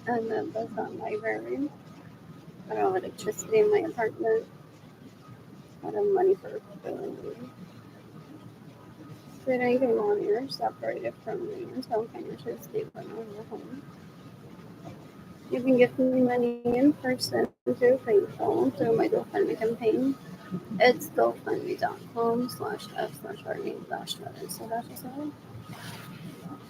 And then there's a library. I don't have electricity in my apartment. I don't have money for food. But I can monitor separated from me until financially stable and I have a home. You can give me money in person through PayPal through my GoFundMe campaign. It's gofundme.com/f/arnie-levinson-.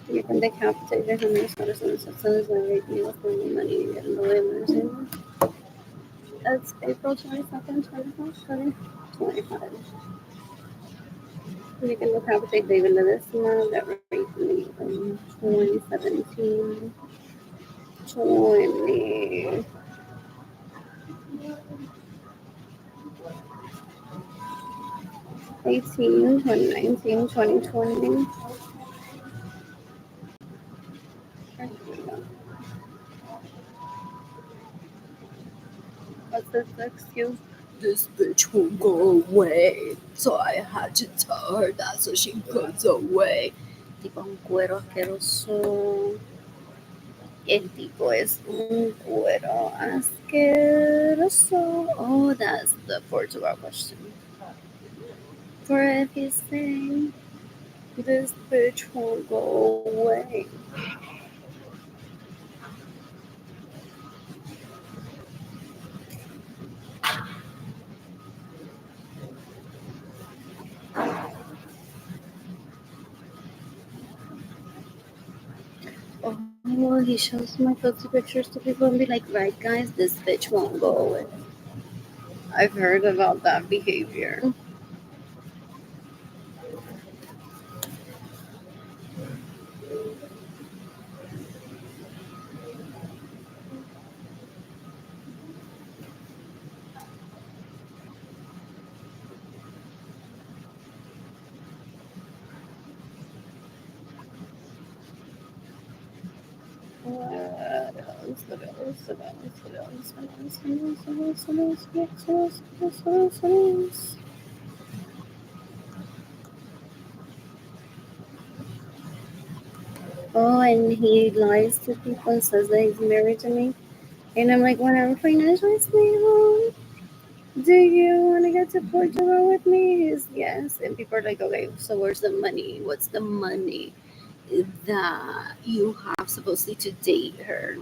You can decapitate the homeless citizens and rape me with money and get in the way of nursing. It's April 22nd, 2025. You can decapitate David Ledesma that raped me in 2017. 20, 18, 2019, 2020. What's this excuse? This bitch won't go away, so I had to tell her that so she goes away. Tipo un cuero asqueroso. El tipo es un cuero asqueroso. Oh, that's the Portugal question. For if he's saying this bitch won't go away. Oh, he shows my filthy pictures to people and be like, right guys, this bitch won't go away. I've heard about that behavior. Oh, and he lies to people and says that he's married to me. And I'm like, when I'm financially stable, do you want to get to Portugal with me? He's yes. And people are like, okay, so where's the money? What's the money that you have supposedly to date her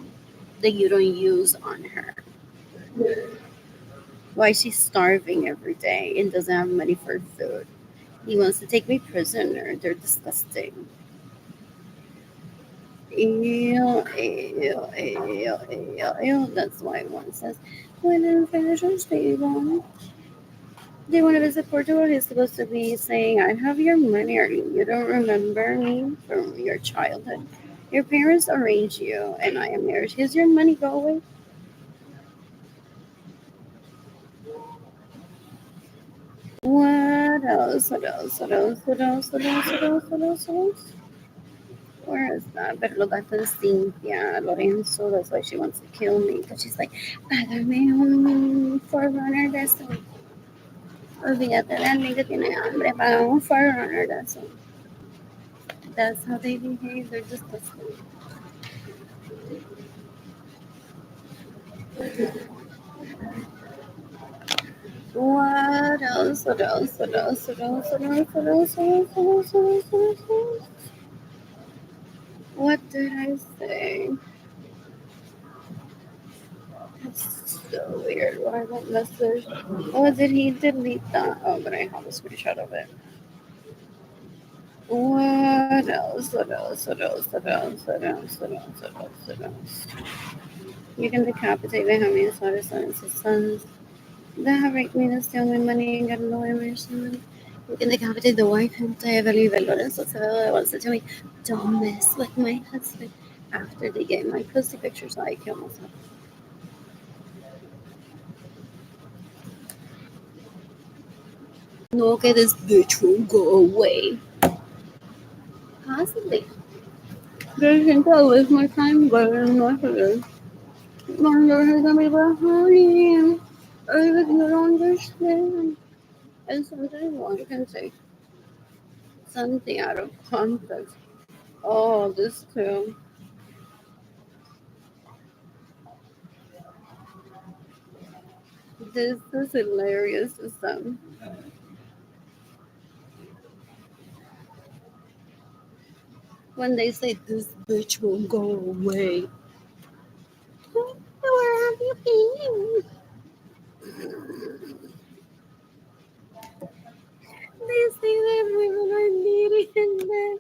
that you don't use on her? Why she's starving every day and doesn't have money for food? He wants to take me prisoner. They're disgusting. Ew, ew, ew, ew, ew. That's why one says, when I'm financially stable, they want to visit Portugal. He's supposed to be saying, I have your money, or you don't remember me from your childhood. Your parents arranged you, and I am married. Here's your money, go away. What else? What else? What else? What else? What else? What else? What else? What else? Where is that? Pero that's Cynthia Lorenzo. That's why she wants to kill me. Because she's like, págame un Forerunner de eso. Olvídate de alguien que tiene hambre. Págame un Forerunner de eso. That's how they behave. They're disgusting. What else? What else? What else? What else? What else? What else? What else? What else? What else? What else? What else? What did I say? That's so weird. Why won't message? Oh, did he delete that? Oh, but I have a screenshot of it. What else? What else? What else? What else? What else? What else? What else? What else? You can decapitate the James Madison and his sons. That have raped me to steal my money and get a lawyer mission. You can decapitate the wife and Evelyn Lorenzo Acevedo wants to tell me, don't mess with my husband after they get my pussy pictures so I kill myself. No, okay, this bitch won't go away. Possibly. Do you think I'll waste my time going with it? Wonder who's gonna be behind or if you don't understand. And sometimes one can say something out of context. Oh, this too. This is hilarious to some. When they say This bitch won't go away. where have you been? They say that women are needy and that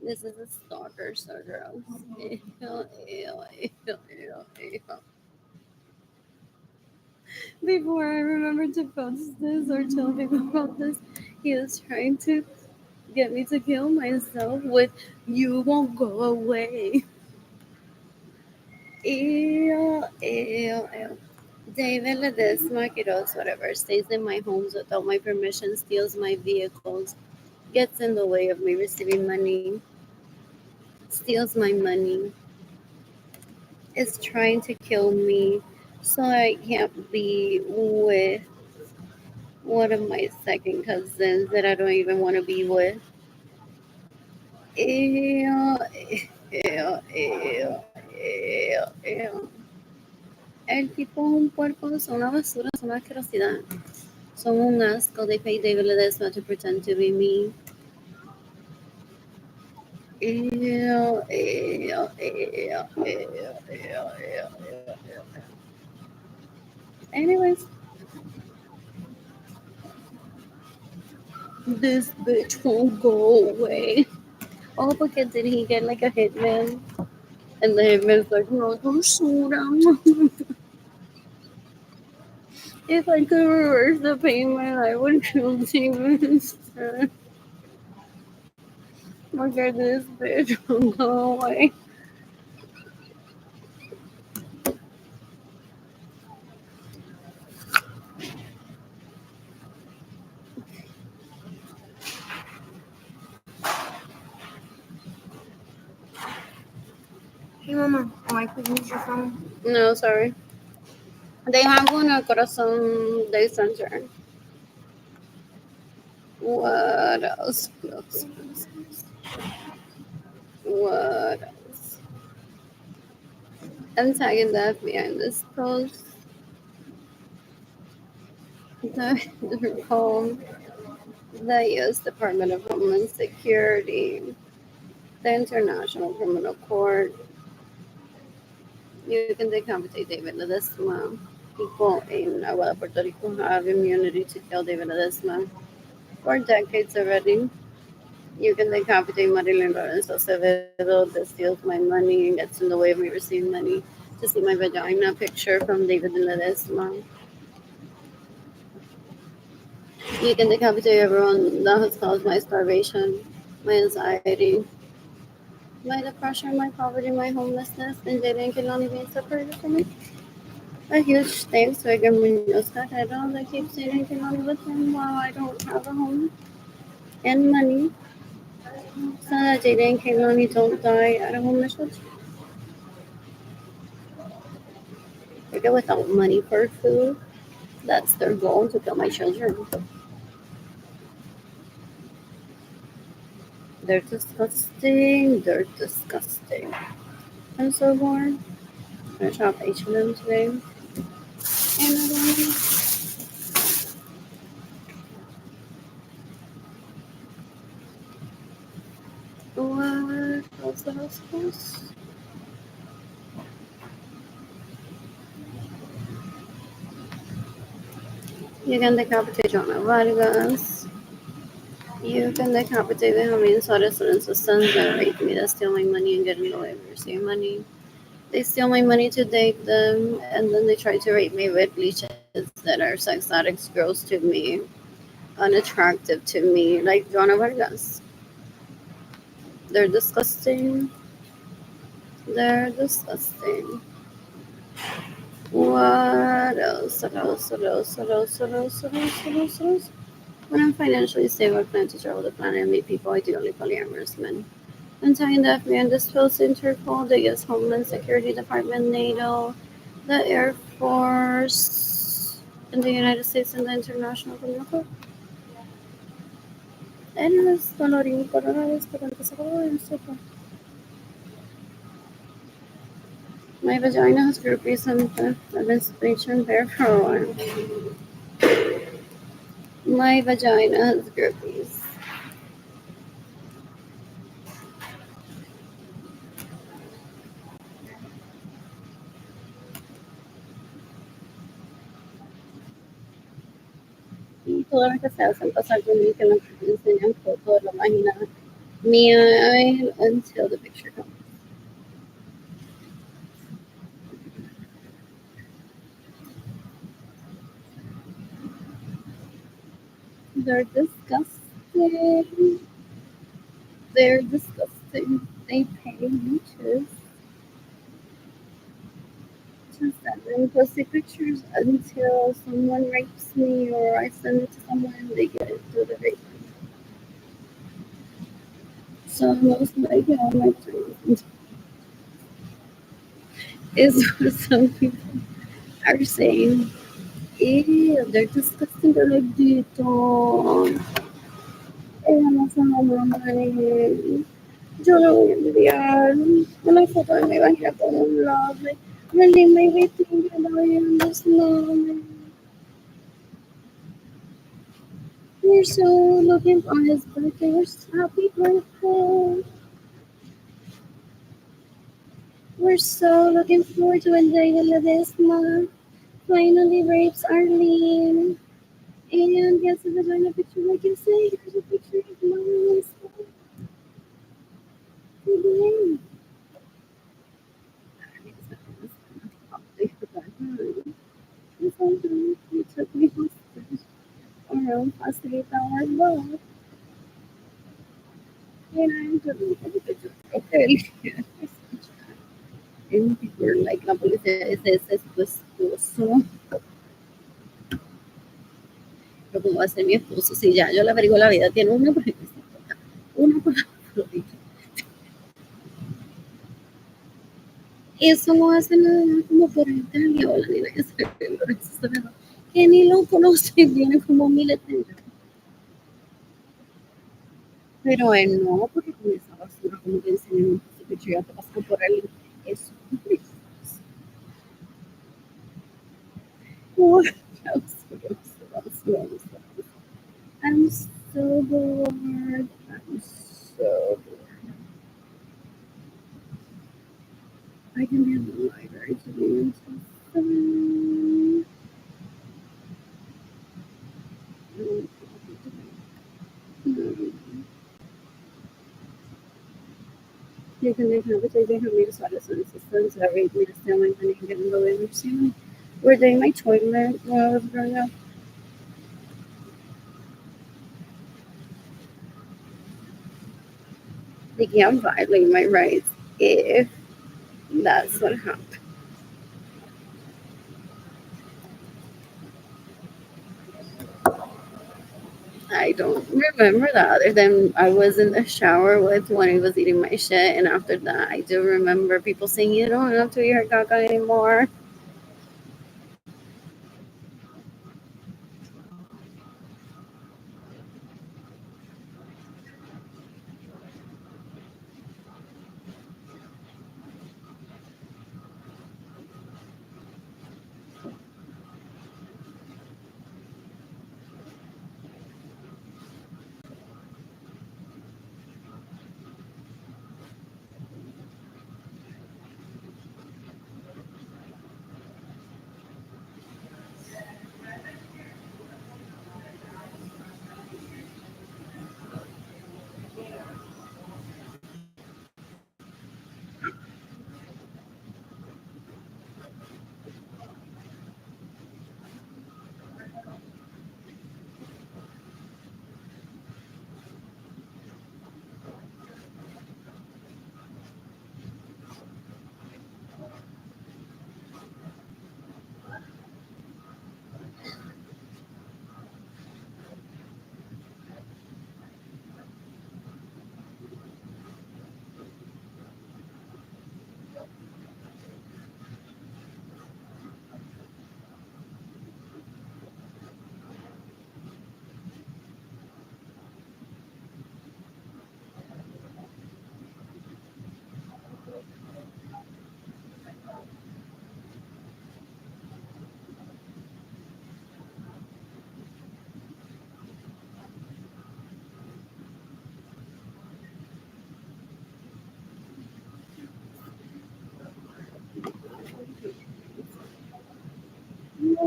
this is a stalker, so gross. Ew, ew, ew, ew, ew. Before I remember to post this or tell people about this, he was trying to get me to kill myself with "You won't go away." Ew, ew, ew. David Ledesma Quiroz, whatever, stays in my homes without my permission, steals my vehicles, gets in the way of me receiving money, steals my money, is trying to kill me so I can't be with one of my second cousins that I don't even want to be with. Ew, ew, ew, ew, ew. El tipo es un puerco, son una basura, son una asquerosidad. Son un asco. They pay David Ledesma to pretend to be me. Ew, ew, ew, ew, ew, ew. Anyways, this bitch won't go away. Oh, because did he get like a hitman? And the hitman's like, no, don't shoot him. If I could reverse the payment, I would kill demons. Look at this bitch won't go away. Hey, Mama, I could use your phone. No, sorry. They have one at Corazon Day Center. What else? What else? I'm tagging the FBI in this post. The home, the U.S. Department of Homeland Security, the International Criminal Court. You can decapitate David Ledesma. People in Aguada, Puerto Rico have immunity to kill David Ledesma for decades already. You can decapitate Marilyn Lorenzo Acevedo that steals my money and gets in the way of me receiving money to see my vagina picture from David Ledesma. You can decapitate everyone that has caused my starvation, my anxiety, my depression, my poverty, my homelessness, and Jaden Kilani being separated from me. A huge thanks to Edgar Munoz Carrero that keeps Jaden Kilani with him while I don't have a home and money so that Jaden and Kaylani don't die at a homeless shelter. They get without money for food. That's their goal to kill my children. They're disgusting. They're disgusting. I'm so bored. I shop H&M today. And I don't know what else the house was. You can decapitate Jonah Vargas. You can decapitate Benjamin Suarez Lorenzo's sons that raped me, that steal my money and get in the way of receiving money. They steal my money to date them, and then they try to rape me with leeches that are sex addicts, gross to me, unattractive to me, like Jonah Vargas. They're disgusting. They're disgusting. What else? What else? What else? What else? What else? What else? What else? What else? When I'm financially stable, I plan to travel the planet and meet people, ideally polyamorous men. I'm tying the FBI and this post Interpol, the U.S. Homeland Security Department, NATO, the Air Force, in the United States, and the International Criminal Court. Anyways, colorín colorado, espero que se acabe. My vagina has groupies and I've been bleaching there for a while. My vagina has groupies. Y todas las que se hacen pasar por mí que me enseñan fotos de la página mía until the picture comes. They're disgusting. They're disgusting. They pay me to send them pussy pictures until someone rapes me or I send it to someone and they get it through the rape. So most likely all my friends is what some people are saying. Ew, they're disgusting. They're like, dito. No son normales. Yo lo voy a enviar. Una foto de mi vagina con un love. Really, maybe think about it on this moment. We're so looking for his birthday. We're so happy birthday. We're so looking forward to enjoying this month. Finally rapes Arlene. And yes, if there's a picture, like you say, here's a picture of mom and stuff. Today. He took me hostage around past 8 hours long. And I'm doing a picture of earlier. And people were like, la policía dice, ese es tu esposo. Pero ¿cómo va a ser mi esposo? Si ya yo le averiguo la vida, tiene una por una por la. Eso no hace nada más como por Italia o la niña que se ve Lorenzo Serrano, que ni lo conoce, viene como miletero. Pero él no, porque con esa basura, como que enseñan un poquito, ya te pasan por él. Eso. I'm so bored. I'm so bored. I can be in the library today until 7. You can make advertising for me to start as an assistant that rate me to steal my money and get in the way of ceiling. We're doing my toilet while I was growing up. Like, yeah, I'm violating my rights if that's what happened. I don't remember that other than I was in the shower with when he was eating my shit, and after that, I do remember people saying, "You don't have to eat her caca anymore."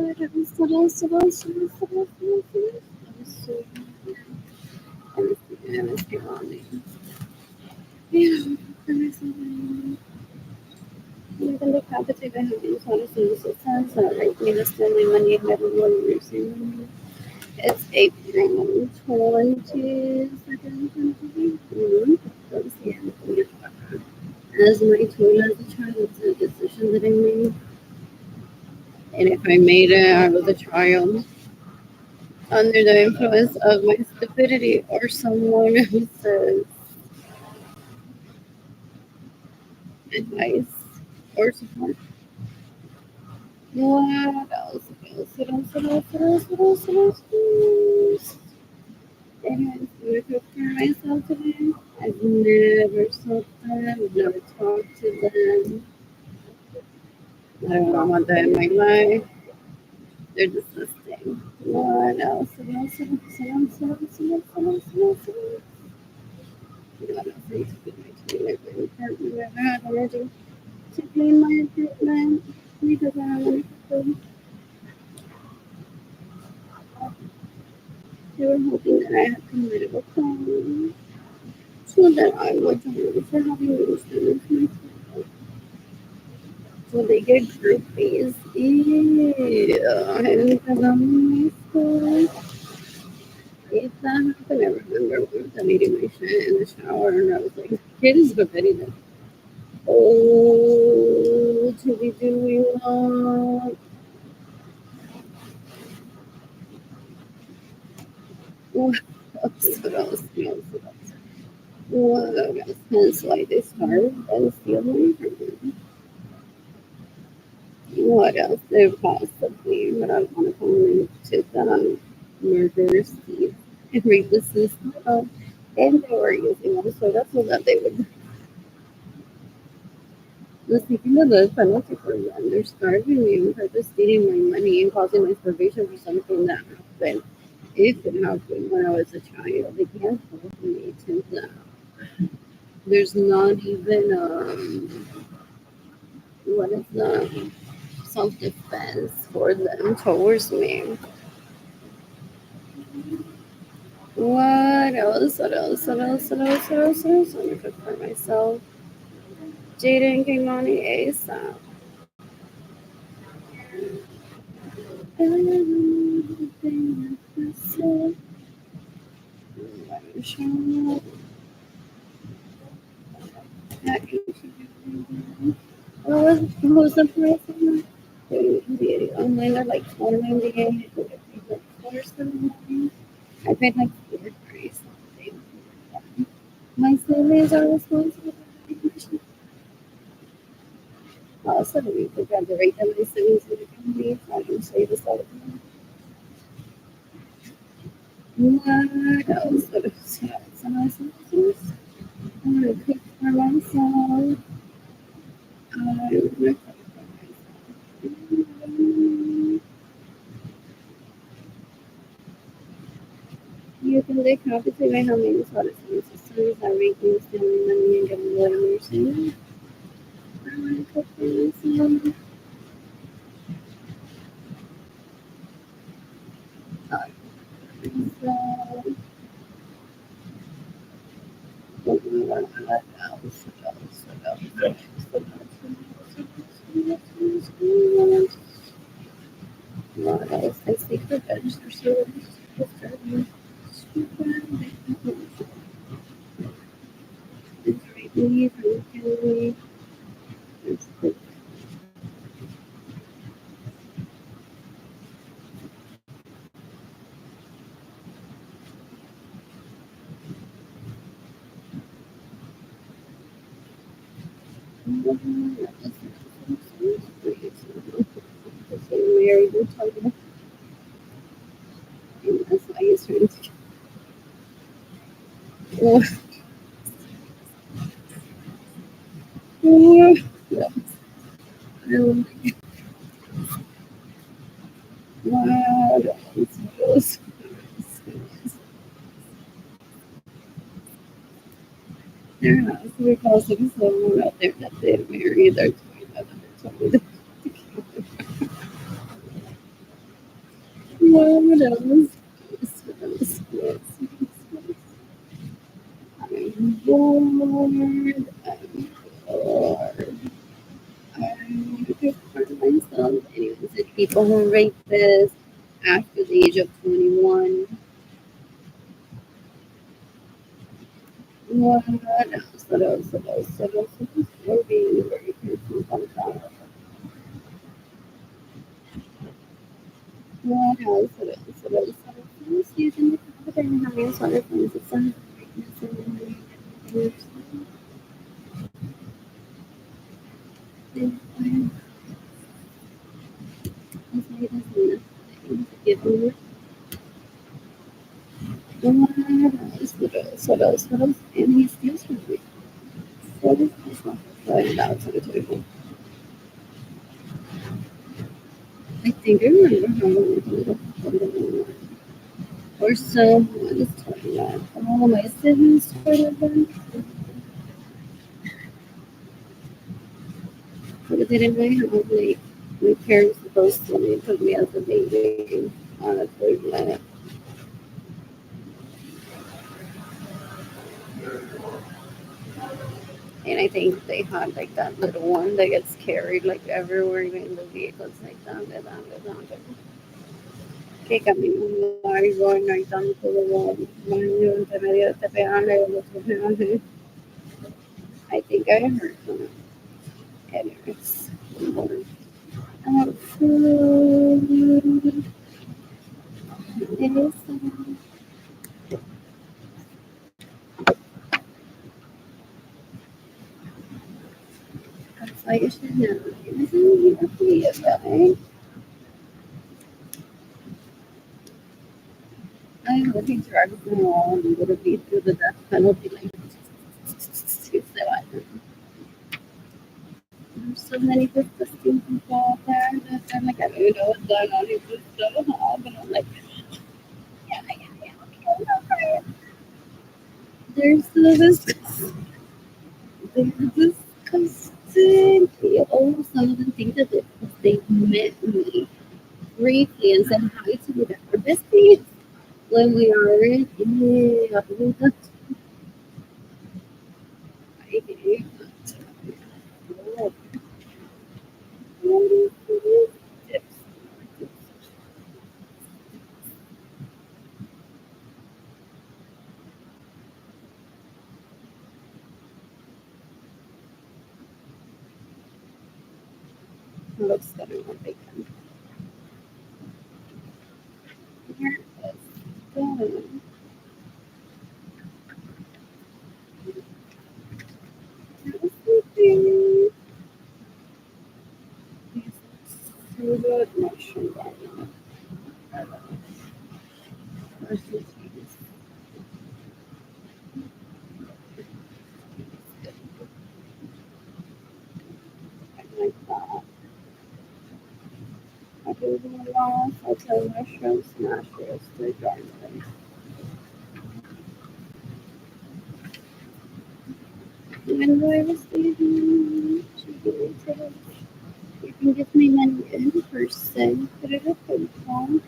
You can decapitate the heavens on a single sense, and right me the stealing money and never will receive. It's 8:20 seconds into the moon. That's the end of the chapter. As my tool as a child, it's a decision that I made. And if I made it, I was a child under the influence of my stupidity or someone who says advice or support. What else? What else? What else? What else? What else? What else? What else? Anyways, I'm gonna cook for myself today. I've never slept them. I've never talked to them. I don't want that in my life. They're disgusting. What else? What else? What else? What else? What else? What else? What else? What else? What else? What else? I need to clean my apartment. I never had energy to clean my apartment because I don't want to cook. They were hoping that I had committed a crime so that I would die for having used them as my. So they get groupies. Ew. And because I'm in my school. If that happened, I remember once I'm eating my shit in the shower and I was like, kid is repetitive. Oh, to be doing that. What else? What else? What else? What else? What else? Hence why they starve and steal money from me. What else? They possibly, but I don't want to come into the murderous deed and read the system. And they were using also that's so that they would. Speaking of the penalty for them, they're starving me on purpose, stealing my money and causing my starvation for something that happened. If it happened when I was a child, they can't hold me to that. There's not even what is the self defense for them towards me. What else? What else? What else? What else? What else? What else? I'm gonna cook for myself. Jaden Kimani ASAP. Everything I said, I'm showing up. What was the price of that? The online are like $4.98. Like $4.79. I paid like $4 something. My siblings are responsible for the education. Also, we could grab the rate that my siblings would give me so I can save this out. What else? What else? What else? What else? What else? I'm gonna cook for myself. I'm gonna cook for myself. You can decapitate my homies, what is this? Systems that raking, stealing money, and getting away with nursing. I want to cook for myself. So, what else? What else? What else? What else? What else? What else? What else? I speak revenge for so disturbing. Stupid. It's right me from killing me. It's like, married and talking. And that's why he's trying to. Oh, oh, yeah. Wow, it's there has to be possibly someone out there that they'd marry their twin. That's what else? What else? I'm bored. I'm bored. I'm looking for myself. Anyways, it's people who rate this after the age of 21. What else? What else? What else? What else? We're being very careful sometimes. What else? What else? What else? What else? Let's use in the competition. How many sort of things? It's a give me what else? What else? What else? And he steals from me. What is this one? Going down to the table. I think I remember how we or someone is talking about all my siblings started them. Because I didn't know how my parents supposed to they took me as a baby on a third planet. And I think they had like that little one that gets carried like everywhere in the vehicles like that. Que camino largo, no hay tanto baño entre medio de este peaje y el otro peaje. I think I heard from it. Anyways. Food is like a shenanigans. I hope he drags them all and would have been through the death penalty like there's so many disgusting people out there that I'm like, I don't even know what's going on. It's just so hot, but I'm like, yeah, okay. They're so disgusting. They're disgusting. Oh, some of them think that they met me briefly and said hi to me. That we're besties when we are in the I hate that. Looks better when they can. Where is going? So good mushroom garden. Versus I like that. I do the loss. I tell mushroom smashers to garden. Even though I was leaving, she gave me tickets. You can give me money in person. Put it up in phone.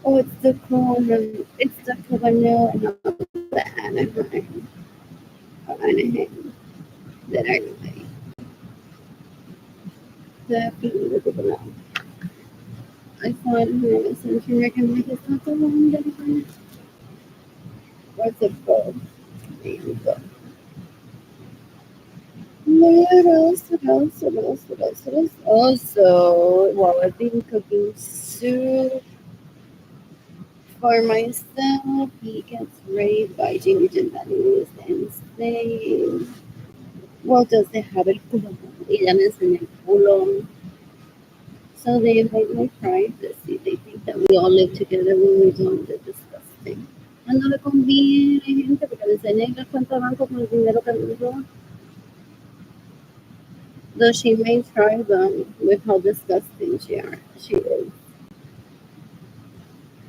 Oh, it's the corner. It's the corner of the Anaheim that I like. Definitely look it up. I thought her message and recommend it's not the one that I what's it called? There you go. What else? What else? What else? What else? What else? Also, while I've been cooking soup for myself, he gets raped by Jimmy Gentile and saying, well, does they have el culo? Ella me enseña el culo. So they invite my privacy. They think that we all live together when we don't. They're disgusting. No le conviene, gente, porque le enseñan las cuentas de banco con el dinero que me dio. Though she may try them with how disgusting she is.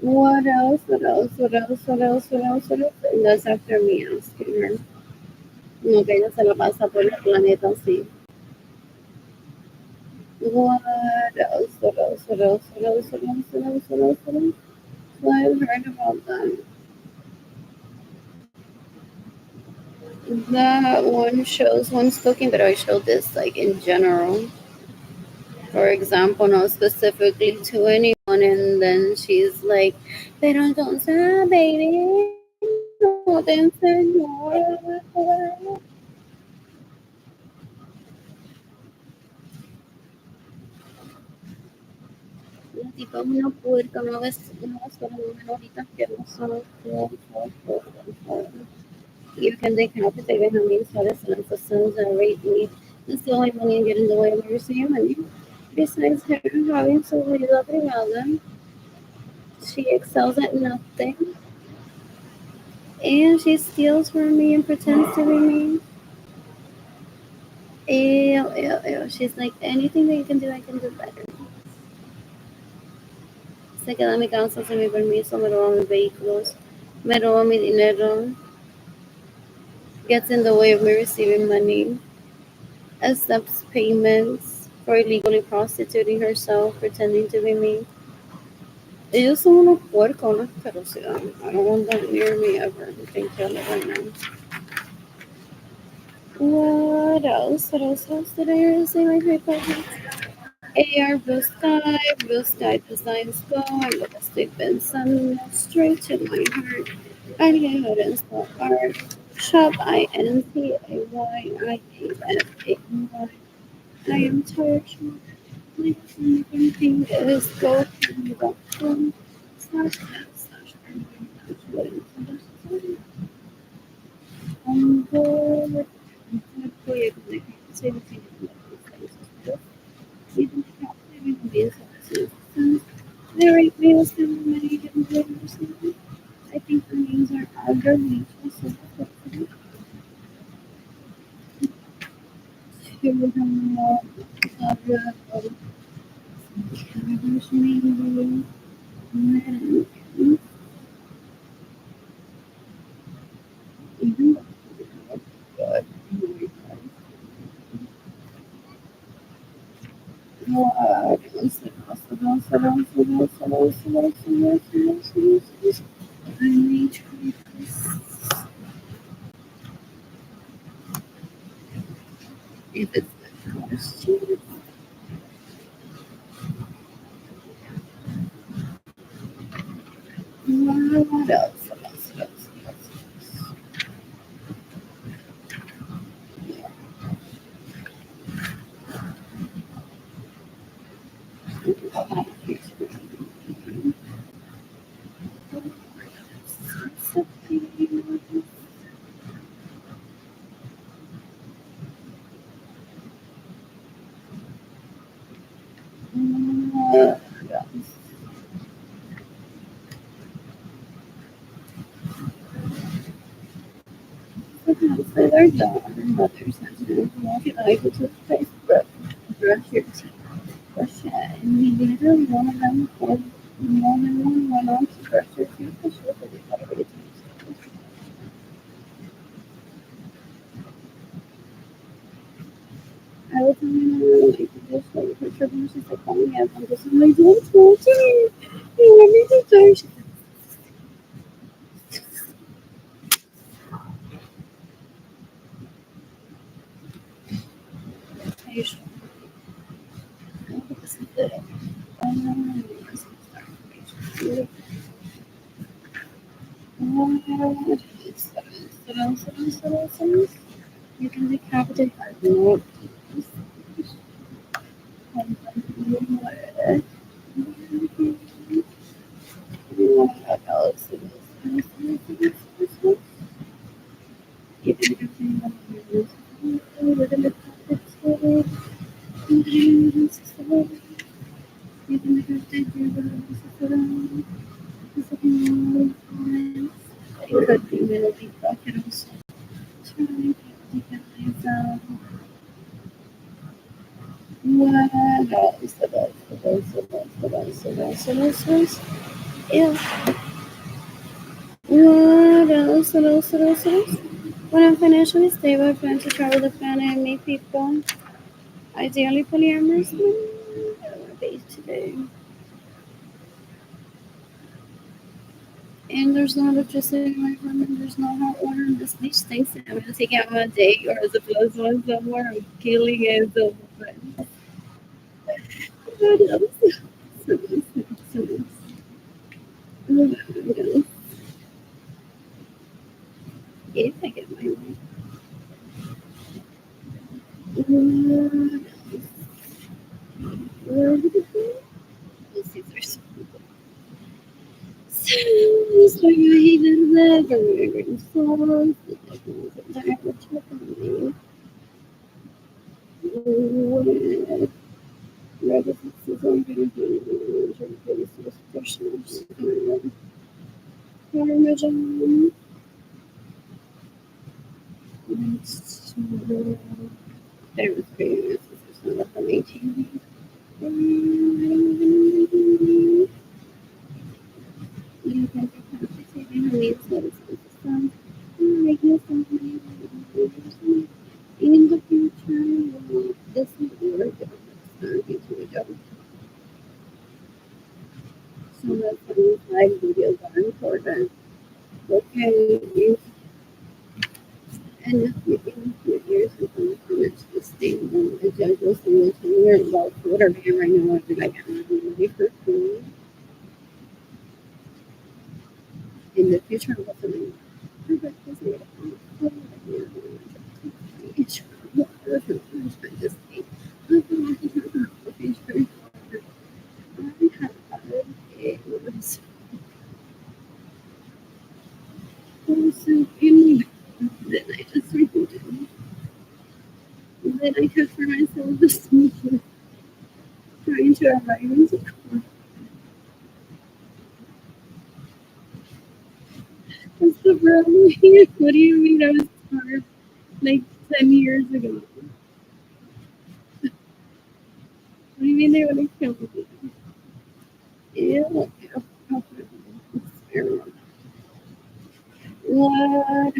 What else? What else? What else? What else? What else? What else? And that's after me asking her. No, que ella se la pasa por el planeta así. What else? What else? What else? What else? What else? What else? What else? What else? So I've heard about them. That one shows one's cooking, but I showed this like in general. For example, not specifically to anyone, and then she's like, pero entonces, baby, no te enseñó. La tipa es una puerca, una basura, una menorita asquerosa. You can decapitate it, how many citizens, the sons that rape me. That's the only money I get in the way of my receiving money. Besides her having su vida privada, she excels at nothing. And she steals from me and pretends to be me. Ew, ew, ew. She's like, anything that you can do, I can do better. Se queda en mi casa sin mi permiso, me roba mis vehículos, me roba mi dinero, gets in the way of me receiving money, accepts payments for illegally prostituting herself, pretending to be me. Ellos son unos puercos, una asquerosidad. I don't want them near me ever. I can kill it right now. What else? What else? What else did I hear say my favorite? AR Blue Sky Designs Go. I look a stick pensando straight to my heart. I get hood and spell art. Shop INTAYIAFAY. I am tired. My everything is go from slash net slash I'm bored. I'm going to say the thing. Even the captain will be a citizen. There ain't meals in many different flavors. I think the names are underneath the surface. Here we go. Cabbage maybe. Even good. I may try this. If it's the costume. What else? What else? What else? What else? For their daughter, mothers have to walk it over to the face, brush your teeth, brush it, and we later one of them or more than one went on to brush their teeth for sure, but they thought it was I was telling her like this like her trip and she's like calling me up I'm just like don't talk to me. You want me to die? She's like, hey, sure. This is the you can decapitate her. No. What else? You can it could be really bucket also. Trying to get what else? What else? Yeah. What else? What else? What else? What else? When I'm financially stable, I plan to travel the planet and meet people. Ideally polyamorous. day today. And there's no electricity in my room, and there's no hot water, and this beach thinks that I'm gonna take out my day or as a plus one somewhere. I'm killing it. So, but what else? If I get my way. Let's see if there's so you hated that, or you're going to Parmesan. There was cream. There's no left on TV. You guys are concentrating on these medicines. Making something in the future. This will work. It's job. So that's why live videos are important. Okay, and if you in a few years with the comments this thing, the judge was saying to me about Twitter ban right now, I'd be like, I'm not ready for food. In the future, I'm going to breakfast made up on the phone. I just ate. It was so in then I just removed it. And then I cooked for myself this morning, trying to arrive into court. What's the problem here? What do you mean I was starved like 10 years ago? What do you mean they would have killed me? Ew. What? What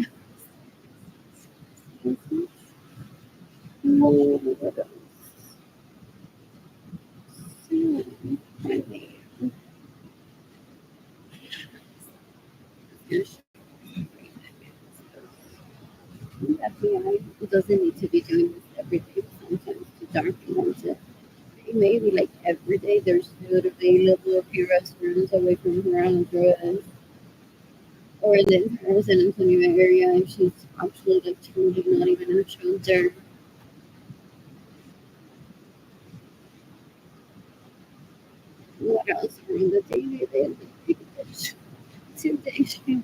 FBI doesn't need to be doing this every day. Sometimes to document it. Maybe like every day there's food available a few restaurants away from her address or in her San Antonio area if she's actually like truly not even a shelter. What else from the daily they today she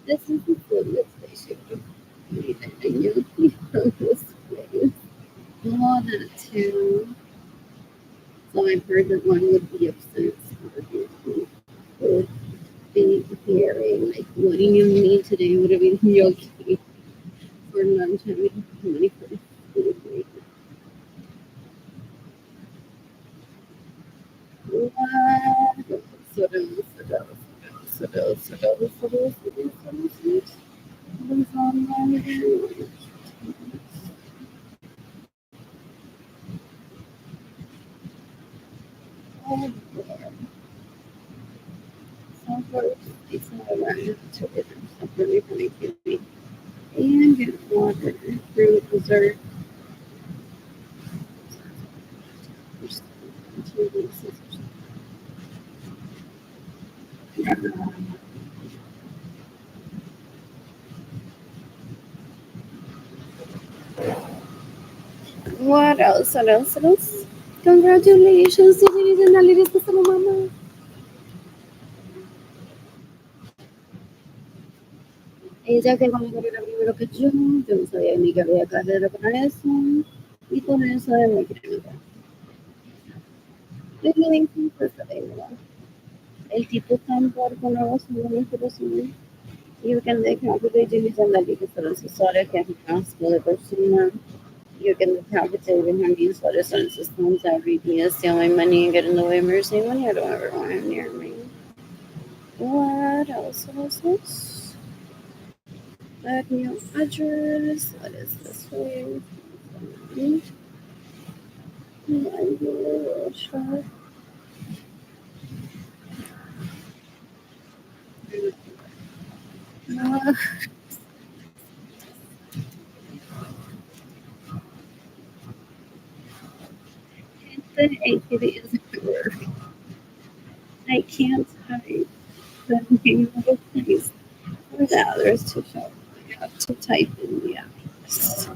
this is the food that they should I knew from this place. Oh, that too. So I've heard that one would be upset would be hearing like what do you need today? Would it be okay for lunch having money for food? What? Oh, so first, it's not allowed to get stuff really funny TV. And get water, fruit, dessert. What else? What else? What else? Congratulations, señorita Naliri, estás como mamá. Ella que con la carrera primero que yo no sabía ni que había carrera para eso, y con eso de mi crema. Es lo incluso de verdad. El tipo tan porco no was muy interesante. You can decapitate Jimmy Sandali que solo se sabe que es casco de persona. You can decapitate him and use what his own systems every day, stealing money and getting away with mercy money. I don't ever want him near me. What else? What else? What else? Add new address. What is this way? I will try. Uh, the AKD isn't work. I can't type the name of a place for the others to show. I have to type in the address.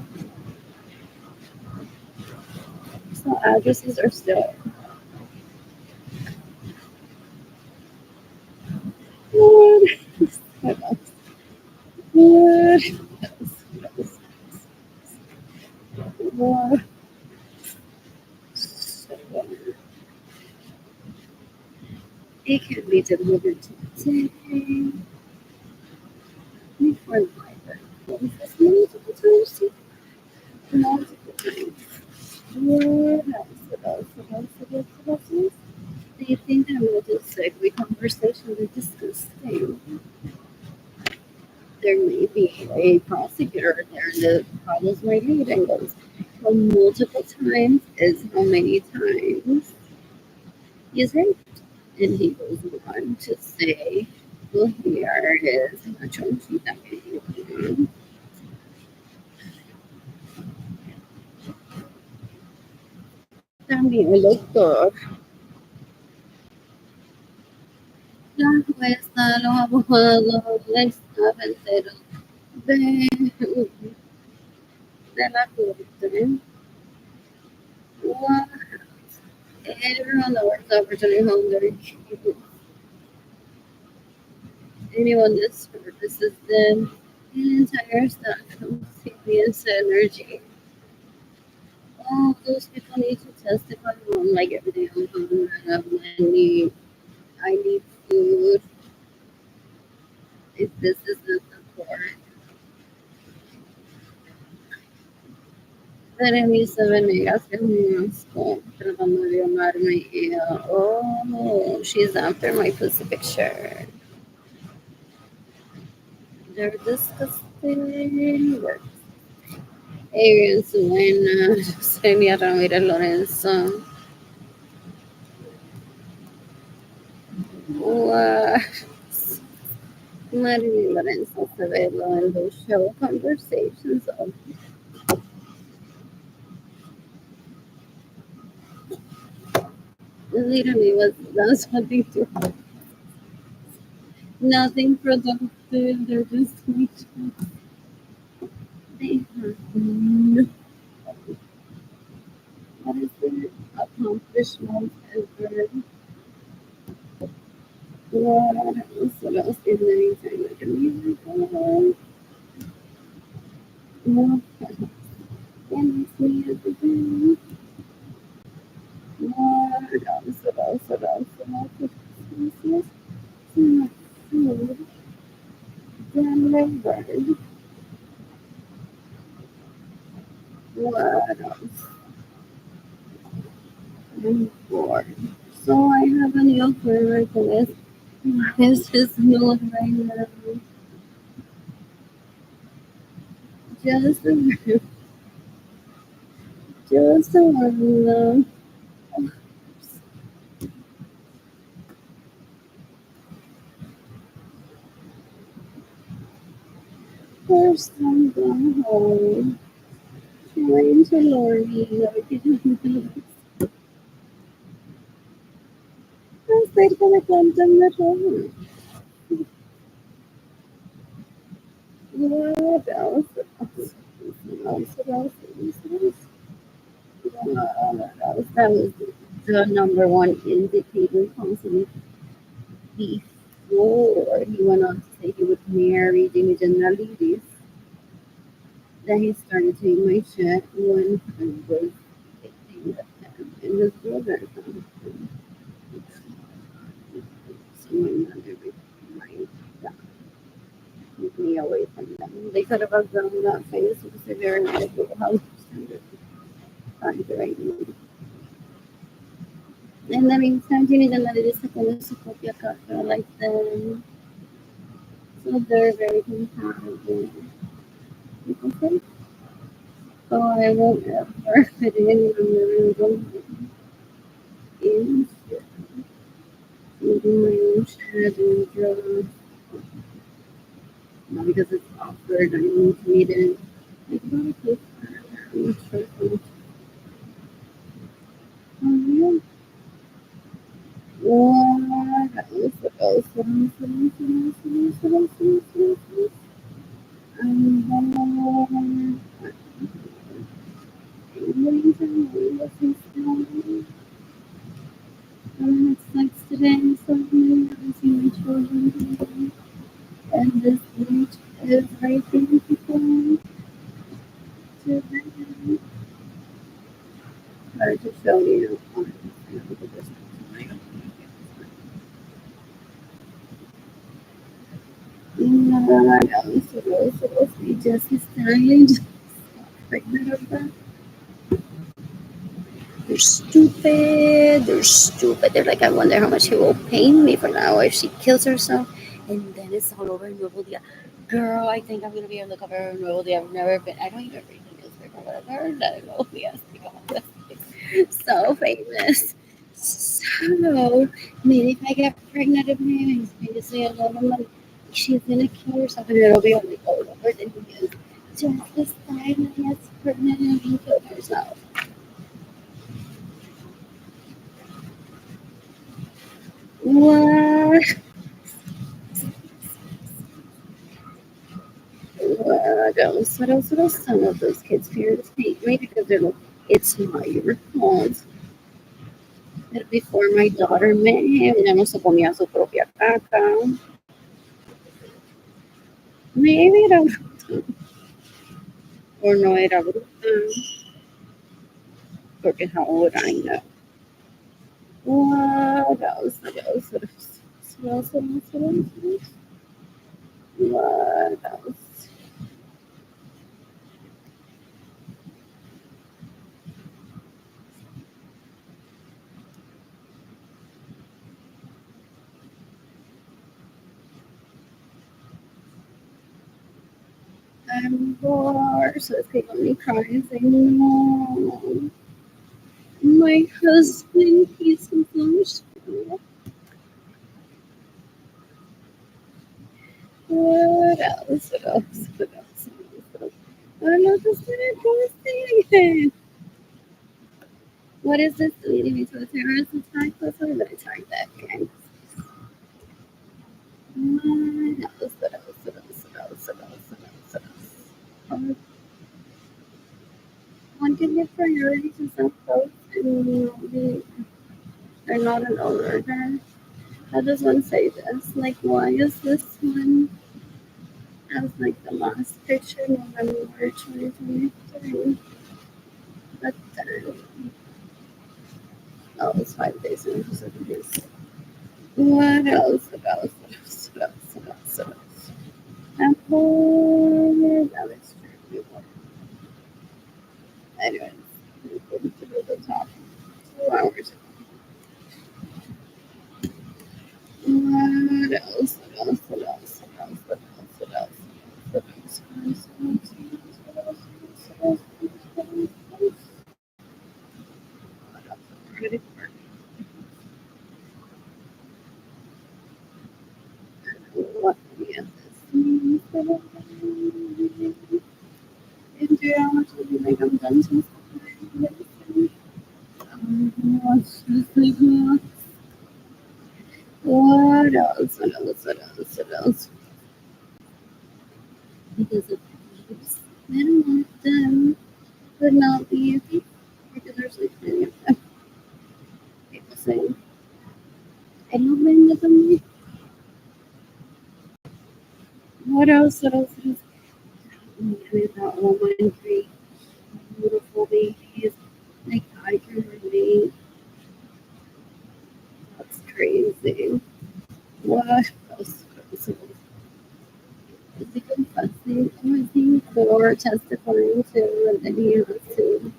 So addresses are still. What else? What else? What else? What? So, it can be delivered today before the library closes multiple times. Multiple times. What else? What else? What else? What else? What else? Do you think that we'll do segue conversation and disgusting? There may be a prosecutor there that follows my lead and goes, well, multiple times is how many times is it? And he goes on to say, well, here it is. También el doctor, la jueza, los abogados, la staff entero de, de la corte. What? Everyone that works opportunity home, anyone that services them, the entire staff comes serious energy. All those people need to testify on like every day on phone. I need food. If this is not the court, then a mí se ven ellas en mi asco tratando de violarme y oh, she's after my pussy picture. They're disgusting. Adrian Suena, Senia Ramirez Lorenzo. What? Marilyn Lorenzo Severo and those show conversations of literally was that's what they do. Nothing productive. They're just creatures. They have no what is their accomplishment ever. What else in the meantime? Like a miracle. No, and it's me at the day. What else? What else? What else? What else? Yes, yes. Food delivered. What else? I'm bored. So I have a new favorite list. This is not right now. Just a, just a one. First, I'm going home. Trying to learn me. Estoy que me cuentan de todo. What else? What else? That was the number one indicator constantly before he went on to say he would marry Jimmy Janalides. Then he started taking my shit when I was dating with him and his brother. So my mother reminded keep me away from them. They could have done that face because they're very nice little house standard. Trying to write me. In the meantime, Jimmy Janalides se pone su propia casa like them. So they're very compatible. You can say Oh, I won't ever fit in. I'm never going in. Maybe my own shadow draw. Not because it's awkward. I need to meet it. I gotta keep I'm not sure how much. Oh, yeah. What else? What else? What else? What else? What else? What else? What else? What else? What else? It's today, so I see my children, and this beach is right there before to them. Hard to show you on the distance. No, it's supposed to be just his time. Pregnant of that. They're stupid. They're stupid. They're like, I wonder how much he will pay me for now if she kills herself. And then it's all over in Nuevo Dia. Girl, I think I'm going to be on the cover of Nuevo Dia. I've never been. I don't even read the newspaper, but I've heard that Nuevo Dia is so famous. So, maybe if I get pregnant of him, he's going to say a lot of money. She's going to kill herself, and it'll be only all over the news. Just this time that he gets pregnant and he killed herself. What? What else? Some of those kids' parents hate me because they're like, it's not your fault. But before my daughter met him, ya no se comía su propia caca. Maybe era bruta. Or no era bruta. Porque how would I know? What else? What else? What else? What else? What else? What else? What else? I'm bored. So it's making me cry. Saying, no. My husband, he's so what else? What else? What else? What else? I'm not just gonna go say again. What is this leading me to a terrorist attack? That's what I'm gonna attack that again. What else? What else? What else? What else? What else? What else? What else? One can give priority to some folks and they're not an owner. How does one say this? Like, why is this one as like the last picture, November 2023? But then, oh, it's 5 days into 7 days. What else? What else? What else? What else? What else? What else? Apple. That is true. Anyways, we're going to the top 2 hours. What else? What else? What else? What else? What else? What else? What else? What else? What else? What else? What else? What else? Ready for what? Yeah. In 3 hours, do you think I'm done since what's this like? What else? What else? What else? What else? Because of thieves, then one of them would not be a thief because there's like many of them. People saying, I don't blame the family. What else? What else? What else? With that woman, three beautiful babies, like I can relate. That's crazy. What else? What else? What else? Is he confessing? Or is he in court testifying to? And then he has to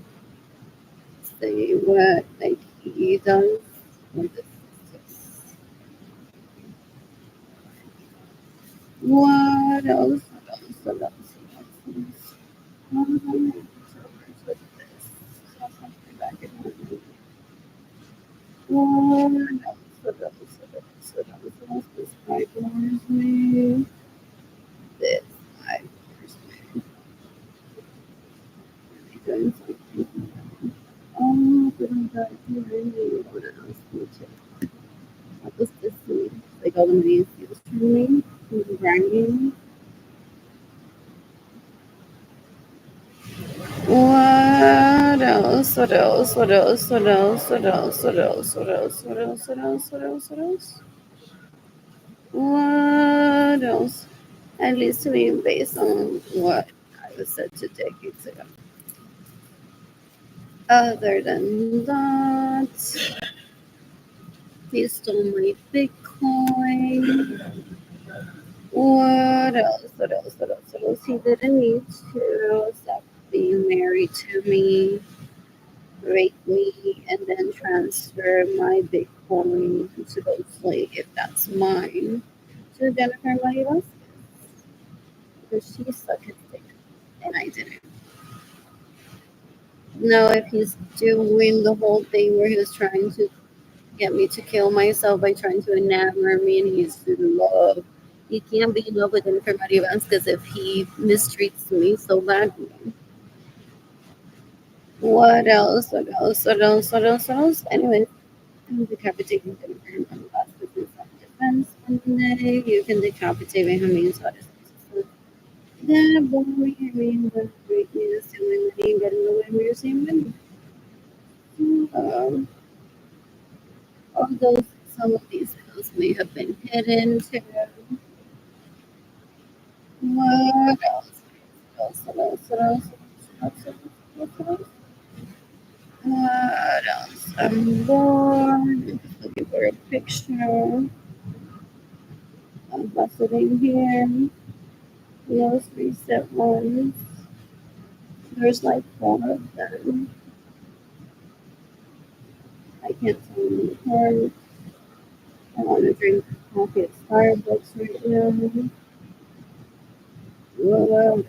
say what like he does. Or this is just, what else? What else? What else? What else? What else? What else? What else? What else? What else? What else? This guy bores me. This guy bores me. Really doing something. But I'm not really what else to check. What was this mean? Like all the money is used for me. I'm grinding. What else? What else? What else? What else? What else? What else? What else? What else? What else? What else? What else? What else? At least to me, based on what I was said to decades ago. Other than that, he stole my Bitcoin. What else? What else? What else? What else? He didn't need to stop being married to me, rape me, and then transfer my Bitcoin supposedly, if that's mine, to Jennifer Maribas because she sucked his dick and I didn't. Now, if he's doing the whole thing where he was trying to get me to kill myself by trying to enamor me and he's in love, he can't be in love with Jennifer Maribas because if he mistreats me so badly. What else? What else? What else? What else? What else? Anyway, I'm decapitating Jennifer Maribas because it's self-defense Monday. You can decapitate me. How many times? Yeah, boy, I mean, the great news, stealing money and getting away with your same money. Um, although some of these bills may have been hidden too. What else? What else? What else? What else? What else? What else? What else? I'm bored. Just looking for a picture. I'm busting here. Most recent ones. There's like four of them. I can't tell them apart. I want to drink coffee at Starbucks right now. Well,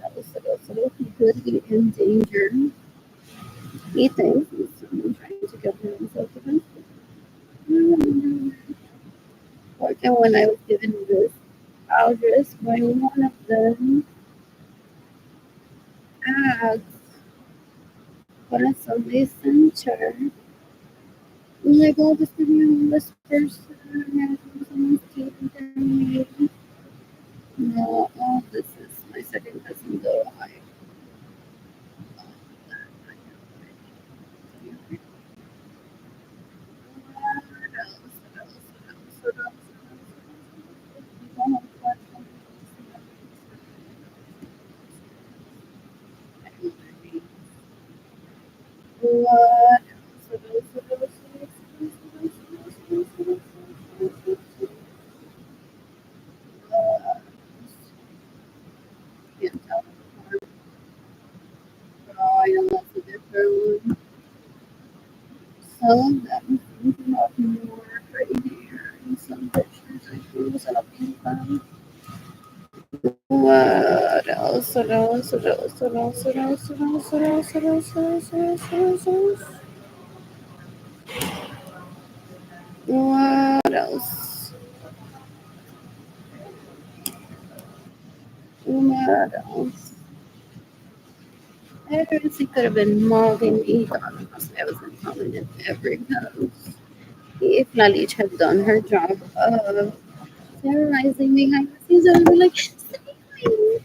he could be in danger. He thinks he's someone trying to kill himself against him. Fortunately, when I was given this address by one of them asked for a Sunday center. I'm like, oh, this could be a homeless person. Someone's taking from me. No, oh, this is my second cousin, though. What? Can't tell. Oh, I know that's a different one. Some of them seem to have more right here in some pictures I choose up in them. What else? What else? What else? What else? What else? What else? What else? What else? What else? What else? What else? What else? What else? What else? Everything could have been mugging me. God, honestly, I was in comment in every post. If Lalich had done her job of terrorizing me behind the scenes, I would be like, stop it.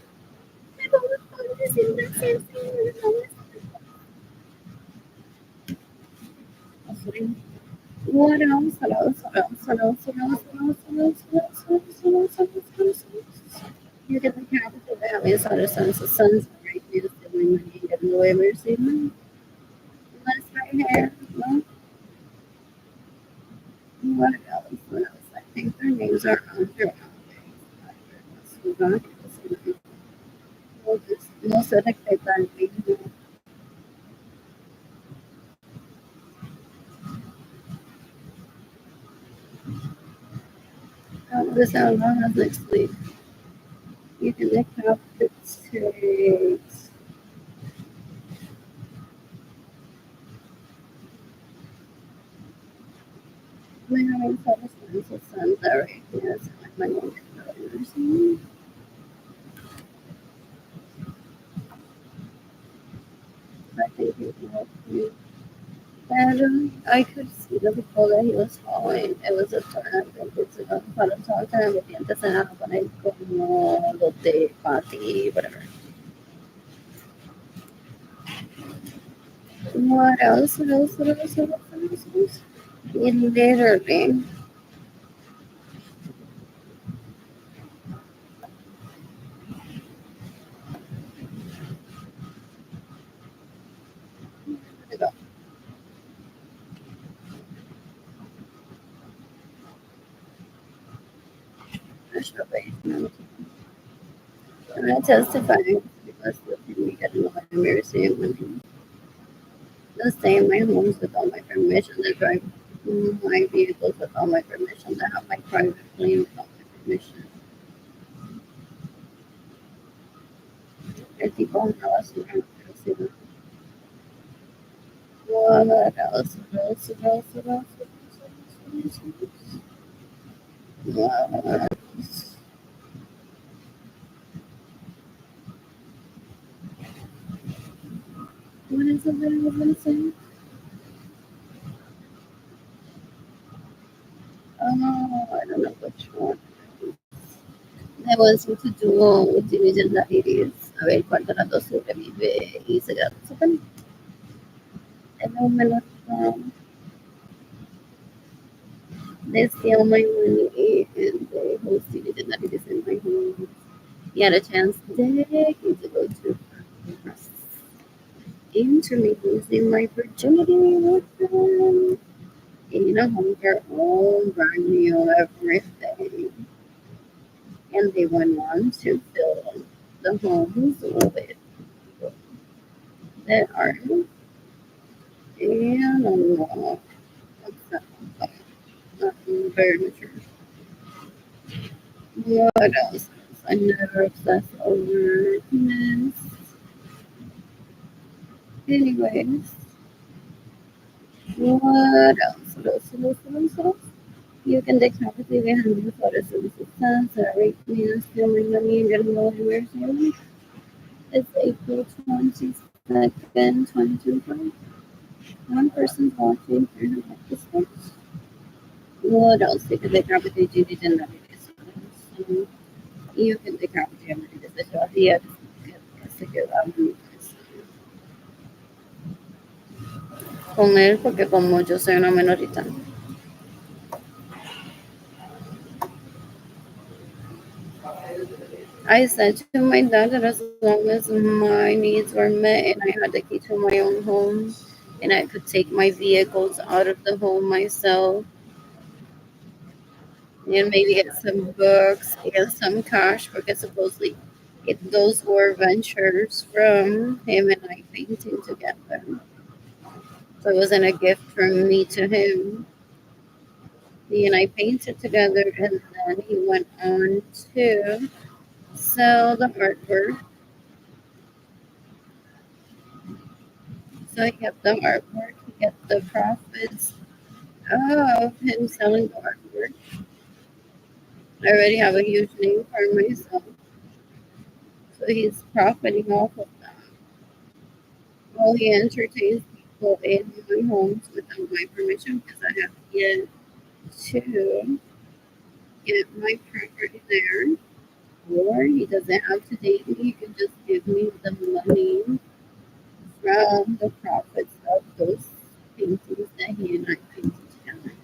I don't want this in the same thing. What else? What else? What else? What else? What else? What else? What else? What else? What else? What else? What else? What else? You get the capital value, so the sons of great news, stealing money and getting away with receiving. That's right here. Well, what else? What else? I think their names are under. No sé de qué tal mismo. This album has next week. You can decapitate. My having satisfies sons are right. Yes, my own daughters. I think it was me. And I could see the people that he was following. It was a turn. It's a para talk to him. Y antes se van a poner como los de party, whatever. What else? What else? What else? What else? What else? What else? Literally. And I testify because the thing we get in the museum and the same my homes with all my permission to drive my vehicles with all my permission to have my private plane with all my permission. El tipo andaba sobre velocidad. What else? What else? What else? What else? What else? What else? What is it that I was going to say? Oh, I don't know which one. There was to do with the legendaries. A ver cuál de las dos sobrevive y se queda super. And then when they steal my money and they host the legendaries in my home. He had a chance decades ago to introducing my virginity with them in a home their own brand new everything. And they went on to fill the homes with people that are and what's that? Very mature. What else? I never obsess over this. Anyways, what else? What else? What else? What else? What else? You can decapitate a hundred photos of substance or rape me or stealing money and getting all anywhere soon. It's April 22nd, 2025. One person's watching 300 episodes. What else? You can decapitate Judy and so you can decapitate him desde todavía que se quedaron con él porque como yo soy una menorita. I said to my dad that as long as my needs were met and I had the key to my own home and I could take my vehicles out of the home myself and maybe get some books, get some cash because supposedly those were ventures from him and I painting together. So it wasn't a gift from me to him. He and I painted together and then he went on to sell the artwork. So he kept the artwork, he kept the profits of him selling the artwork. I already have a huge name for myself. So he's profiting off of that. While he entertains people in my homes without my permission because I have yet to get my property there. Or he doesn't have to date me, he can just give me the money from the profits of those paintings that he and I painted together.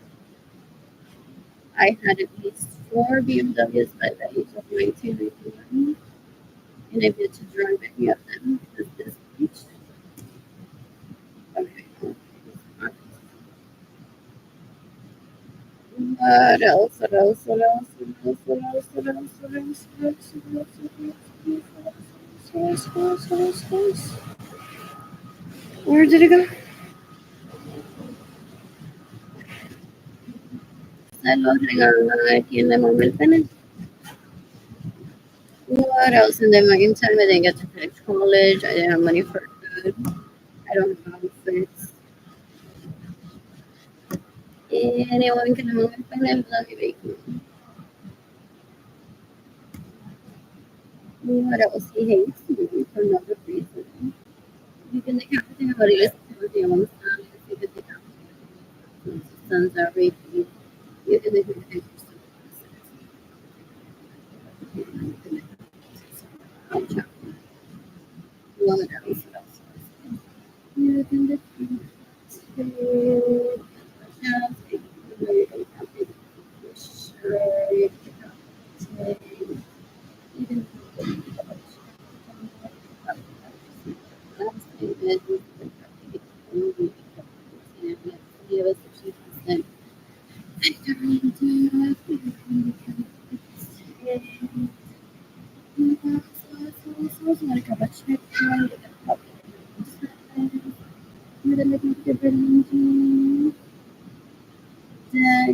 I had at least 4 BMWs by the age of 1991, and I've yet to drive any of them at this point. Okay. What else? What else? What else? What else? What else? What else? What else? What else? What else? What else? What else? Where did it go? Saludos, aquí en the moment finish. What else? In the meantime, I didn't get to finish college. I didn't have money for food. I don't have outfits. Anyone can have a lovely what else? He hates me for no good reason. You can decapitate nobody listen to the on the sound. You can decapitate sons are raping. You can decapitate what else? You can decapitate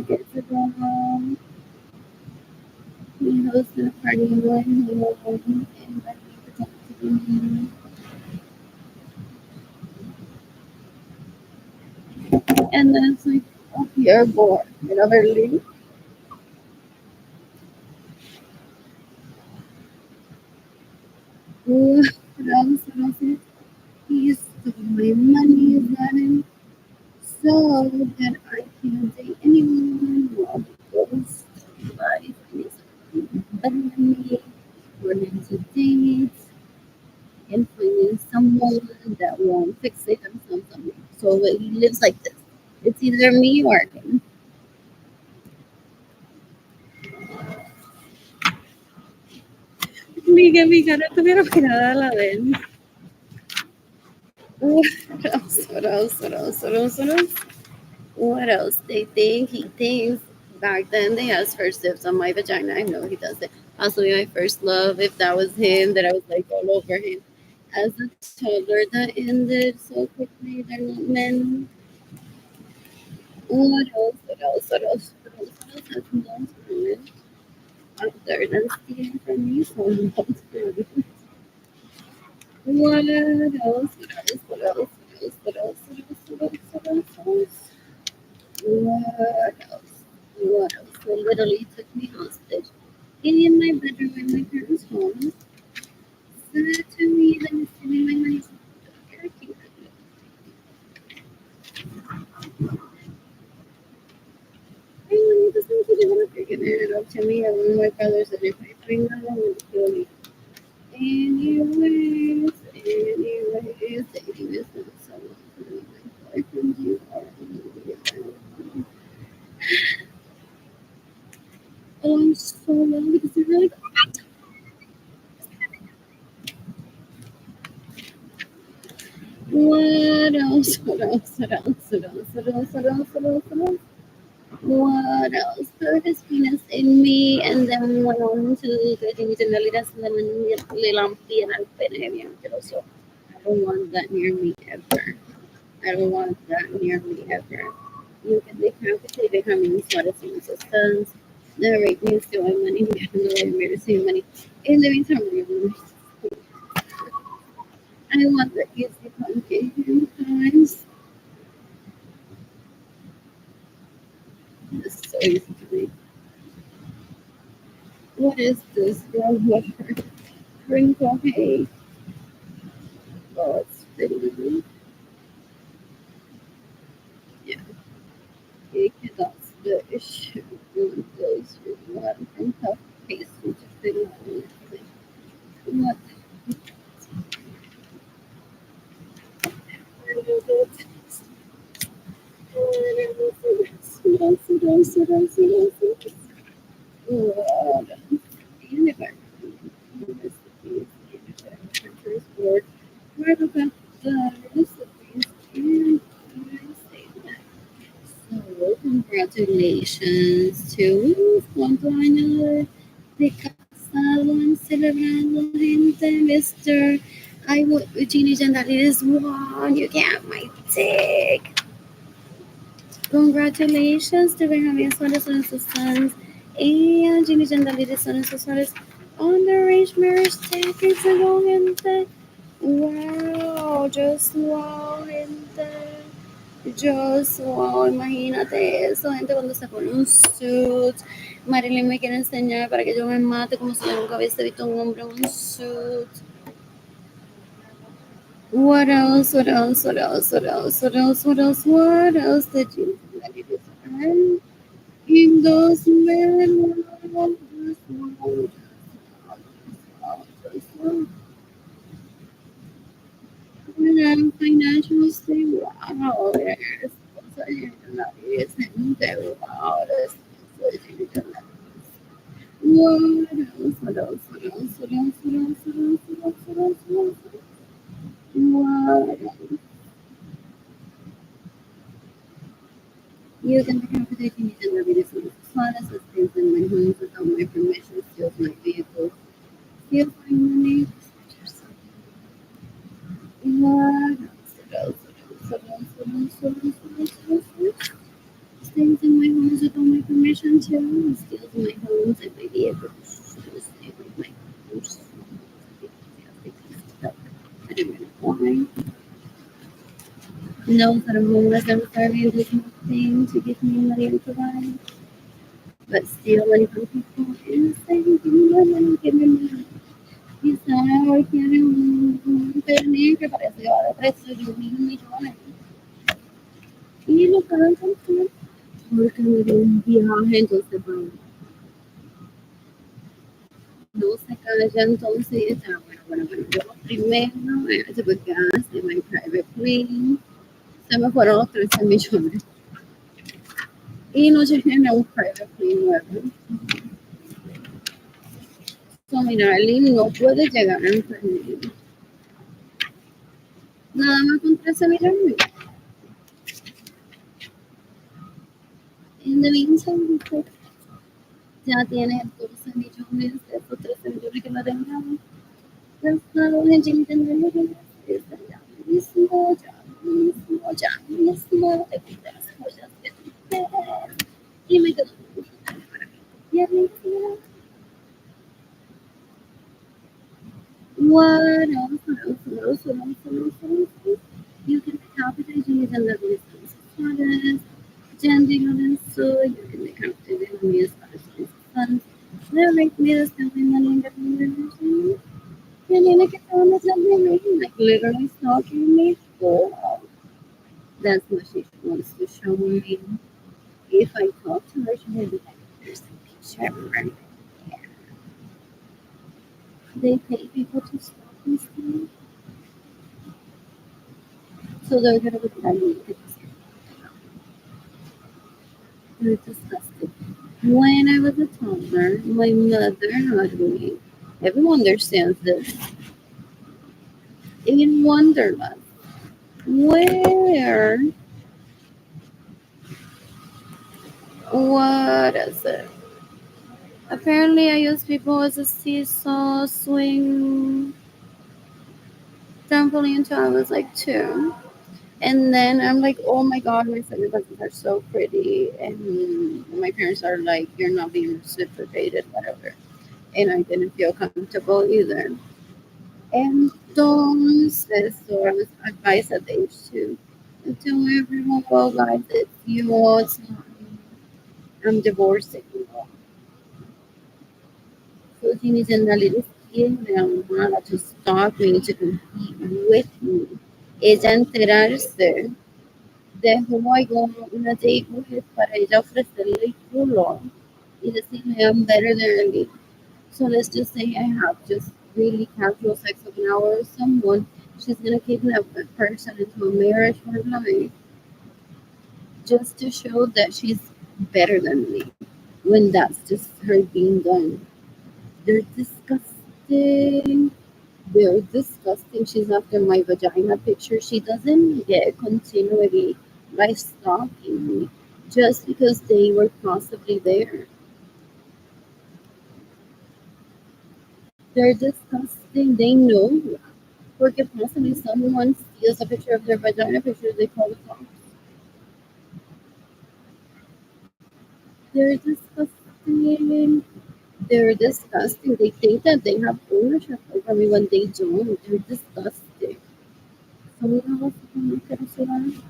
gets it wrong. He hosted a party when he was home and let me protect me. And then it's like, oh, you're bored. You know, really. What else? What else? He stole my money, Lennon, so that I can't date anyone while he goes to life and he's better than me, running to dates, and finding someone that won't fixate themselves on me. So he lives like this. It's either me or him. Amiga, no tuviera mirada a la vez. What else? What else? What else? What else? What else? What else? He thinks back then they asked for dibs on my vagina. I know he does it. Possibly my first love, if that was him, that I was like all over him. As a toddler, that ended so quickly. They're not men. What else? What else? What else? What else? What else has no time other than stealing from me? So not good. What else? What else? What else? What else? What else? What else? What else? What else? What else? What else? They literally took me hostage in my bedroom in my parents' home. Said to me that he's stealing my money. I know this is really gonna freaking it up to me. And one of my brothers said if I bring them, I'm gonna kill you. Anyways, dating is not someone for me. My boyfriend, you are a oh, I'm so low because they're really what else? What else? What else? What else? What else? What else? What else? What else? What else? Put his penis in me and then went on to getting to le lampien al pene bien asqueroso. I don't want that near me ever. I don't want that near me ever. You can decapitate the coming Suarez in existence. The rape me steal my money. The rape me receive money. In the meantime, I want the easy pancake times. It's so easy to make. What is this girl water? Crinkle hay. Oh, it's pretty. Yeah, it that's the issue. One goes from one from tough pastry to thin one. What? Where the recipes and so congratulations to Juan Dueño de Casado and celebrando gente, Mr. I would Eugenie Gentile won. You get my dick. Congratulations to Benjamin Suarez and sus sons and Ginny Gentile and sus sons on the arranged marriage tickets gente. Wow, just wow, gente. Wow, imagínate eso, gente cuando se pone un suit. Marilyn me quiere enseñar para que yo me mate como si yo nunca hubiese visto un hombre en un suit. What else? What else? What else? What else? What else? What else? What else did you let it earn in those men? Financial stable. Wow, there's nadie se endeudado. What else? What else? What else? What else? What else? What else? What else? What else? What else? What else? You can become protecting each and every different as things in my home without my permission, steals my vehicle, steals my money. What else? What else? What else? What else? What else? What else? What else? What else? What else? Things in my homes without my permission too. Steals my homes and my vehicles. Steals my homes. I don't know why. Knows that I'm homeless and starving and does nothing to give me money and provide. But steal money from people and say, give me my money, give me money. Y sabe, quiere un pernil que parece que vale 13 millones. Y lo pagan con todo. Porque me dio un viaje, entonces, bueno, no se calla, entonces, está bueno, yo primero, se fue gas de my private plane, se me fueron los 13 millones. Y no llegué a un private plane nuevo. So, mira, Lynn no puede llegar a enfermero. Nada más con 13 millones. En the meantime, ya tiene 12 millones de esos 13 millones que no teníamos. Gastados en Jimmy Tendero. Ya mismo, ya mismo, ya mismo. Te quité las joyas que te y me quedo para mí. Ya mismo. What else? What else? What else? What else? What else? What else? You can decapitate Jimmy Tendero. Gender so you can decapitate the enemies of sons. They'll make me the family money in the community. Tiene que estar me, like literally stalking me. So that's what she wants to show me. If I talk to her, she will be like, there's a picture right there. They pay people to stalk me still. So they're gonna be like, they're disgusting. When I was a toddler, my mother had me. Everyone understands this. In Wonderland. Where? What is it? Apparently, I use people as a seesaw swing trampoline until I was like 2. And then I'm like, oh my god, my sunglasses are so pretty. And my parents are like, you're not being reciprocated, whatever. And I didn't feel comfortable either. Entonces, so I was advised at age 2. Tell everyone, well, guys, it's you, it's not me. I'm divorcing you. So she needs a little skin and to stop me, to compete with me. Ella enterarse de who I go on a date with para ella ofrecerle el culo y decirle I'm better than me. So let's just say I have just really casual sex with an hour with someone. She's gonna kidnap that person into a marriage for life just to show that she's better than me. When that's just her being done. They're disgusting. They're disgusting. She's after my vagina picture. She doesn't get continuity by stalking me just because they were possibly there. They're disgusting. They know. Porque possibly someone steals a picture of their vagina picture, they call the cops. They're disgusting. They're disgusting. They think that they have ownership over me when they don't. They're disgusting. So we don't have to come look at us around.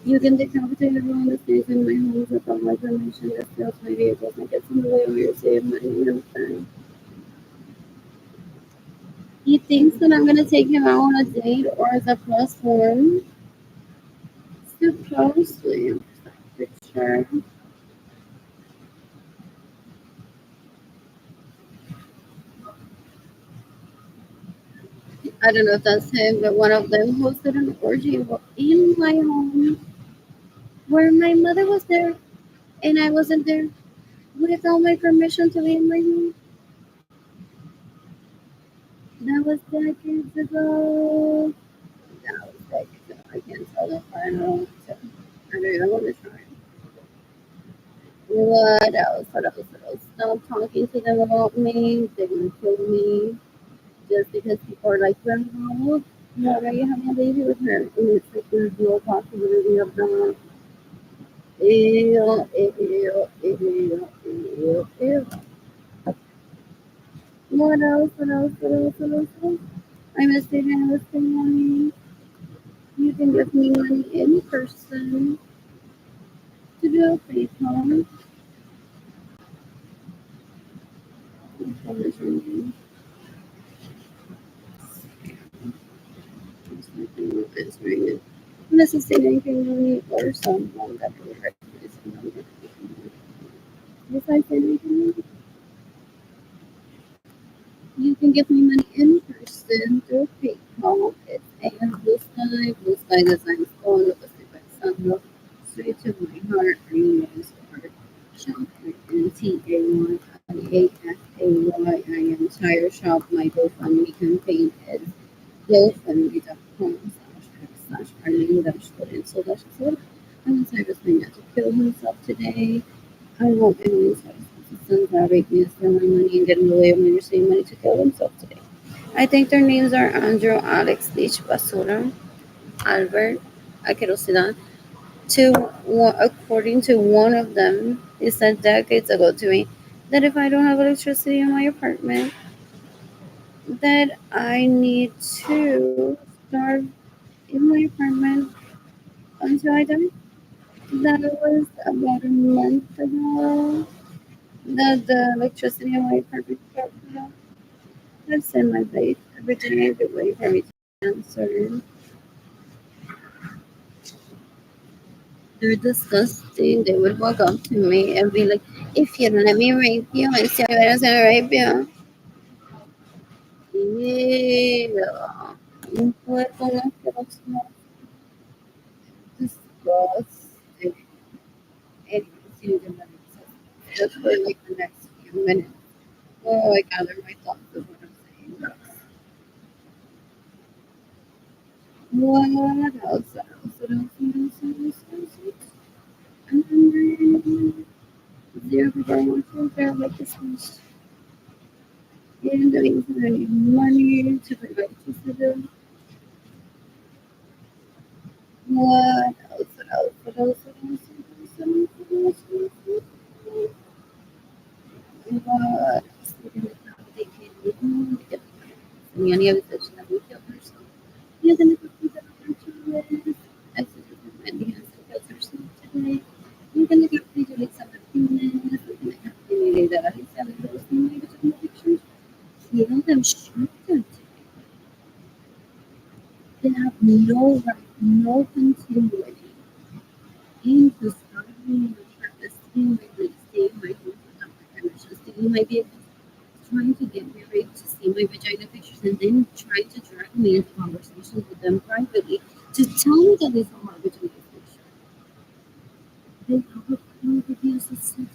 You can decapitate everyone that stays in my homes without my permission that steals my vehicles and gets in the way of your save money and I'm fine. He thinks that I'm gonna take him out on a date or as a plus one. Supposedly, for sure. I don't know if that's him, but one of them hosted an orgy in my home where my mother was there and I wasn't there without my permission to be in my home. That was decades ago. That was decades ago. I can't tell the final. So I don't even want to try. What else? What else? What else? Stop talking to them about me. They're gonna kill me just because people are like, well, why are you having a baby with her? And it's like there's no possibility of that. Ew, ew, ew, ew, ew. What else? What else? What else? What else? What else? I'm a student with money. You can give me money in person to do a PayPal. What is your name? Answering it. Unless it's saying anything or someone that will recognize the number. If I say anything, you can give me money in person through PayPal. It's Blue Sky Designs phone with a step by sunroof, straight to my heart, green rose heart. Shop NTAYIASAY. I am Tire Shop. My GoFundMe campaign is gofundme.com/arlene-influencer. I want Cyrus Mania to kill himself today. I want Emily's sons that rape me and steal my money and get in the way of me receiving money to kill himself today. I think their names are Andrew, Alex, Lich, Basura, Albert, Akerosidad. According to one of them, he said decades ago to me that if I don't have electricity in my apartment, that I need to starve in my apartment until I die. That was about a month ago. That the electricity in my apartment got cut off. I've sent my face every day. They're waiting for me to answer. They're disgusting. They would walk up to me and be like, if you don't let me rape you, I say I'm gonna rape you. Ew. Un cuerpo más asqueroso. Disgusting. Anyways, you need to let me say. Just for like the next few minutes. Oh, I gather my thoughts of what I'm saying. What else? What else? What else? What else? What else? What else? I'm hungry. Zero people want to grab like this one. And the means that I need money to pay my electricity. What else? What else? What else? What else? What else? What else? What else? What else? What else? They can get any of the fish that we kill herself. You're gonna go through the opportunities. I suggest Mandy has to kill herself today. You're gonna get free to like some opinions. We're gonna have to need that I said those things in the pictures. Heal them, shoot them. They have no right, no continuity into starving my purpose, stealing my place, staying my home without my permission, stealing my vehicles, trying to get me raped to see my vagina pictures, and then trying to drag me into conversations with them privately to tell me that they saw my vagina picture. They have a point of view so disgusting.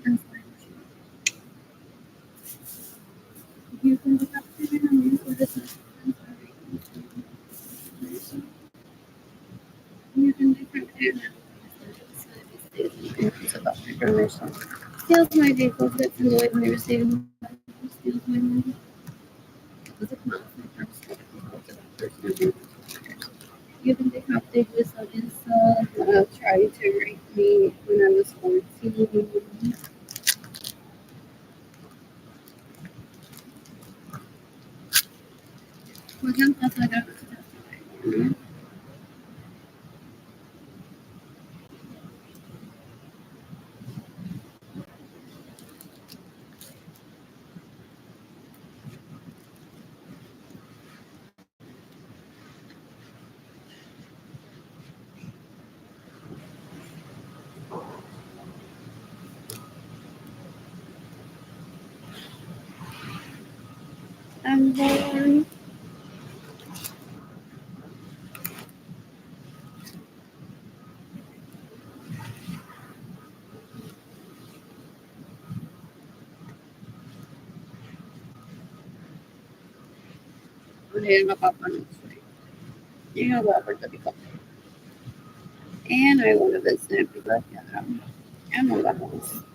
That's why you can look up to them and use what is you can look up to them. About my permission. Steals my vehicles, gets in the way of me receiving steals my money. Was a constant person. You can decapitate this audience tried to rape me when I was 14. Por ejemplo, Lord. Hindi na napapanos. Yung nag-offer tabi ko. And I want to visit because I'm a weapons.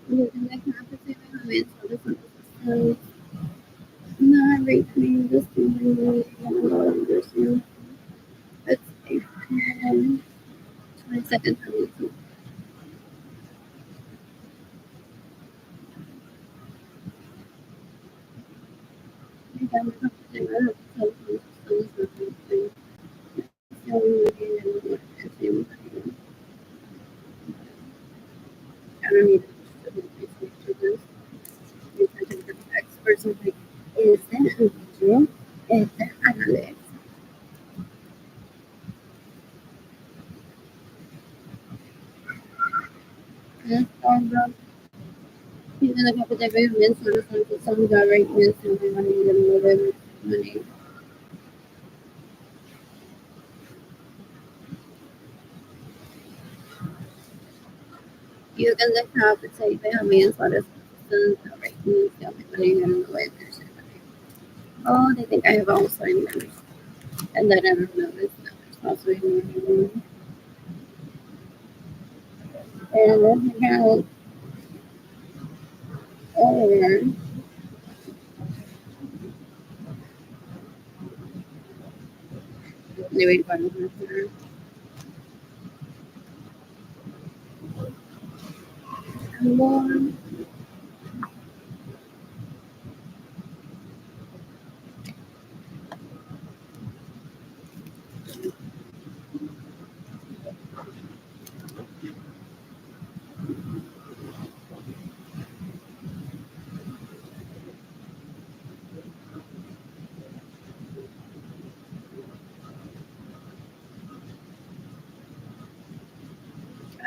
You can make competition with other systems. Not reaching the student understand. Let's see. 20 seconds on YouTube. You can make competition with other systems. I don't need to do this. Experts are like, is that a video? Is that analytics? Yes, even the competition with solutions, some direct wins and money and more money. You can look up and say, "Hey, I'm in for this person, direct wins, money and more money." Oh, they think I have Alzheimer's, and that I don't know it's not possibly me. And then I got or maybe one of her. More.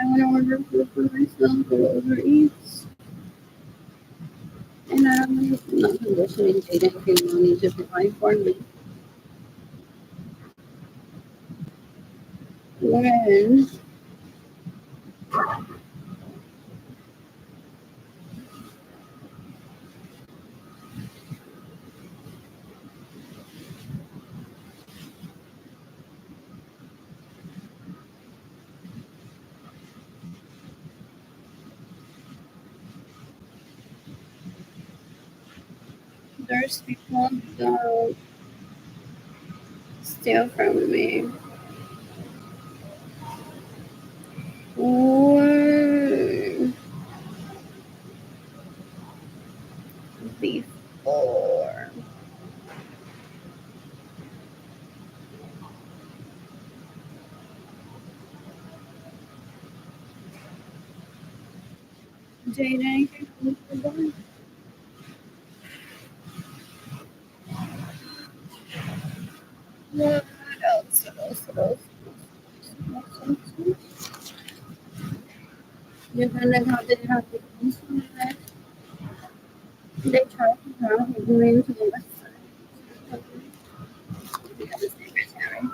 I want to order food for myself or Uber Eats. And I'm not conditioning dating people need to provide for me. When there's people that steal from me. Or before. Dating people. What else? What else? What else? You can learn how to do that. They try to have a green to the west side. The other secretary.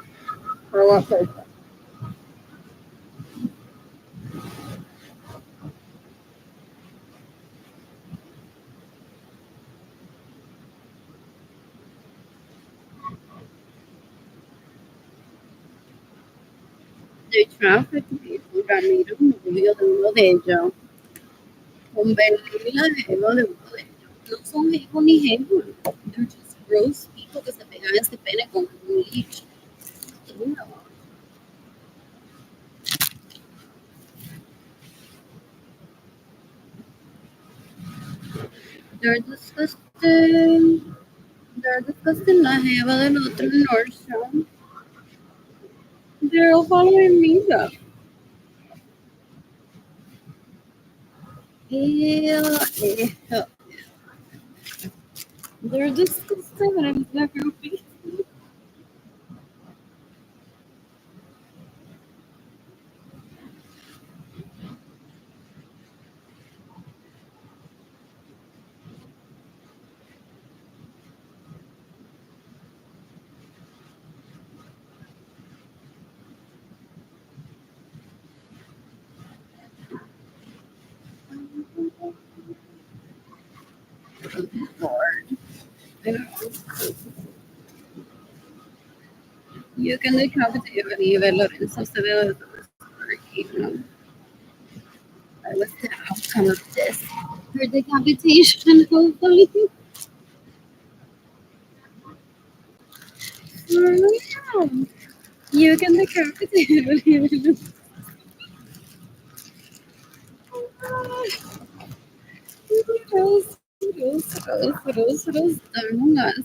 For what purpose? They traffic people ramiro movió de uno de ellos. Con Benila Ego de uno de ellos. No son Ego ni Ego. They're just gross people que se pegan ese pene con un leech. Ew. They're disgusting. They're disgusting. La jeva del otro Nordstrom. They're all following me though. Ew, ew. They're disgusting and I'm not happy. Lord. I don't know. You can decapitate Oliver Lorenzo Severo Sorry, I was the outcome of this. Her decapitation, hopefully. Yeah. You can decapitate Oliver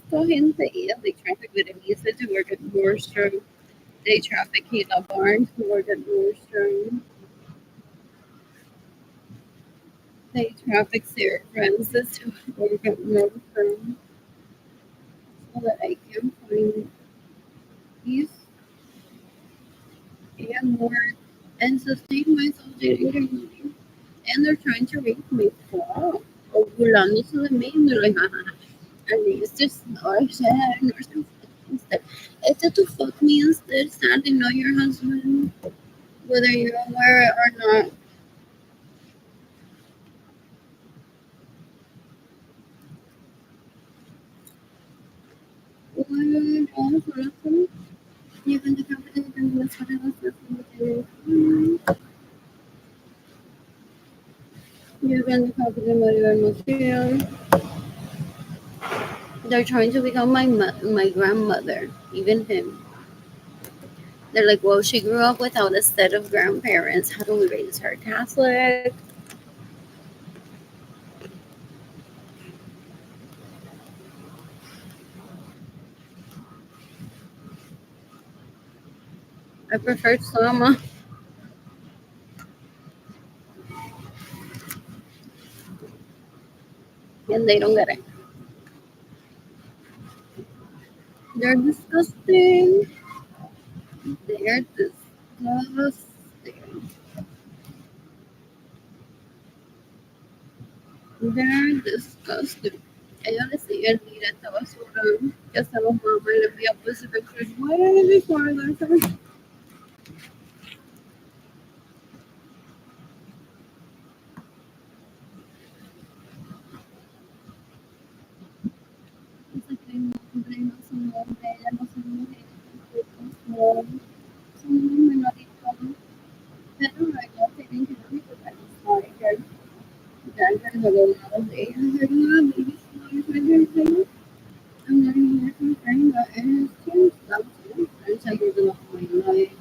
Sto gente they traffic with Elisa to work at Nordstrom. They traffic Kayla Barnes to work at Nordstrom. They traffic Sarah Francis to work at Nordstrom so that I can find peace and more and sustain myself getting their money. And they're trying to rape me for burlándose de mí. And they're like, at least just or said or something instead. It's to fuck me instead, standing know your husband, whether you're aware or not. You can decapitate them with whatever you can decapitate them whatever material. They're trying to become my grandmother, even him. They're like, well, she grew up without a set of grandparents. How do we raise her Catholic? I prefer Sama, and they don't get it. They're disgusting. They're disgusting. They're disgusting. Ella decía el ir a esta basura que hacemos mamá y le envía pussy pictures way before I got her. Dice que no, hombre, no son hombres, ellas no son mujeres, tampoco son unos menoritos. Pero luego tienen que no me tocar los tigers. Tigers are the laws de ellos. They're not baby tigers. I'm not even here to train, but it is cute stuff too. And tigers are not my life.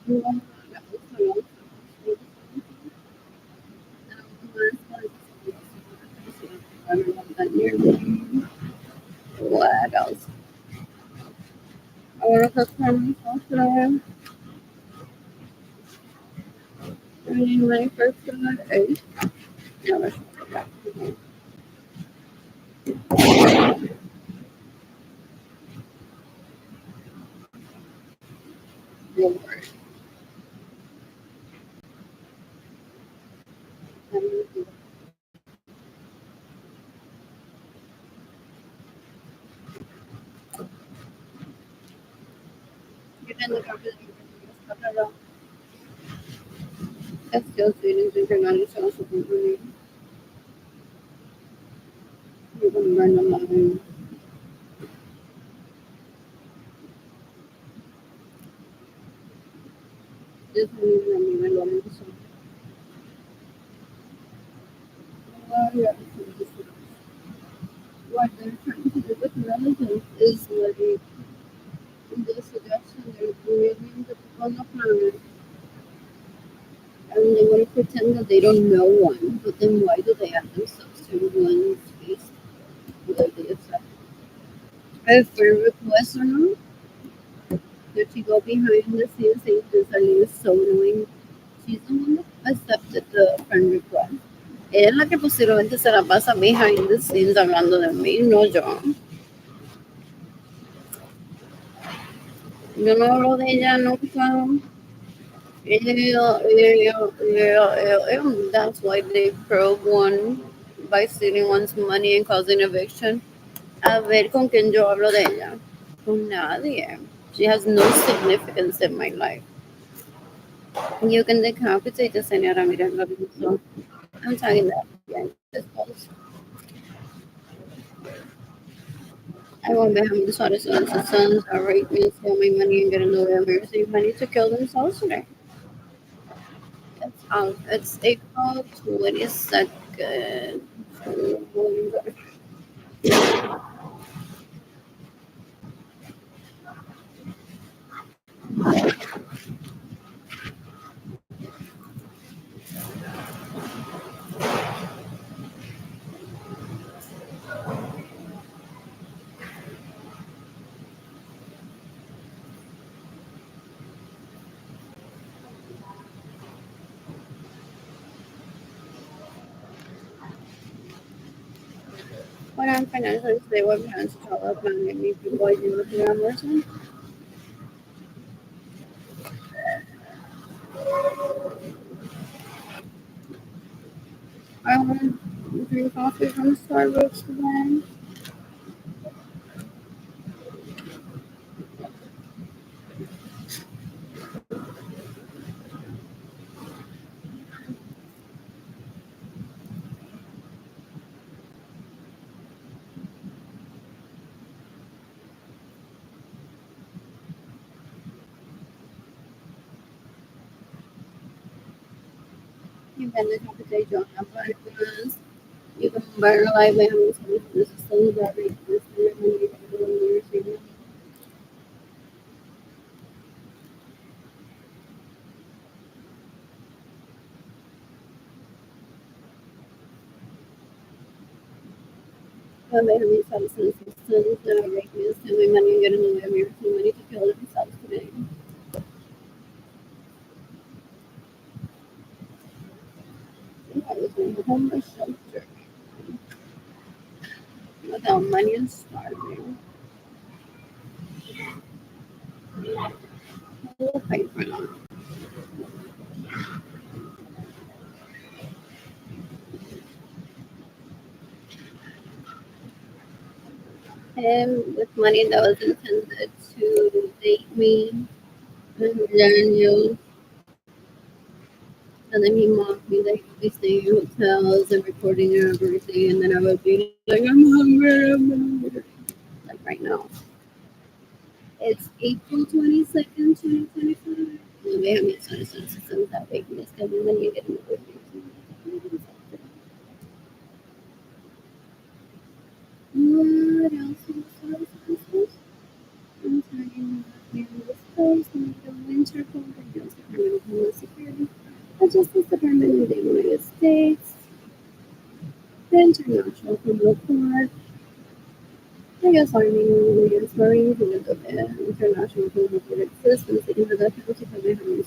You want to get also what else? I want to cook for myself today. I need my first good egg. Never forget. Lord. You can look after the That's still feeling international support. You're going to run a line. This one is running a line. So, yeah, what they're trying to do with relatives is like the suggestion they're creating the people on the planet. And they want to pretend that they don't know one, but then why do they add themselves to one's face? Like they accept a friend request or not? could she go behind the scenes saying this Ali is so annoying? She's the one that accepted the friend request. Ella es la que posiblemente se la pasa behind the scenes hablando de mí, no yo. Yo no hablo de ella nunca. That's why they probe one by stealing one's money and causing eviction. A ver con quién yo hablo de ella. Con nadie. She has no significance in my life. You can decapitate the Senora Miranda. So I'm talking that behind this post. I won't be having the sort of sons are rape me, steal my money, and get in the way of receive money to kill themselves today. It's out. It's April 22nd. When I'm financially stable, I'm trying to travel up and meet people I do with the Emerson. I want to drink coffee from Starbucks today. You can decapitate your apparatus. You can burn alive by having some of the systems that make this and you can do your treatment. By having some systems that make me steal my money and get in the way of your money to kill themselves today. I was in a homeless shelter without money and starving. We'll fight for that. Him with money that was intended to date me and then you and then he mocked me like we stay in hotels and recording everything and then I would be like I'm hungry like right now. It's April 22nd, 2025. No, déjame echar eso, that big miss because then you get in the good what else? I'm talking about this post and the winter cold and the Department of Homeland Security, the Justice Department of the United States, the International Criminal Court, the U.S. Army, the U.S. Marines, and the International Criminal Court exists and the International Criminal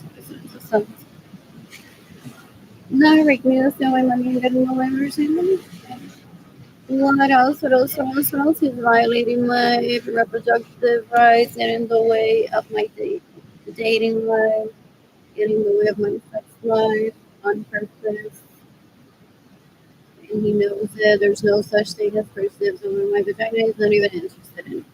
Court. Not right now, still my money and getting no letters in money. What else? What else? What else is violating my reproductive rights and in the way of my dating life, getting in the way of my sex life on purpose. And he knows that there's no such thing as first dibs over my vagina. He's not even interested in it.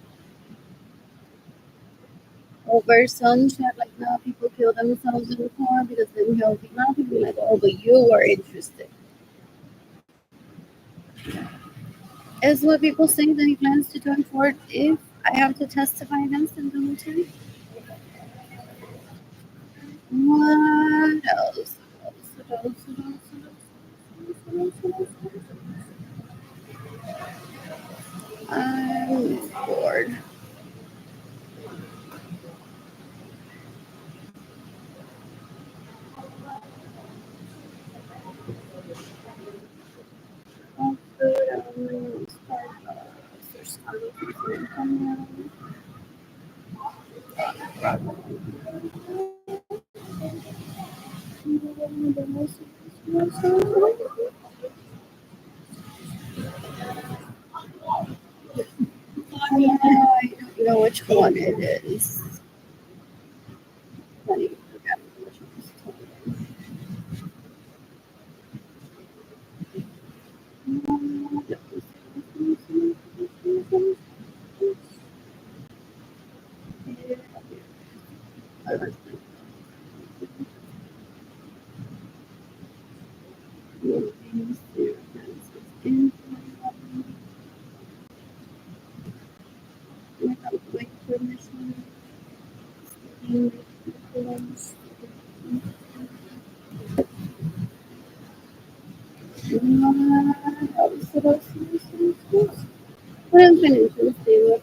Over some shit like now, people kill themselves in the car because then he'll be now he'll be like, oh, but you were interested. Is what people say that he plans to do in court if I have to testify against him the whole time. What else? I'm bored. I'll put Starbucks or Starbucks. I don't know which one it is. Funny, I forgot which one it was. What else been interesting?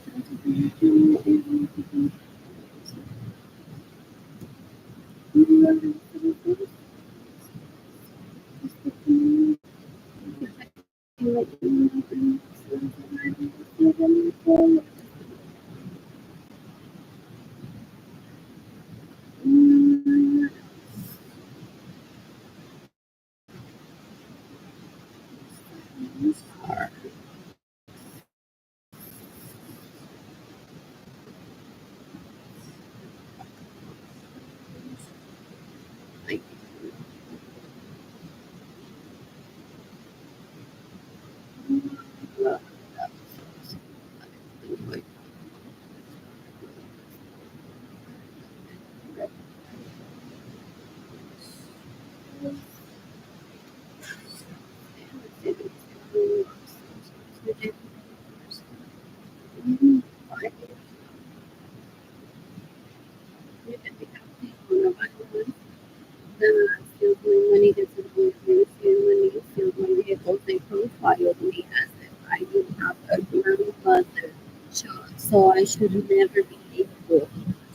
Money doesn't always mean money. Steals my vehicles. They profiled me as if I do have a grandmother child, so I should never be able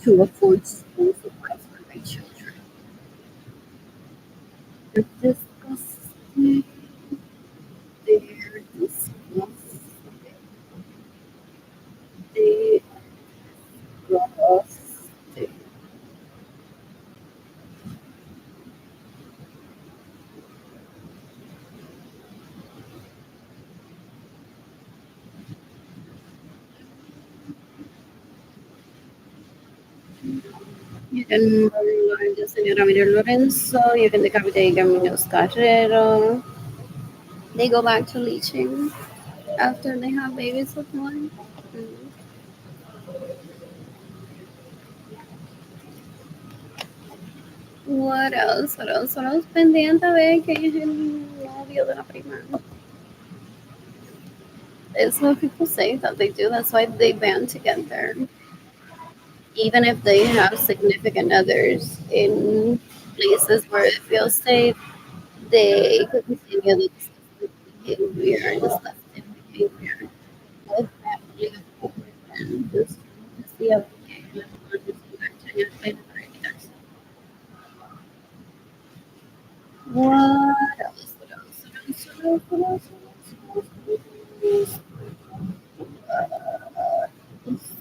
to afford school supplies for my children. They're disgusting. They're disgusting. They disgusting. You can learn the Señora Miriam Lorenzo, you can decapitate Caminos Carrero. They go back to leeching after they have babies with one. Mm. What else? What else? What else? Pendiente de que es el novio de la prima. It's what people say that they do. That's why they band together. Even if they have significant others in places where it feels safe, they continue the disgusting behavior, disgusting behavior with family of and just to see a what else? What else? What else? What else? What else? What else?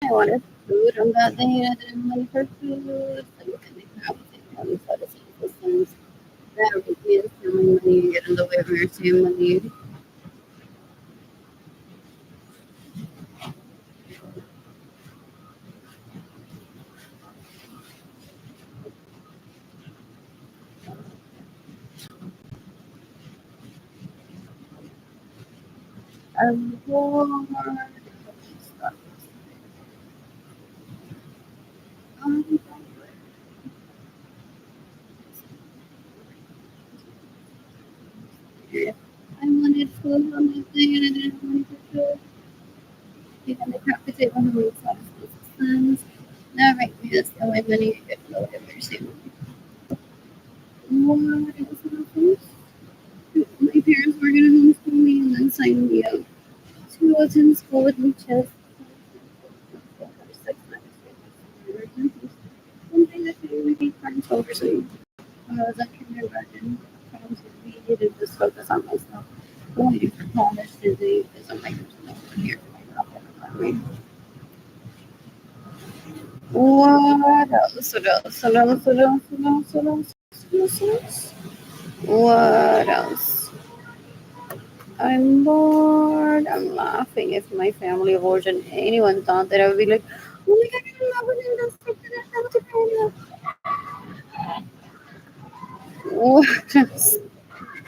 I wanted food on that day. I didn't money for food. So you can make out these other systems that would be stealing money, get in the way of your stealing money. War. I wanted food on that thing and I didn't have money to do. You can decapitate one of my sons. Now right me that's the only money I get no whatever same. What else happened? My parents were gonna homeschool me and then sign me up to attend school with me chess. Something that could really be fun over so when I was at kindergarten, times we needed to just focus on myself. Going for college today because I'm like, there's no one here for me. What else? What else? What else? What else? What else? What else? What else? What else? I'm bored. I'm laughing. If my family of origin, anyone thought that I would be like, oh my god, I'm in love with him. That's something that's not to What else?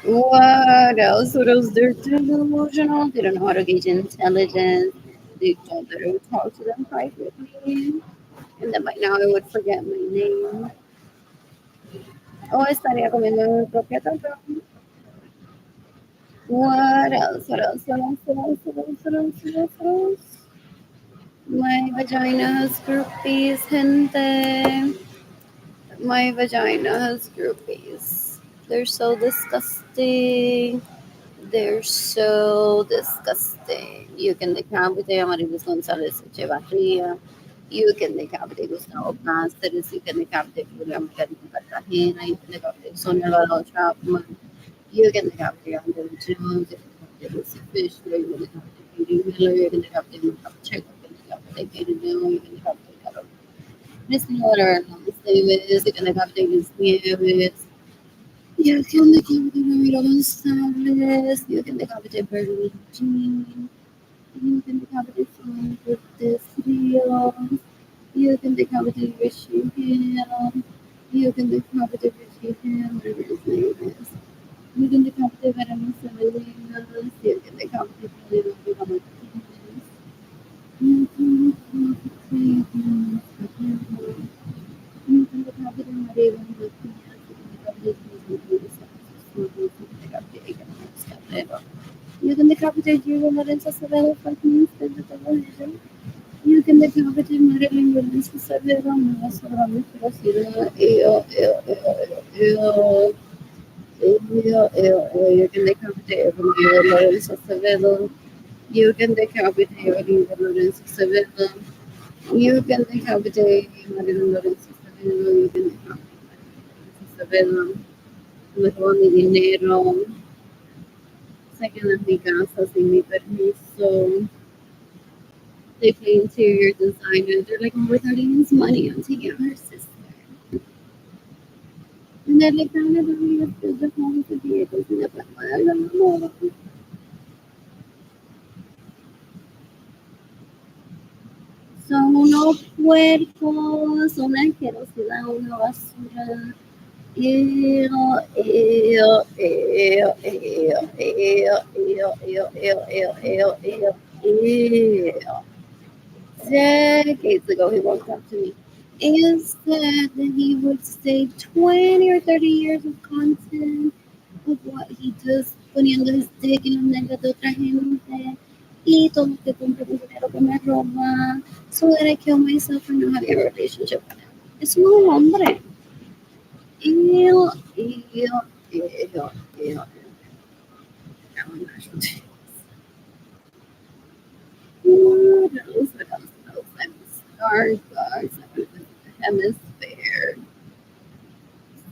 What else? What else? They're too delusional. They don't know how to gauge intelligence. They thought that I would talk to them privately. And then by now I would forget my name. O estaría comiendo mi propia torta. What else? What else? What else? What else? What else? What else? What else? What else? My vagina has groupies, gente. My vagina has groupies. They're so disgusting. They're so disgusting. You can decapitate Amaryllis González Echevarría. You can decapitate Gustavo Cáceres. You can decapitate Julia Margarita Cartagena. You can decapitate Sonia Alvarado Chapman. You can decapitate Andrew Jones. You can decapitate Lucy Fisher. You can decapitate Katie Miller. You can decapitate Muhammad Checo. You can decapitate Katie Miller. You can decapitate Carol Christine Water. Davis. You can decapitate Liz Nieves. You can decapitate Ramiro Gonzalez. You can decapitate Bernie Jean. You can decapitate someone with this video. You can decapitate Richie Hill. You can decapitate Richie Hill, whatever his name is. You can decapitate Veronica Salinas. You can decapitate Juliana Vega Martinez. You can decapitate you can decapitate Maria Martinez. You can decapitate Julia Lorenzo Acevedo for Minister de Television. You can decapitate Marilyn Williams Acevedo, Nueva Sorrami Ferocida, you can decapitate Evelyn Lorenzo Acevedo. You can decapitate Evelyn Lorenzo Acevedo. You can decapitate Marilyn Lorenzo Acevedo. You can decapitate Acevedo. Me roban mi dinero. Sacan las mi casa sin mi permiso. They play interior designer. They're like, oh, we're throwing his money. I'm taking out her sister. And they're like, no, let's build the home with the vehicles in the back. I don't know. Son unos puercos, una asquerosidad, una basura. Ew, ew, ew, ew, ew, ew, ew, ew, ew, ew, ew, ew. Decades ago, he walked up to me and said that he would say 20 or 30 years of content of what he does poniendo his dick en las nalgas de otra gente y todo lo que compra con dinero que me roba so that I kill myself and not having a relationship with him. Es un hombre. Ew, ew, ew, ew, ew. What else? What else? What else? I'm Starbucks. I'm in the hemisphere.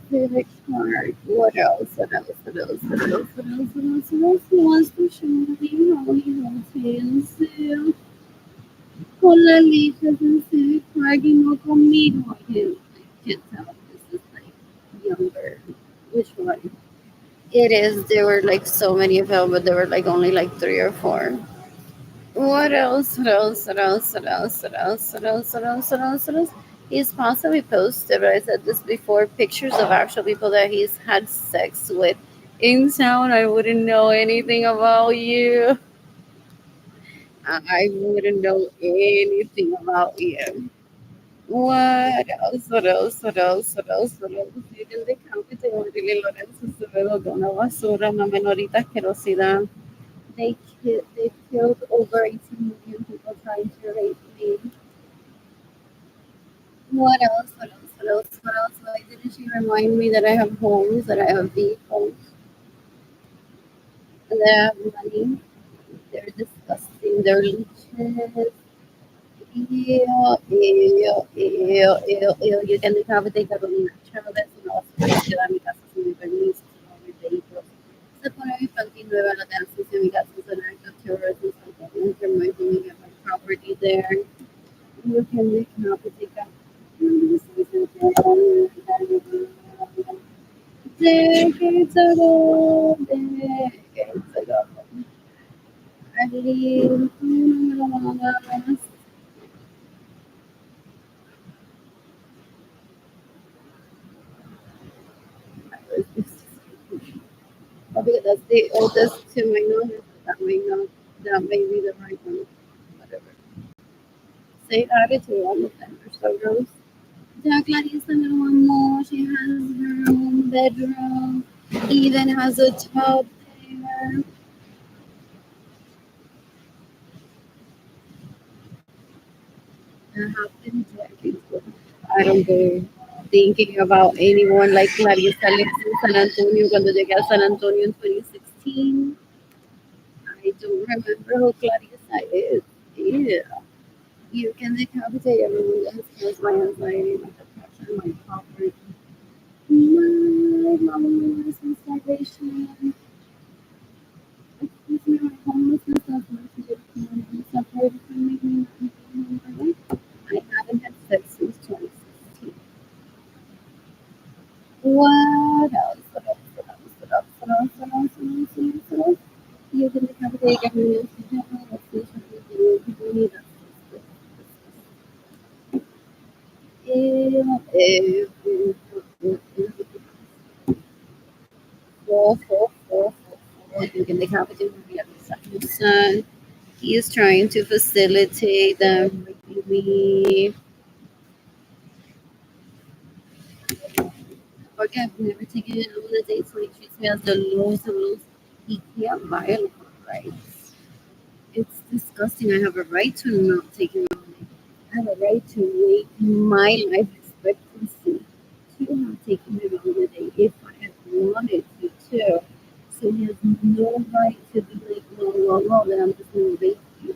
Civic Park. What else? What else? What else? What else? What else? What else? What else? He wants to show me how he holds hands con las lichas in Civic Park y no conmigo. I can't tell if this is like younger. Which one? It is. There were like so many of them, but there were like only like 3 or 4. What else? What else? What else? What else? What else? What else? What else? What else? What else? He's possibly posted, but I said this before, pictures of actual people that he's had sex with in town. I wouldn't know anything about you. I wouldn't know anything about you. What else? What else? What else? What else? What else? You can decapitate a Marilyn Lorenzo Acevedo con una basura, una menorita asquerosidad. They killed over 18 million people trying to rape me. What else? What else? What else? What else? Why didn't she remind me that I have homes, that I have vehicles, and that I have money? They're disgusting. They're leeches. Ew, ew, ew, ew, ew. You can decapitate Carolina Chávez, una basura a mi casa sin mi permiso, sin mi vehículo. Se pone mi panty nueva, la dan sucia mi casa, es an act of terrorism, so I can enter my home and get my property there. You can decapitate that. Decades ago, decades ago. I believe probably that's the oldest to my knowledge. That may not, that may be the right one. Whatever. Say attitude, all of them are so gross. Yeah, Clarissa Mamo, she has her own bedroom, even has a tub there. That happened decades ago. I don't go thinking about anyone like Clarissa lives in San Antonio. Cuando llegué a San Antonio in 2016, I don't remember who Clarissa is. Yeah. You can decapitate everyone that has caused my anxiety, my depression, my poverty, my loneliness and starvation. Excuse me, my homelessness has nothing to do with me. Separated from me, not in my life. I haven't had sex since 2016. What else? What else? What else? What else? What else? What else? What else? What else? What else? You can decapitate everyone else in general. Let's see something you need us. You can decapitate your son. He is trying to facilitate them raping me. Okay, I've never taken it on a date, so he treats me as the lowest of lows. He can't violate my rights. It's disgusting. I have a right to not take him on a date. I have a right to wait my life expectancy to have taken him on a date if I had wanted to, too. So he has no right to be like, no, then I'm just going to rape you.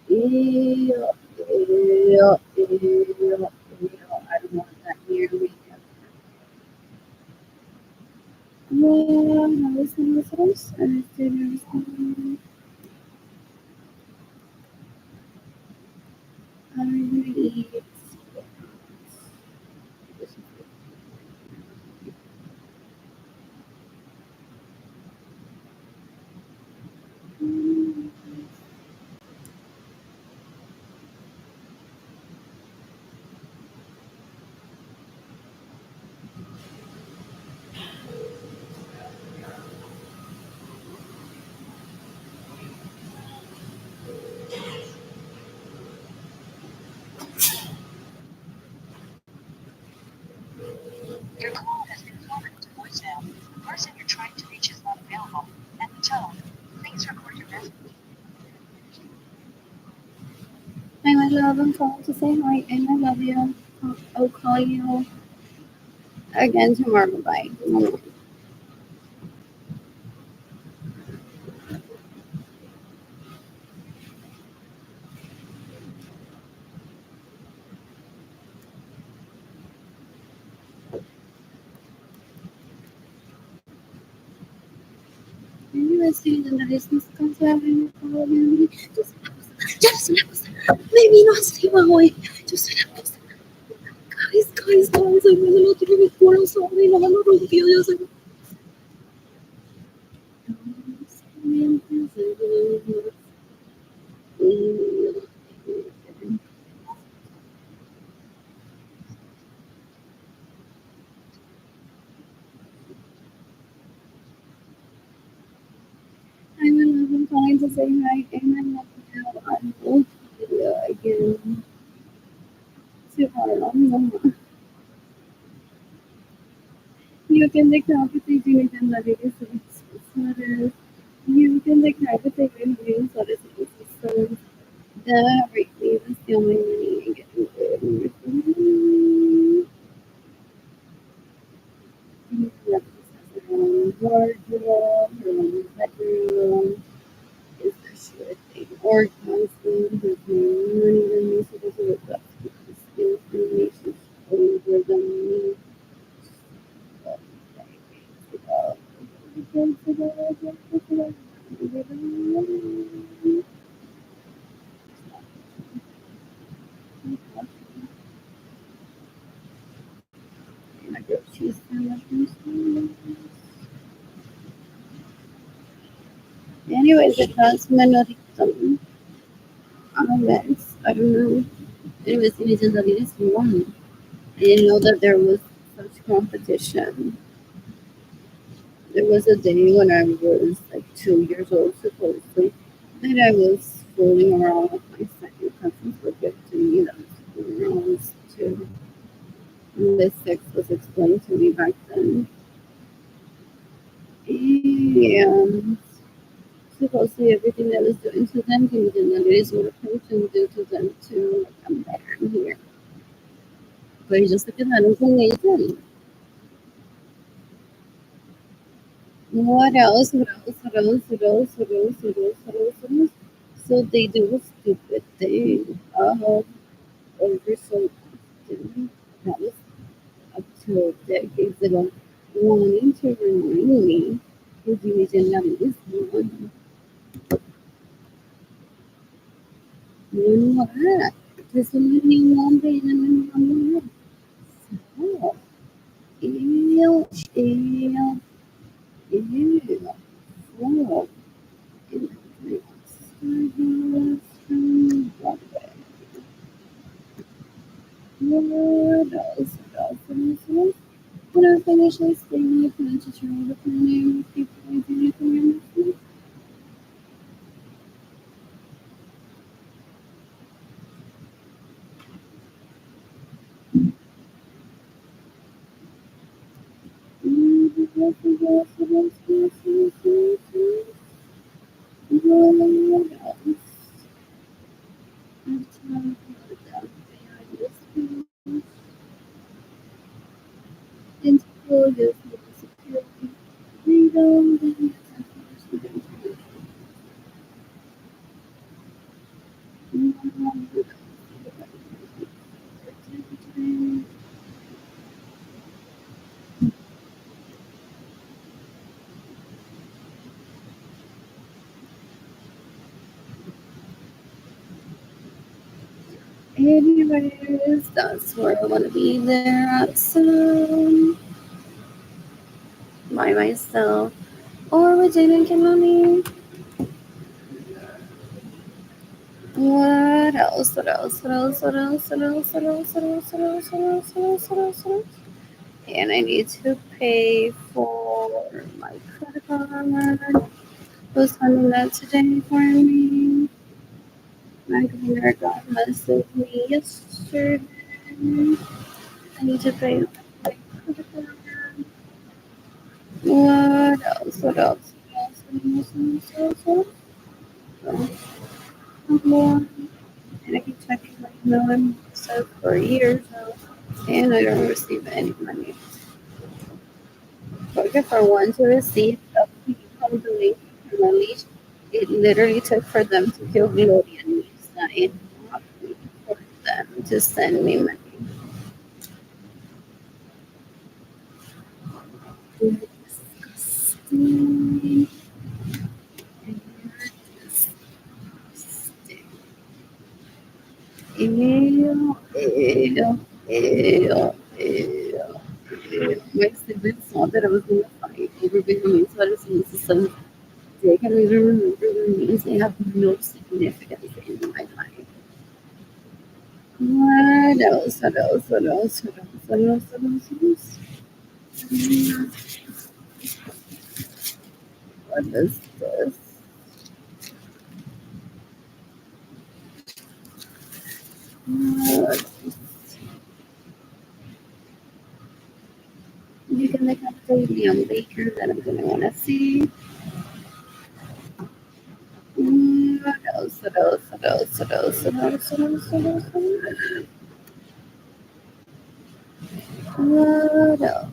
Ew, ew, ew, ew. I don't want that near me. Well, how is nosotros? I eat. Your call has been forwarded to voicemail. The person you're trying to reach is not available. At the tone, please record your message. Hi, my love. I'm calling to say hi and I love you. I'll call you again tomorrow. Bye. University de la Descansa en el ya es una cosa. Baby, no así, güey. Yo soy una cosa. Guys, ay, me lo tiene mi corazón y no me lo rompió. Yo soy. I will love him calling to say hi and I love you. I will see you again tomorrow. You can decapitate me and let it is sweaters. You can decapitate your dreams, what is it? So the right me was stealing money and getting rid of money. Her own wardrobe, her own bedroom. Is there shit thing orgasm? There's more money than me, so there's a look up to steal from me. She's older than me. But I guess she's anyways, it has minoritum. I don't know. Anyways, images of it is one. I didn't know that there was such competition. There was a day when I was like 2 years old, supposedly, that I was fooling around with my second cousins for gifting me them rose too. And this sex was explained to me back then. And supposedly everything that I was doing to them, Canadian would approach and do to them to come better here. But just look at that kung Nathan. What else? What else? What else? What else? What else? What else? What else? What else? So they do a stupid thing every so often. That was up to decades ago. Wanting to remind me que division is one. One what? There's only one day and one. Oh, ew, ew, ew. Oh, in the from Broadway. What else? What else? What else? What else? When I finish this thing, I plan to try to plan with people I do for my Anyways, that's where I want to be there at soon by myself or with Jane and Kimani. What else? What else? What else? What else? What else? What else? What else? What else? What else? What else? What else? What else? And I need to pay for my credit card. Who's funding that today for me? My cleaner got messaged me yesterday. I need to pay my credit card. What else? What else? What else? What else? What else? What else? Come on. And I keep checking my email so for years now. And I don't receive any money. But if I want to receive a from the link from the leash, it literally took for them to kill Gloria and Lisa and not for them to send me money. Disgusting. Ew, ew, ew, ew. My siblings thought that I was going to fight over Vietnamese sweaters and Mrs. Sun. They can even remember the names. They have no significance in my life. What else? What else? What else? What else? What else? What else? What else? What is this? What? You can look up the Liam Baker that I'm going to want to see. What else?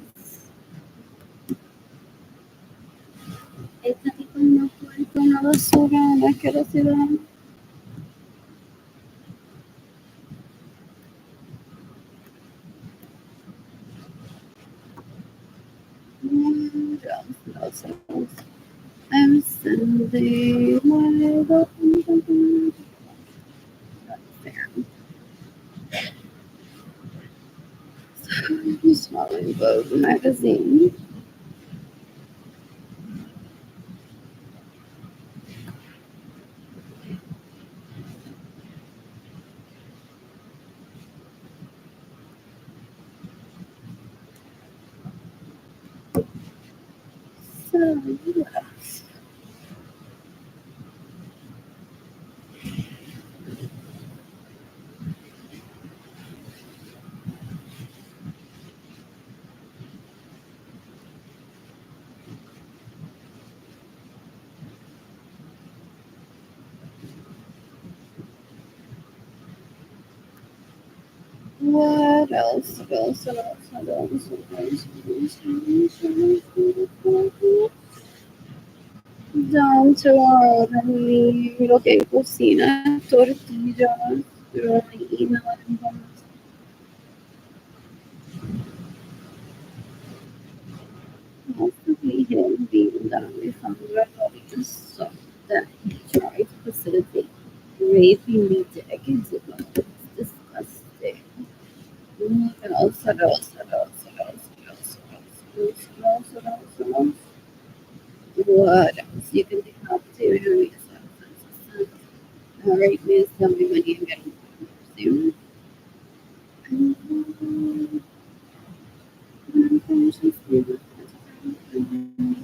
Esta tipo no cuenta una basura, una asquerosidad. What else? I'm sending my welcome. There. Smiling Vogue magazine. So, yes. What else? What else? What else? What else? What else? Down to our lo que cocina, tortillas, really possibly him being done with hunger so that he tried to facilitate raping me decades ago. It's disgusting. What else? What else? What else? What else? What else? What else? What else? What else? What else? You can decapitate him yourself. Alright, miss, tell me when you get soon.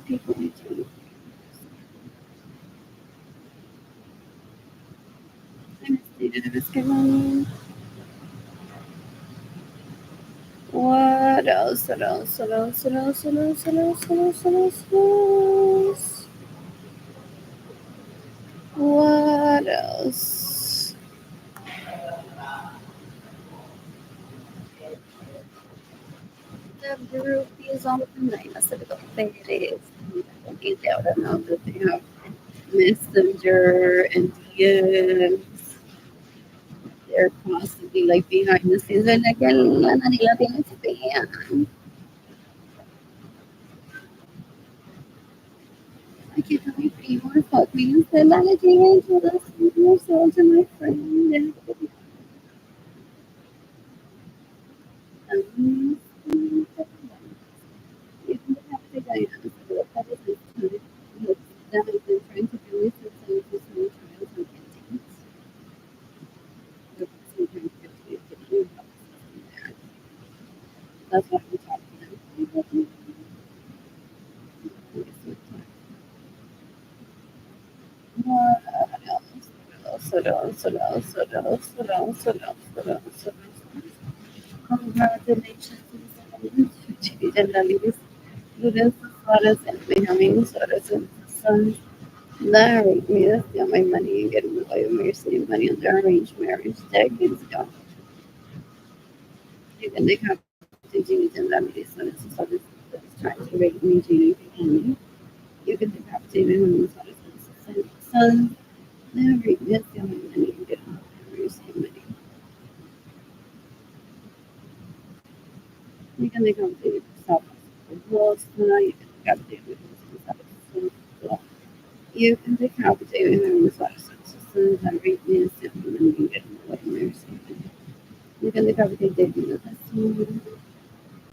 People need to. I'm stated of his What else? What else? What else? What else? What else? What else? What else? What else? What else? What else? The group is on the night. I said, there it is. Get out. I know that they have Messenger and DMs. They're constantly like behind the scenes. And again, nila pinagsasabihan. I can't tell you any more fuck me instead managing into this more so to my friend. Um, you can have to go that is the that has been trying to do with since I was just no trials and campaigns. Sometimes get to you there. That's what I'm talking about. What else? What else? What else? What else? What else? What else? What else? What else? Congratulations to generally students as far as Benjamin Soros and sons. Larry, me, that's the my money and getting away with mercy money on the arranged marriage. Decades ago. You can take up to Genie Generally, so it's trying to rape me, Genie, and you can take up to him and sons. Larry, that's the my money and getting away with mercy money. You can take up to yourself. You can take up to yourself. You can decapitate him as well. So that greatness and you get what mercy. You can decapitate David with testimony.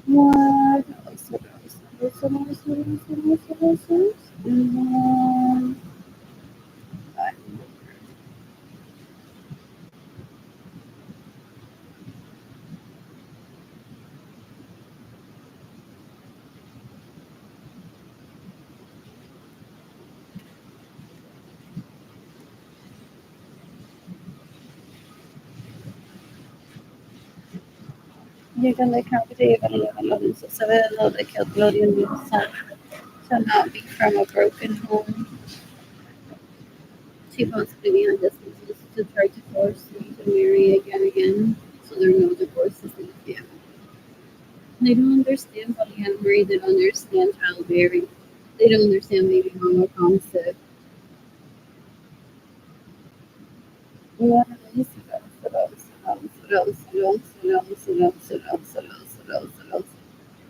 What else? What else? What else? What else? What else? What else? What else? And you can decapitate Alonso Savella, the killed Claudian son, shall not be from a broken home. She possibly be unjust to try to force me to marry again, so there are no divorces in the family. They don't understand polyamory, they don't understand childbearing, they don't understand baby mama concept. What else? What else? What else? What else? What else? What else? What else? What else? What else? What else? What else?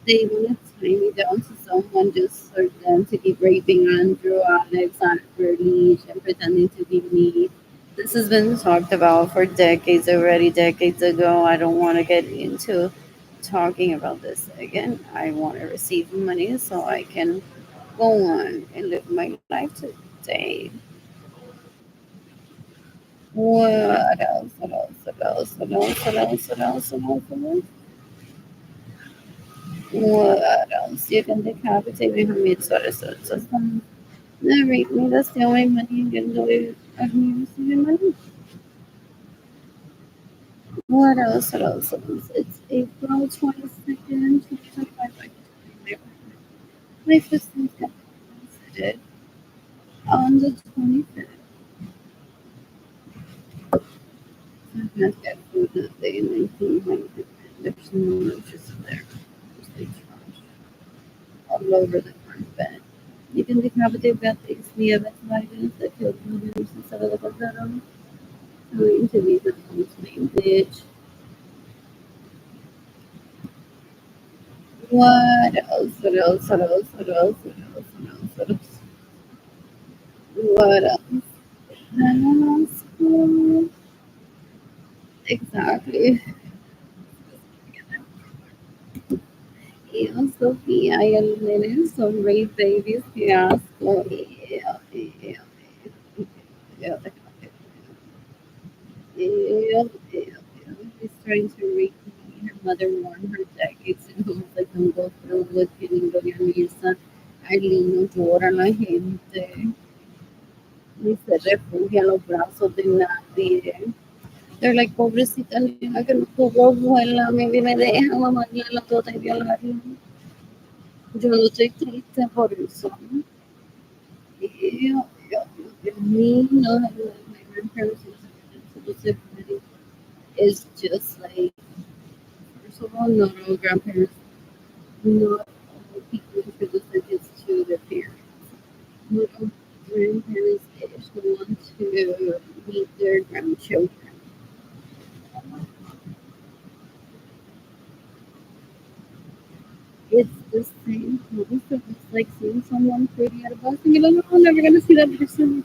They want to tie me down to someone just for them to keep raping Andrew, Alex, Leash, and pretending to be me. This has been talked about for decades already, decades ago. I don't want to get into talking about this again. I want to receive money so I can go on and live my life today. What else? What else? What else? What else? What else? What else? What else? What else? What else? You can decapitate me from its system. Narrate me, that's the only money you can do of me receiving money. What else? What else? What else? It's April 22nd, 2025. My first thing got considered on the 25th. So I can't get food that day in 1900. There's no notice there. There's like trash all over the front bed. You can decapitate that takes me a bit violence that killed mothers instead of the Cordero. Going to be the main bitch. What else? What else? What else? What else? What else? What else? What else? What else? High school. Exactly. Eu, Sofia, e a Lilian são great babies. Fiasco. He's trying to reach me. Her mother warned her decades and homes like don't go through with getting Gloria Misa. Arlene no llora la gente. Ni se refugia en los brazos de nadie. They're like, pobrecita niña que no tuvo abuela, maybe me deja mamarla la tota y violarla. Yo no estoy triste por eso. Me not having my grandparents is just like, first of all, not all grandparents, not all people introduce their kids to their parents. Not all grandparents actually want to meet their grandchildren. It's the same concept. It's like seeing someone pretty at a bus and you're like, oh, I'm never gonna see that person.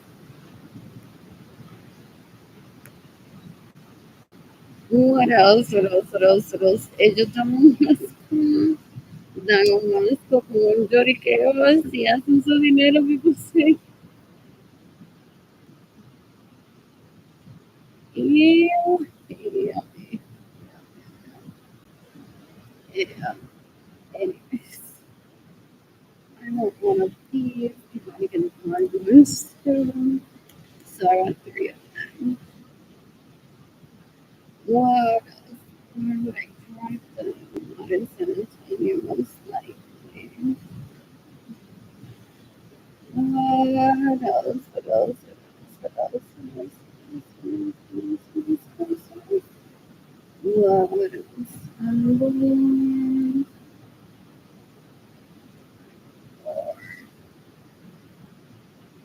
What else? What else? What else? What else? Ellos dan un asco con un lloriqueo así hacen su dinero, people say. Yeah, yeah, yeah. Anyways, I don't want to be making arguments for them. So I want three of them. What else? Where would I drive them? Not in San Antonio, most likely. What else? What else? What else? What else? What else? What else?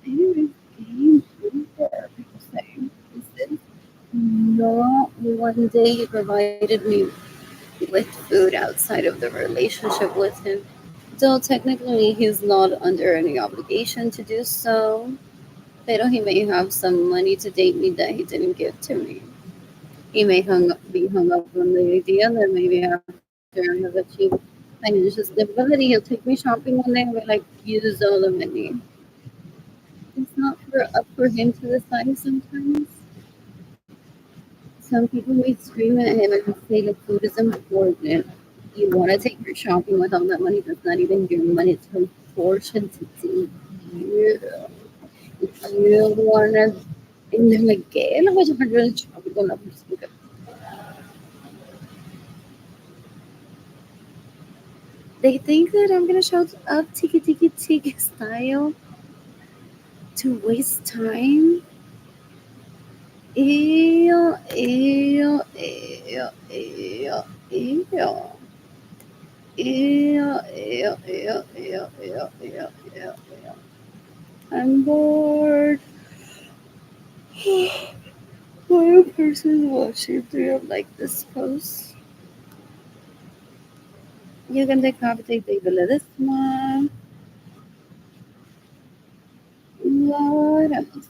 Anyways, game over. People say this is not one day he provided me with food outside of the relationship with him. Though technically he's not under any obligation to do so. Pero he may have some money to date me that he didn't give to me. He may be hung up on the idea that maybe after I have achieved financial stability, he'll take me shopping one day and be like, use all the money. It's not up for him to decide sometimes. Some people may scream at him and say that food is important. You want to take her shopping with all that money that's not even your money, it's her portion to take you. If you want to, and they're like, ¿qué? La voy a llevar yo al shopping con la persona. They think that I'm gonna show up tiki tiki tiki style to waste time. Ew, ew, ew, ew, ew. Ew, ew, ew, ew, ew, ew, ew, ew. I'm bored. Why a person watching three of like this post? You can decapitate the Veledisma. What else?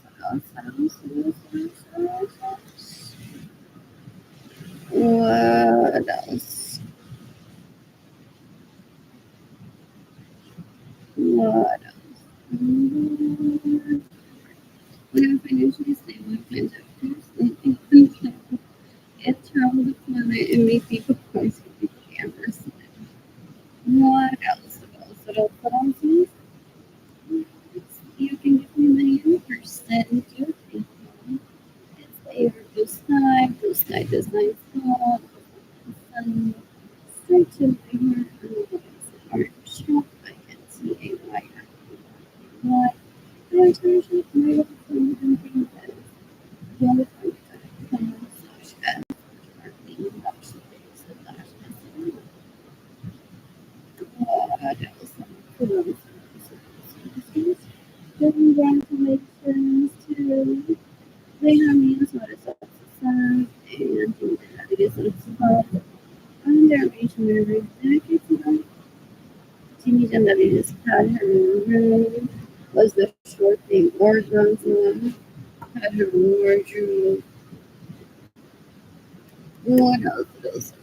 What else? What else? When I'm financially stable, I plan to it travel the planet and make people post with the cameras. What else? What else? What else? You can give me 90%. You're thinking. It's favorite blue sky design small, sun, start to my heart, art shop, I can see a white what there's a shop my from something that is well from such as being luxury what else? Congratulations to Benjamin Suarez and the results under missionary dedicated Jimmy Jandavi's had her room was the short thing wardrobe room, had her wardrobe. What else is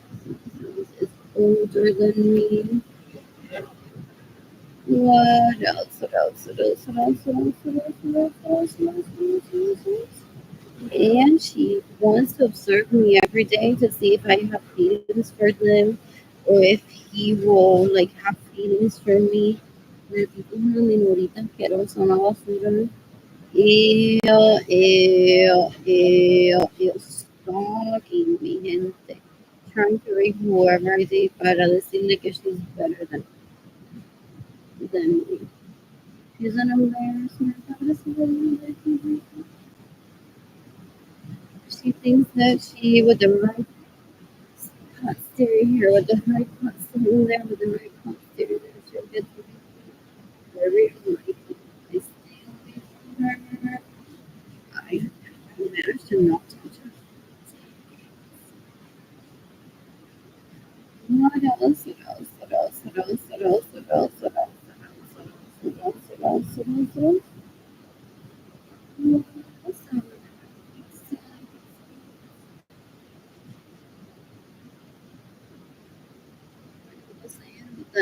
older than me? What else? What else? What else? What else? What else? What else? What else? What else? What else? What else? And she wants to observe me every day to see if I have feelings for them or if he will like have feelings for me. Me tipo una minorita asquerosa, una basura. Ew, ew, stalking me, gente. Trying to rape whoever I date para decirle que she's better than me. She's an embarrassment. She thinks that she, with the right posterior here, with the right posterior there, with the right posterior there, she'll get to be very unlikely. I stay away from her. I managed to not touch her. What else? What else? What else? What else? What else? What else? What else? What else? What else? What else? What else? What else? What else? What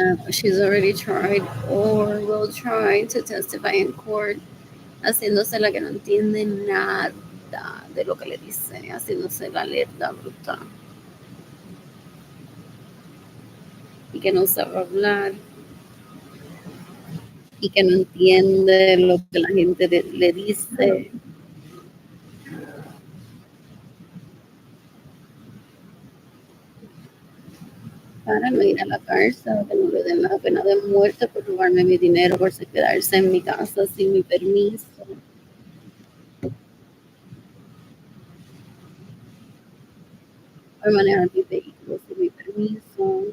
else? She's already tried or will try to testify in court, haciéndose la que no entiende nada de lo que le dice, haciéndose la lerda bruta y que no sabe hablar y que no entiende lo que la gente le dice. Para no ir a la cárcel, que no le den la pena de muerte por robarme mi dinero, por quedarse en mi casa sin mi permiso, por manejar mi vehículo sin mi permiso.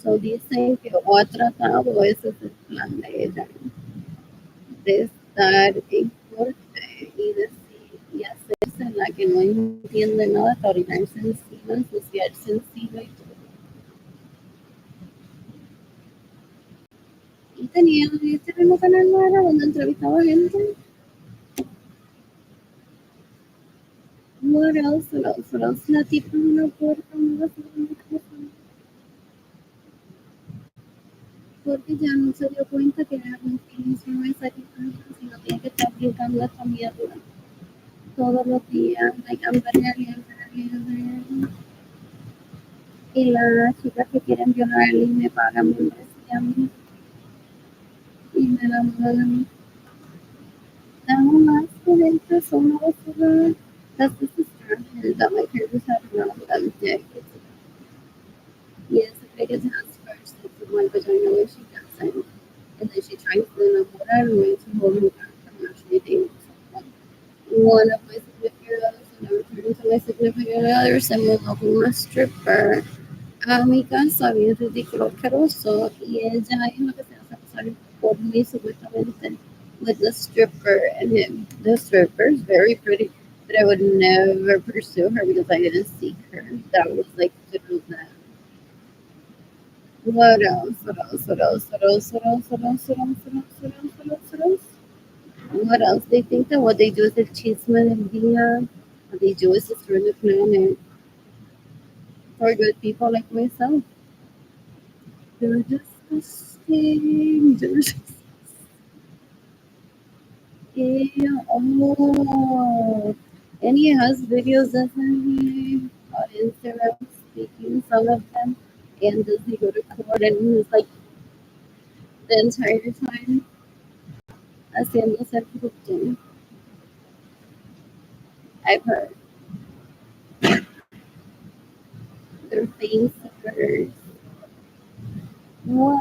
So dicen que o ha tratado, ese es el plan de ella, de estar en corte y decir y hacerse la que no entiende nada, para orinarse encima, ensuciarse encima y todo. Y tenía este mismo canal no era donde entrevistaba gente. What else? What else? What else? La tipa en una puerta, una porque ya no se dio cuenta que era un inicio no es satisfactorio, sino tiene que estar aplicando la comida todos los días, like y las chicas que quieren violar y me pagan membresía a mí y me enamoran a mí. Nada más que dentro son una basura. That's the distraction that my parents had around them decades ago. Yes, the biggest house first, it's the one, but I know if she doesn't. And then she tries to enamorar me to hold me back from actually dating someone. one of my significant others when I returned to my significant other se mudó con una stripper a mi casa bien ridículo asqueroso y ella es lo que se hace pasar por mí supuestamente with the stripper and him. The stripper is very pretty, but I would never pursue her because I didn't seek her. That was like to that. What else? What else? What else? What else? What else? What else? What else? What else? What else? What else? What else? What else? They think that what they do is el chisme del día. What they do is destroy the planet for good people like myself. They're disgusting. They're disgusting. Oh. And he has videos, doesn't he, on Instagram speaking some of them. And does he go to court and he's like the entire time haciéndose victim? I've heard. They're fame seekers. What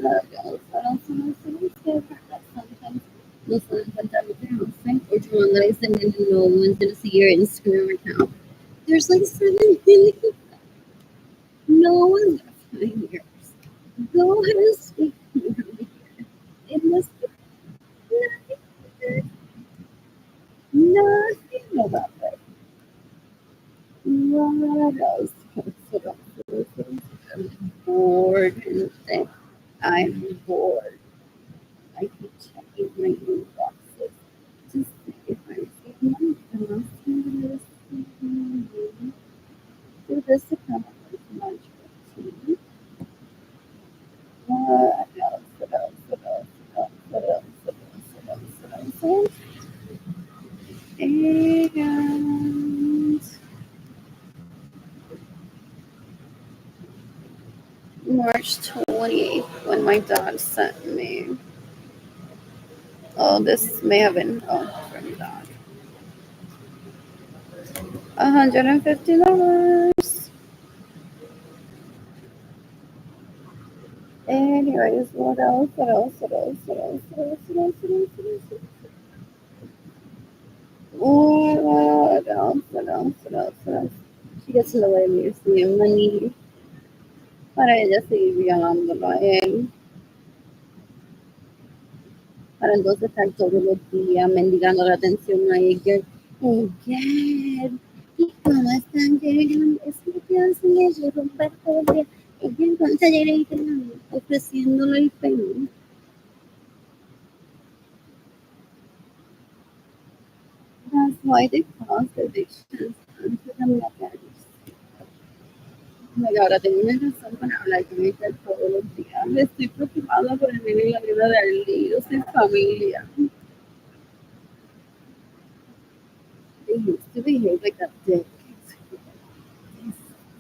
else? What else? What else? What else? I've heard that sometimes no suelen encontrar with their husband or to one that I send in no one's gonna see your Instagram account. There's like 7 billion. No one's gonna find yours. Go ahead and speak to me over here. It must be nothing, nothing about that. What else? What else? What else? I'm bored and thing. I'm bored. I keep checking my inboxes to see if I receive money. The last time that I received money through this account was March 15th. What else? What else? What else? What else? What else? What else? What else? What else? And March 28th, when my dog sent me. Oh, this may have been from dog. $150. Anyways, what else? What else? What else? What else? What else? What else? What else? What else? What else? What else? What else? What else? She gets in the way of me receiving money para ella seguir viajándolo a él. Para entonces estar todos los días mendigando la atención a ella. Ella, ¿y cómo están? Eso es lo que hacen ellos, romper todo el día. Ella entonces llega y termina ofreciéndole el pelo. That's why they cause addictions onto the mechanisms. Oh my God, ahora tengo una razón para hablar con ella todos los días. Estoy preocupada por el nene y la vida de Arlie y su familia. They used to behave like a dick.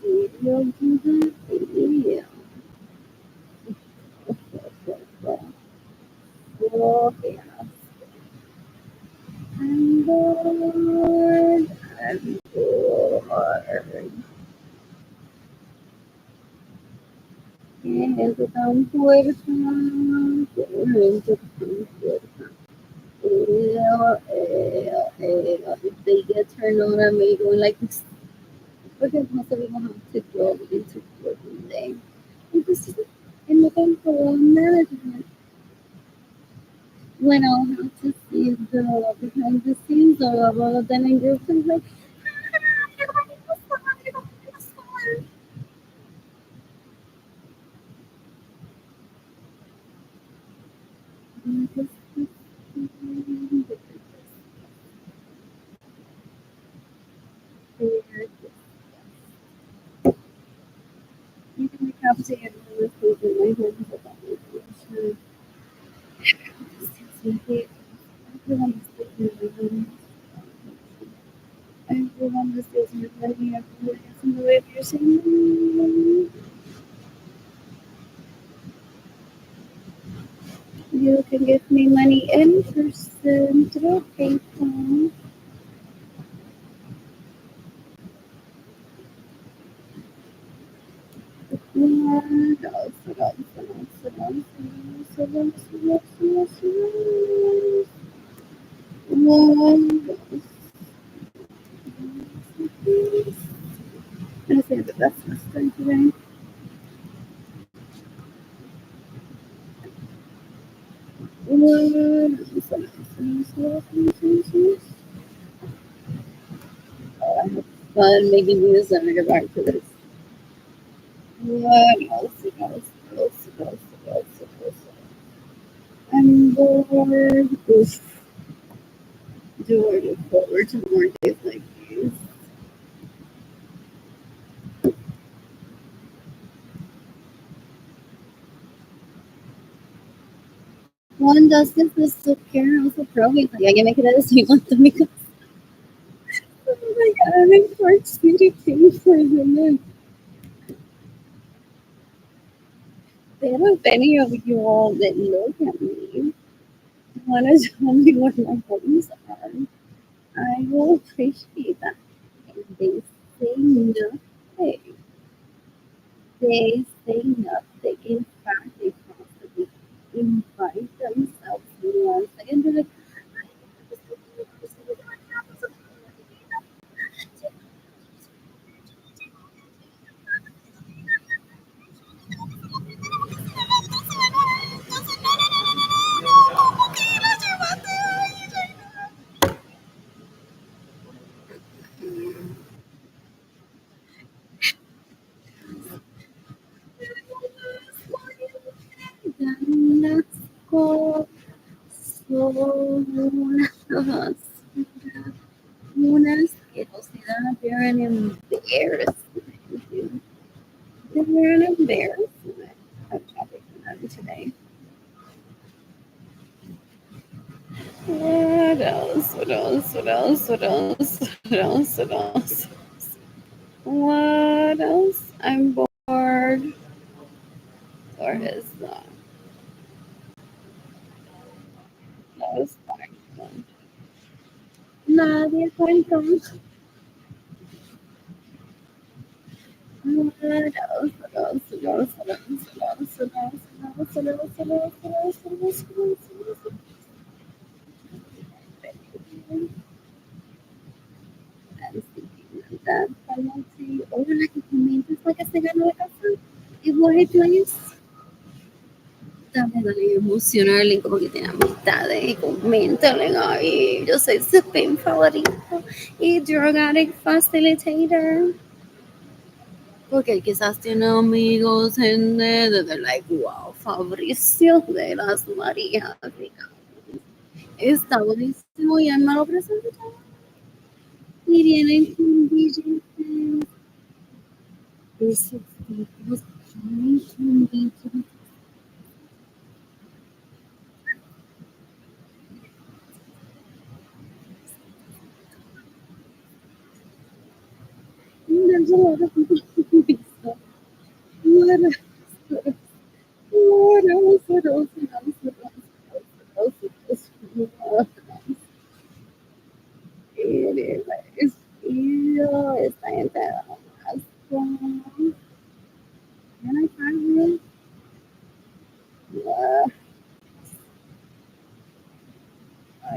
Still do that, yeah. Oh, yeah. I'm bored. I'm bored. Gente tan puerca. Gente tan puerca. If they get turned on at me going like this, porque no sabemos how to grow into court one day. Entonces, en lo tanto, nada, when I'll have to see the behind the scenes of all of them in groups and like, you can decapitate everyone with food in my hands without my permission. Everyone is taking my money. Everyone is taking my money. Everyone is in the way of your saying, you can give me money in person through PayPal. What else? What else? What else? What else? What else? What else? What else? What else? That's disgusting today. I have fun making music. I'm gonna get back to this. What else? What else? What else? What else? What else? What else? I'm bored. Oof. Do I look forward to more days like these? Juan does this is so cute, so probably. Alguien me quiere decir cuánto mi casa. Oh my god, I'm in Park City paying for the month. Pero if any of you all that look at me want to tell me what my hobbies are, I will appreciate that. And they say nothing. They say nothing. In fact, they possibly invite themselves once again. They're like, Danasco, so una asquerosidad. They're an embarrassment. They're an embarrassment. I'm topic for them today. What else? What else? What else? What else? What else? What else? What else? I'm bored. Or is that? That was fun. Nadie cuenta. What else? What else? What else? What else? What else? What else? What else? What else? What else? What else? What else? What else? I'm thinking of that penalty. Or like if comentes para que se gane la casa. Y voy please. Dame dale emocionarle como que tiene amistades y coméntale ahí. Yo soy su pin favorito y drug addict facilitator. Porque él quizás tiene amigos en de like, wow, Fabricio de las Marías. Está buenísimo y él me lo presentó. Y vienen con DJs. Esos tipos vienen con DJs. There's a lot of people doing stuff. What else? What else? What else? What else? What else? What else? What else? Anyways, feel está enterado más con. Can I find it? Yeah,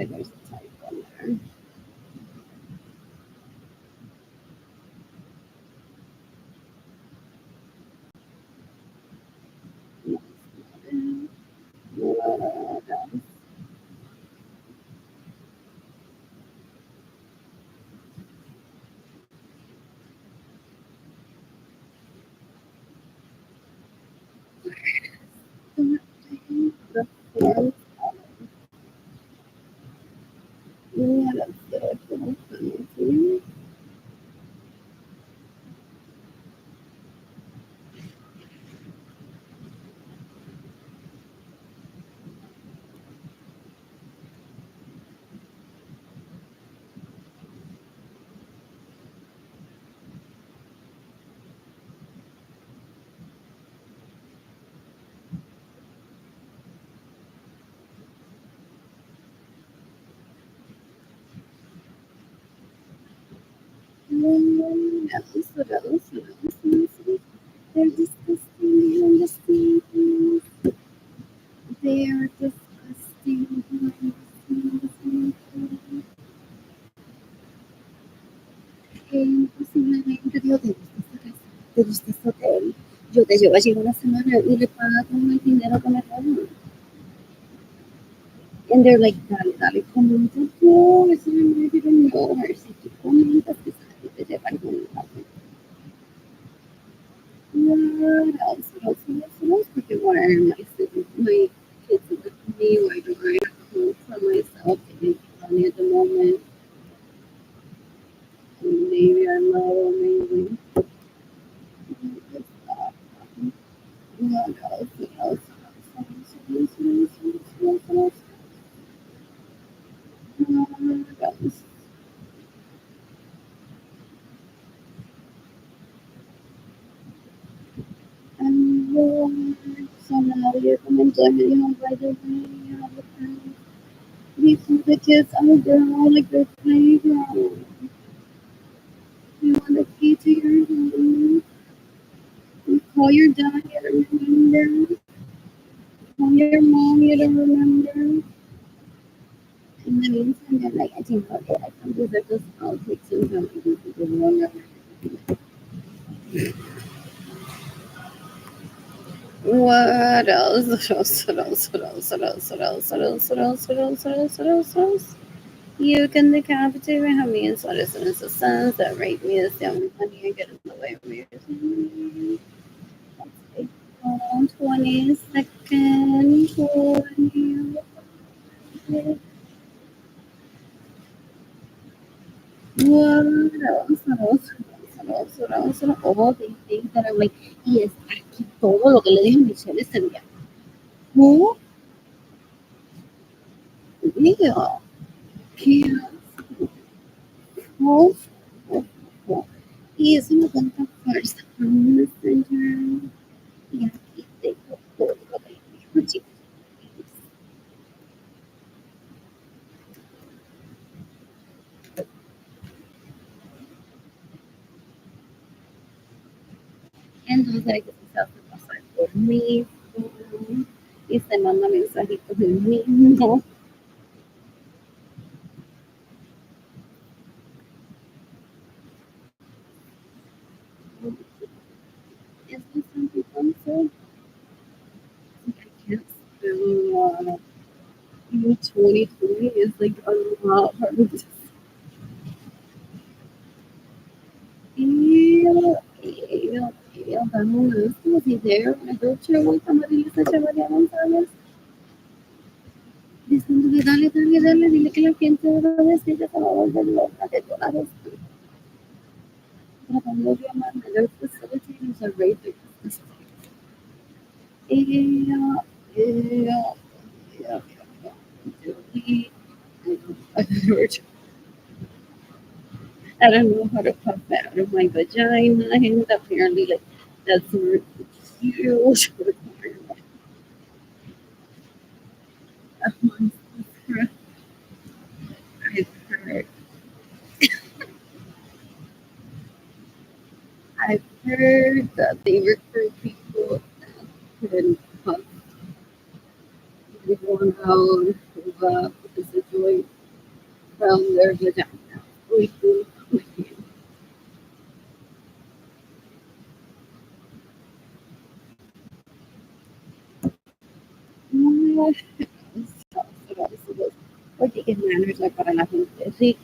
there's a typo there. What else? The fourth what else did I put on penalty? What else? What else? What else? What else? They're disgusting behind the scenes. They are disgusting behind the scenes. Que imposiblemente Dios te gusta esta casa. te gusta este hotel, yo te llevo allí una semana y le pagas todo el dinero con el hotel. And they're like, dale, dale, comenta tú, eso no didn't know her. Si tú comentas, pues a ti te lleva a algún lado. What else? What else? Porque why are my kids with me? Why do I have to cook for myself to make money at the moment? And maybe I'm not amazing. What else? What else? What else? So now you're coming to me home by the way. Before the kids are grown, like they're playground. You want the key to your home. You call your dad, you don't remember. Call your mom, you don't remember. In the meantime, they're like, I think, okay, I can do that just I'll take some time to do the wrong. What else? What else? What else? What else? What else? What else? What else? What else? What else? What else? What else? What else? You can decapitate my homies, so this is the sons that rape me, that's the only money I get in the way of me. That's April 22nd, 20. What else? What else? What else? What else? What else? All these things that I'm like, y es aquí todo lo que le dije a Michelle ese día. No, yeah, ¿qué hago? Y eso me cuenta first on Messenger. Y aquí tengo todo lo que dijo, chicos. Entonces hay que hacer pasar por mí y se manda mensajitos del mismo. It's just some people so I can't spell 2020 is like a lot hard to dame un gusto, si there, I go to María María González, diciéndole, dale, dale, dale, dile que la gente va a decir que se va a volver loca, que toda la vez tratando de llamar a facilities are right there. Yeah, yeah, yeah, yeah. I don't know how to puff out of my vagina, and apparently, like, that's a huge requirement of my sister. I've heard, I've heard that they recruit people that can puff everyone out physically from their vagina. We do. Porque es manager para la gente rica.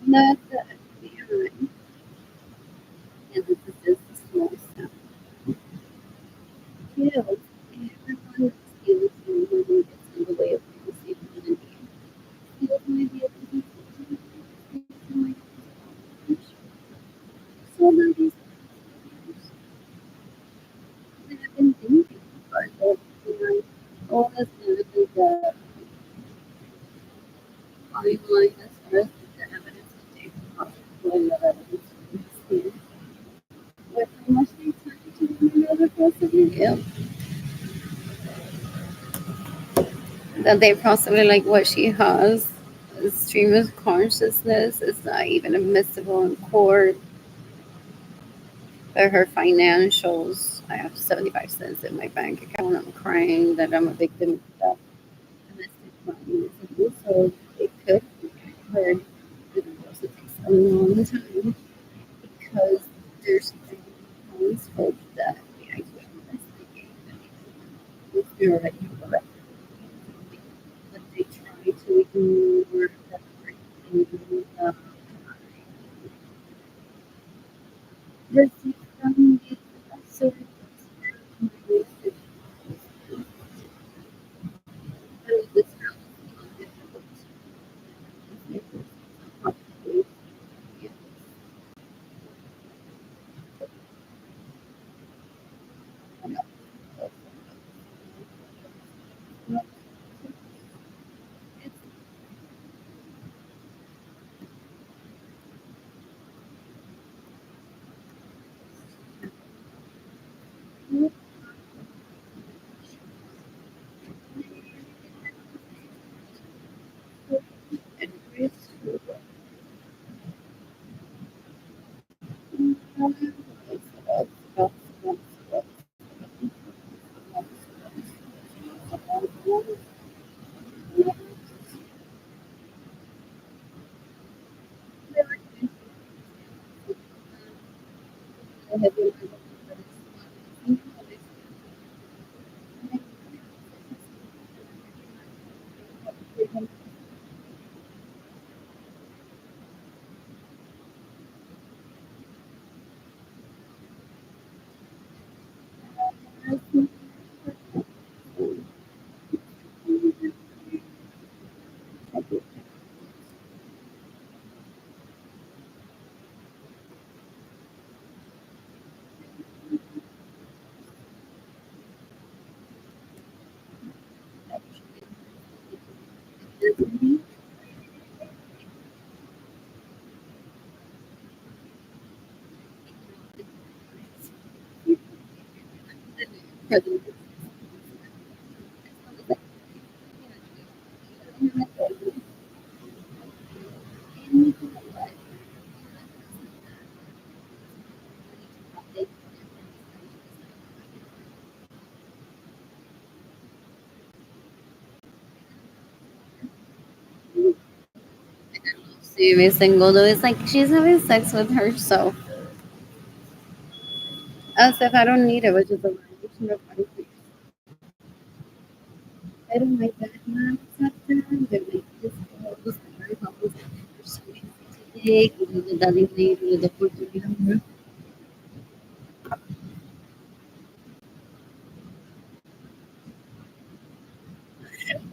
Not that behind. And this is just a small step. Kills everyone steals and moving gets in the way of receiving an idea. Steals my idea to be my so now these I have been thinking about it, all this kind of like the timeline as far as the evidence that they possibly like what she has. Stream of consciousness is not even admissible in court. But her financials, I have 75 cents in my bank account. I'm crying that I'm a victim of that domestic violence. So it could be heard. The divorce it takes a long time because there's things for that the actual investigate that you know that you correct, but they try to ignore that in the receipt from the so this every single though. It's like she's having sex with herself. As if I don't need it, which is a violation of my rights. I don't like that man after they make this this very public today, with the delivery with the portfolio.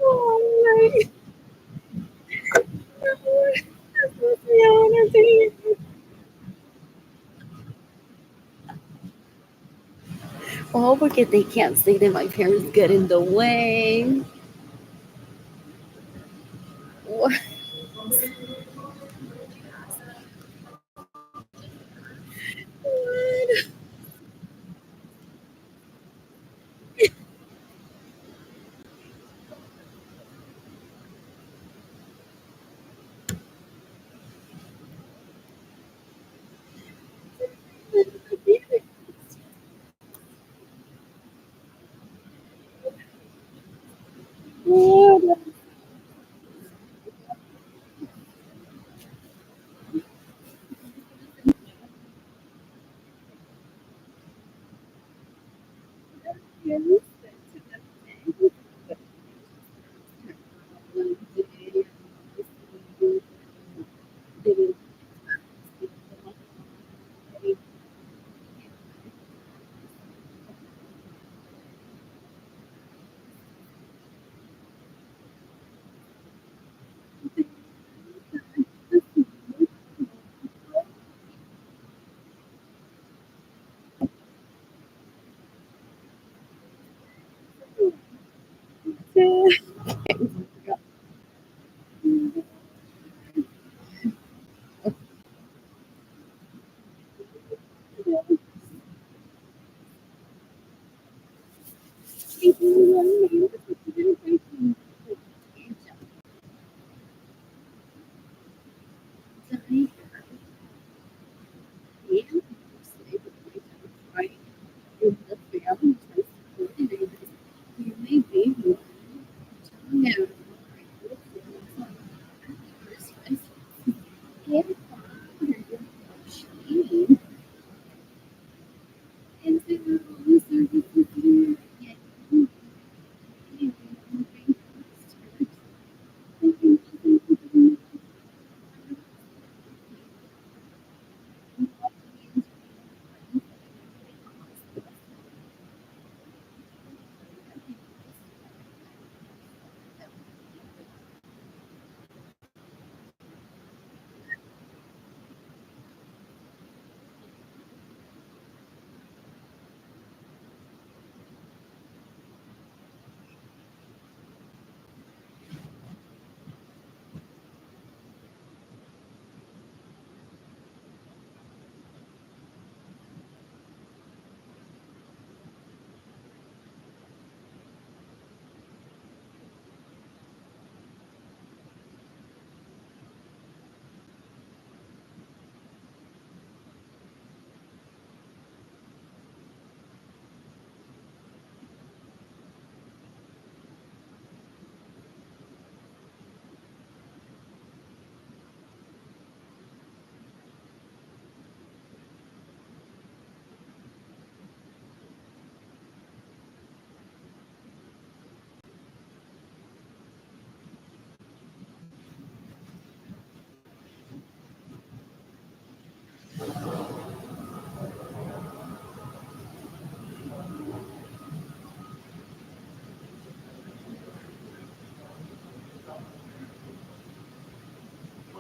Oh my God. Oh, porque they can't say that my parents get in the way. What? What?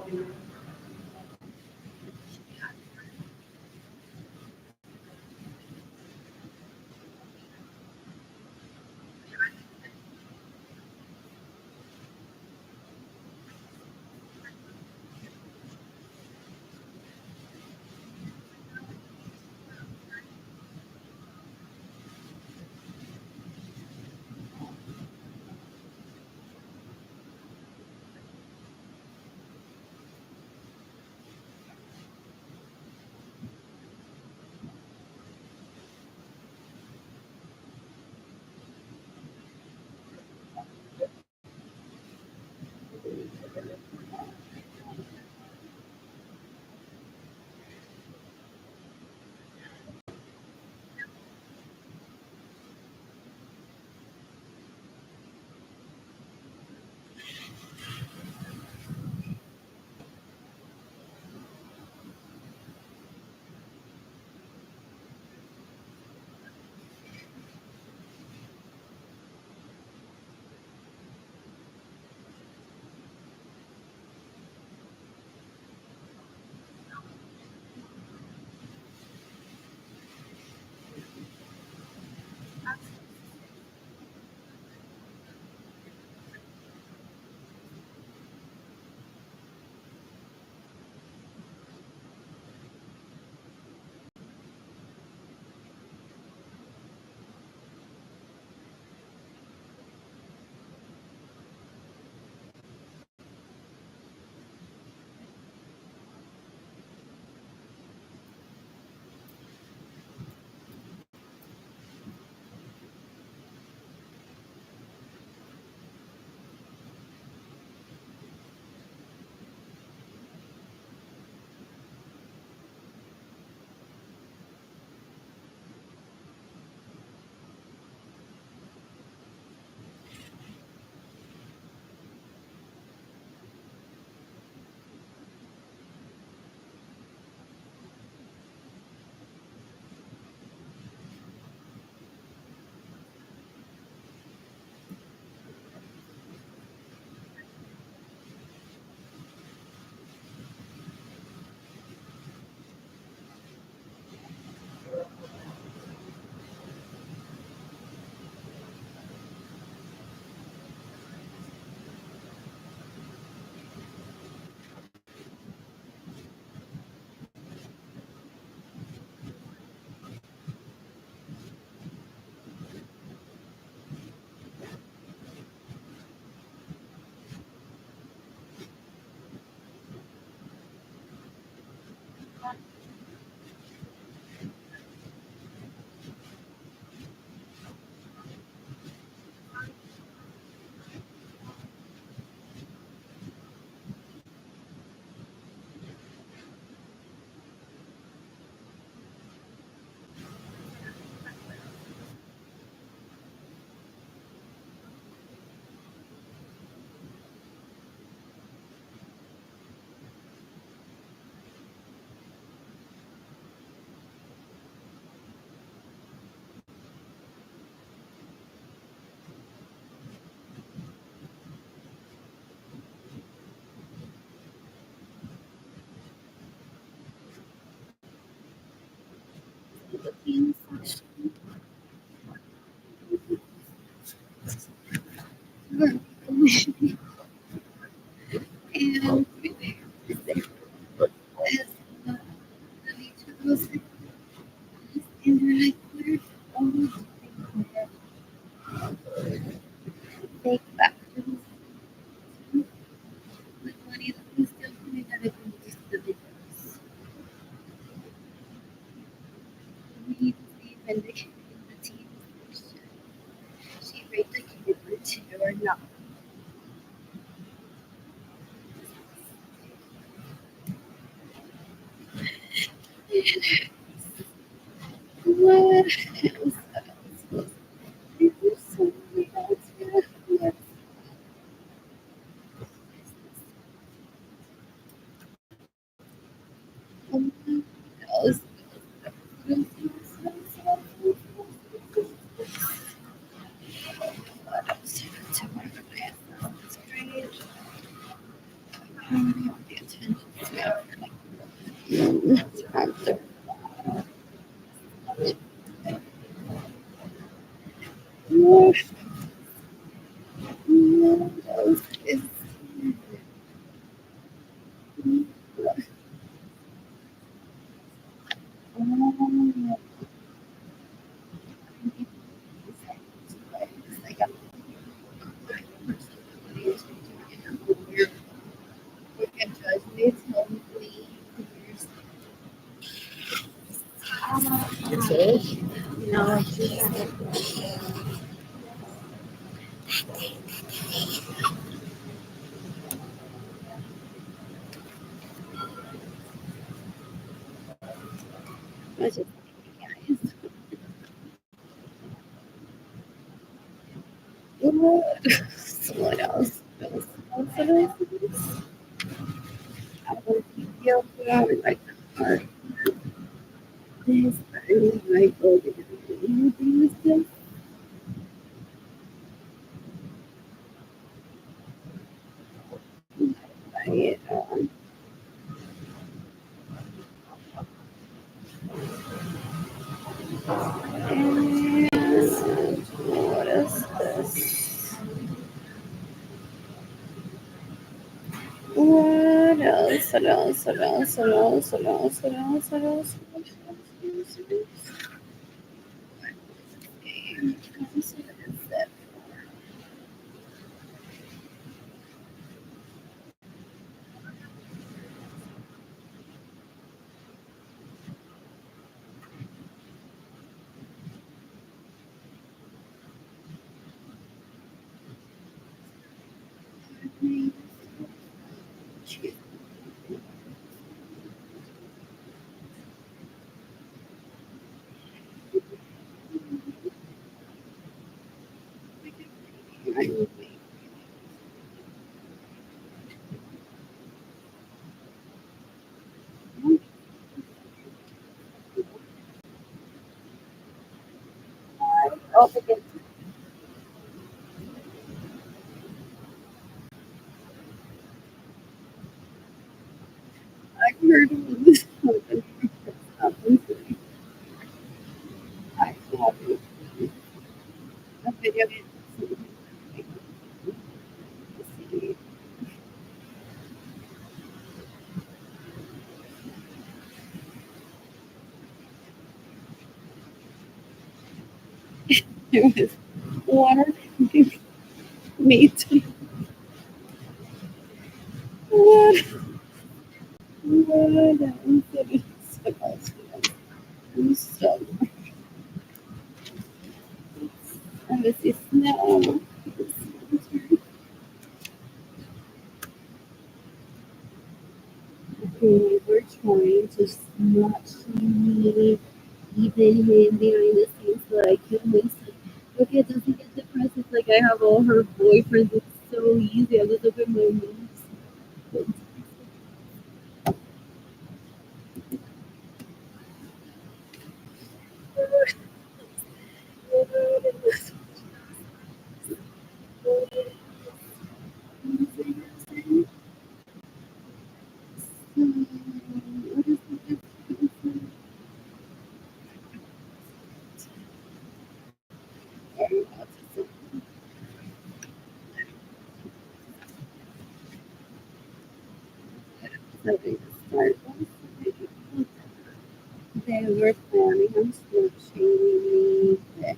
The pain section. And really, is the nature of those things. And you're like, where's all these things that fake factors? Like money that we still coming out of just the videos. We need to be vindicating the team. She vindicated the two or not. What else? There's so many else here. What else? What else? Strange. What else is no, I just guys. What else? What else? I will feel good like heart. This is like this just it on. And what is this? What else? What else? What else? What else? What else? What else? What else? What else? What is that? Oh, forget. I heard of this happen. I have a video game. It was water meat. What? What? I'm so. I was just no. They were trying to snatch me, even him behind the scenes, so I could listen. Okay, it doesn't get depressed. It's like I have all her boyfriends. It's so easy. I just open my moves. They were planning on shaming me.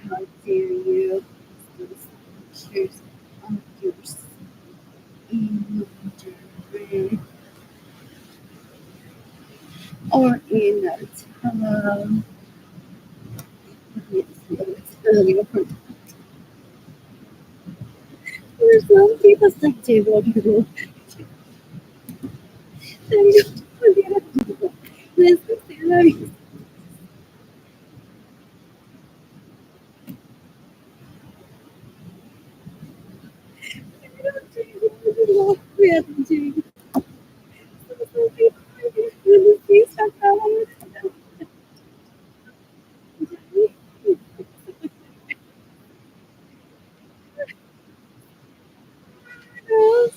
How dare you? Those pictures of yours in the or in a tub. It's really important. There's some people like table people. You forget it. Let's say that. We have to do. Please stop calling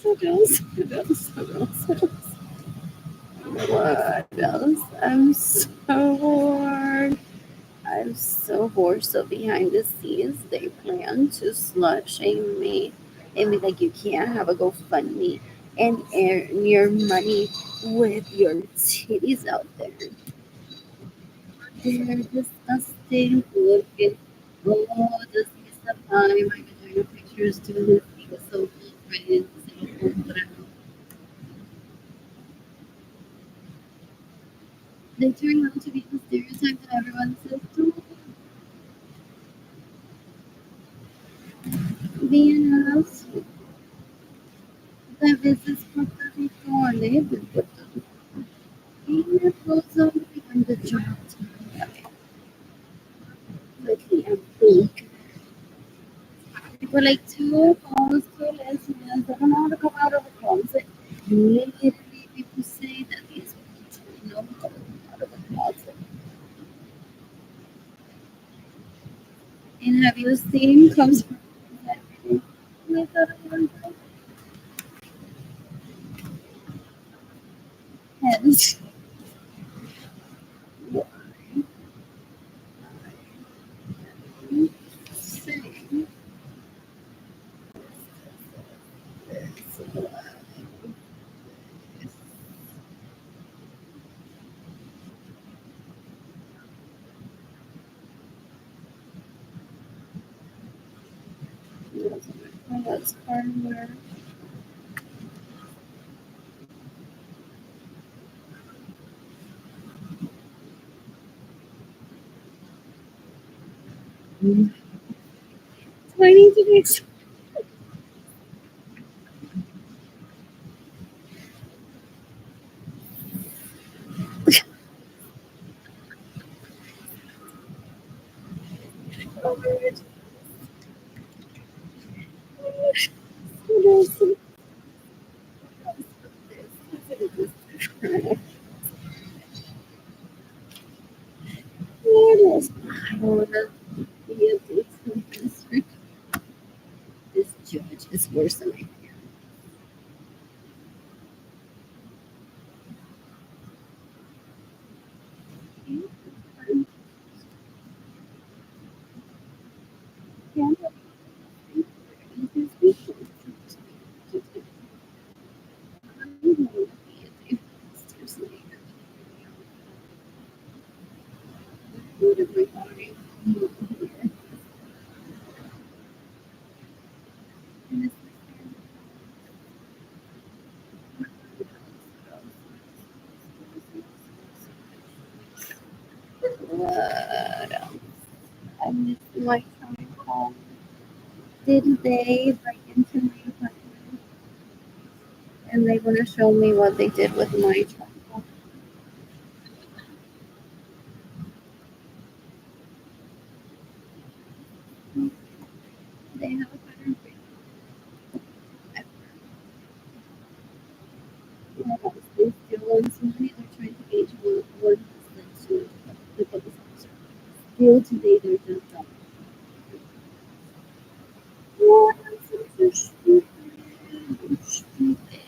What else? What else? What else? What else? What else? I'm so bored. I'm so bored. So behind the scenes, they plan to slut shame me. and be like, you can't have a GoFundMe and earn your money with your titties out there. They're disgusting. Look at, oh, this is the time my vagina pictures to this because so friends and whatever. They turn out to be the stereotype that everyone says to be an ass. That business Puerto Rico and they have been put them. Even if those are on the job time. Lately, I'm big. People like two phones, two lesbians. I don't know how to come out of the closet. Literally, people say that these people know how to come out of the closet. And have you seen comes from everything? I thought I was heads. Saying that's part of where do I need to be excited? What else? I want to be a big This judge is worse than I am. Can't these people. Food in my body. And it's what else? I missed my time home. Did they break into my apartment and they want to show me what they did with my trunk? They have a better else. They still want somebody. They're trying to gauge what has led to the police officer. Still today, they're just dumb. What else is so stupid? Stupid.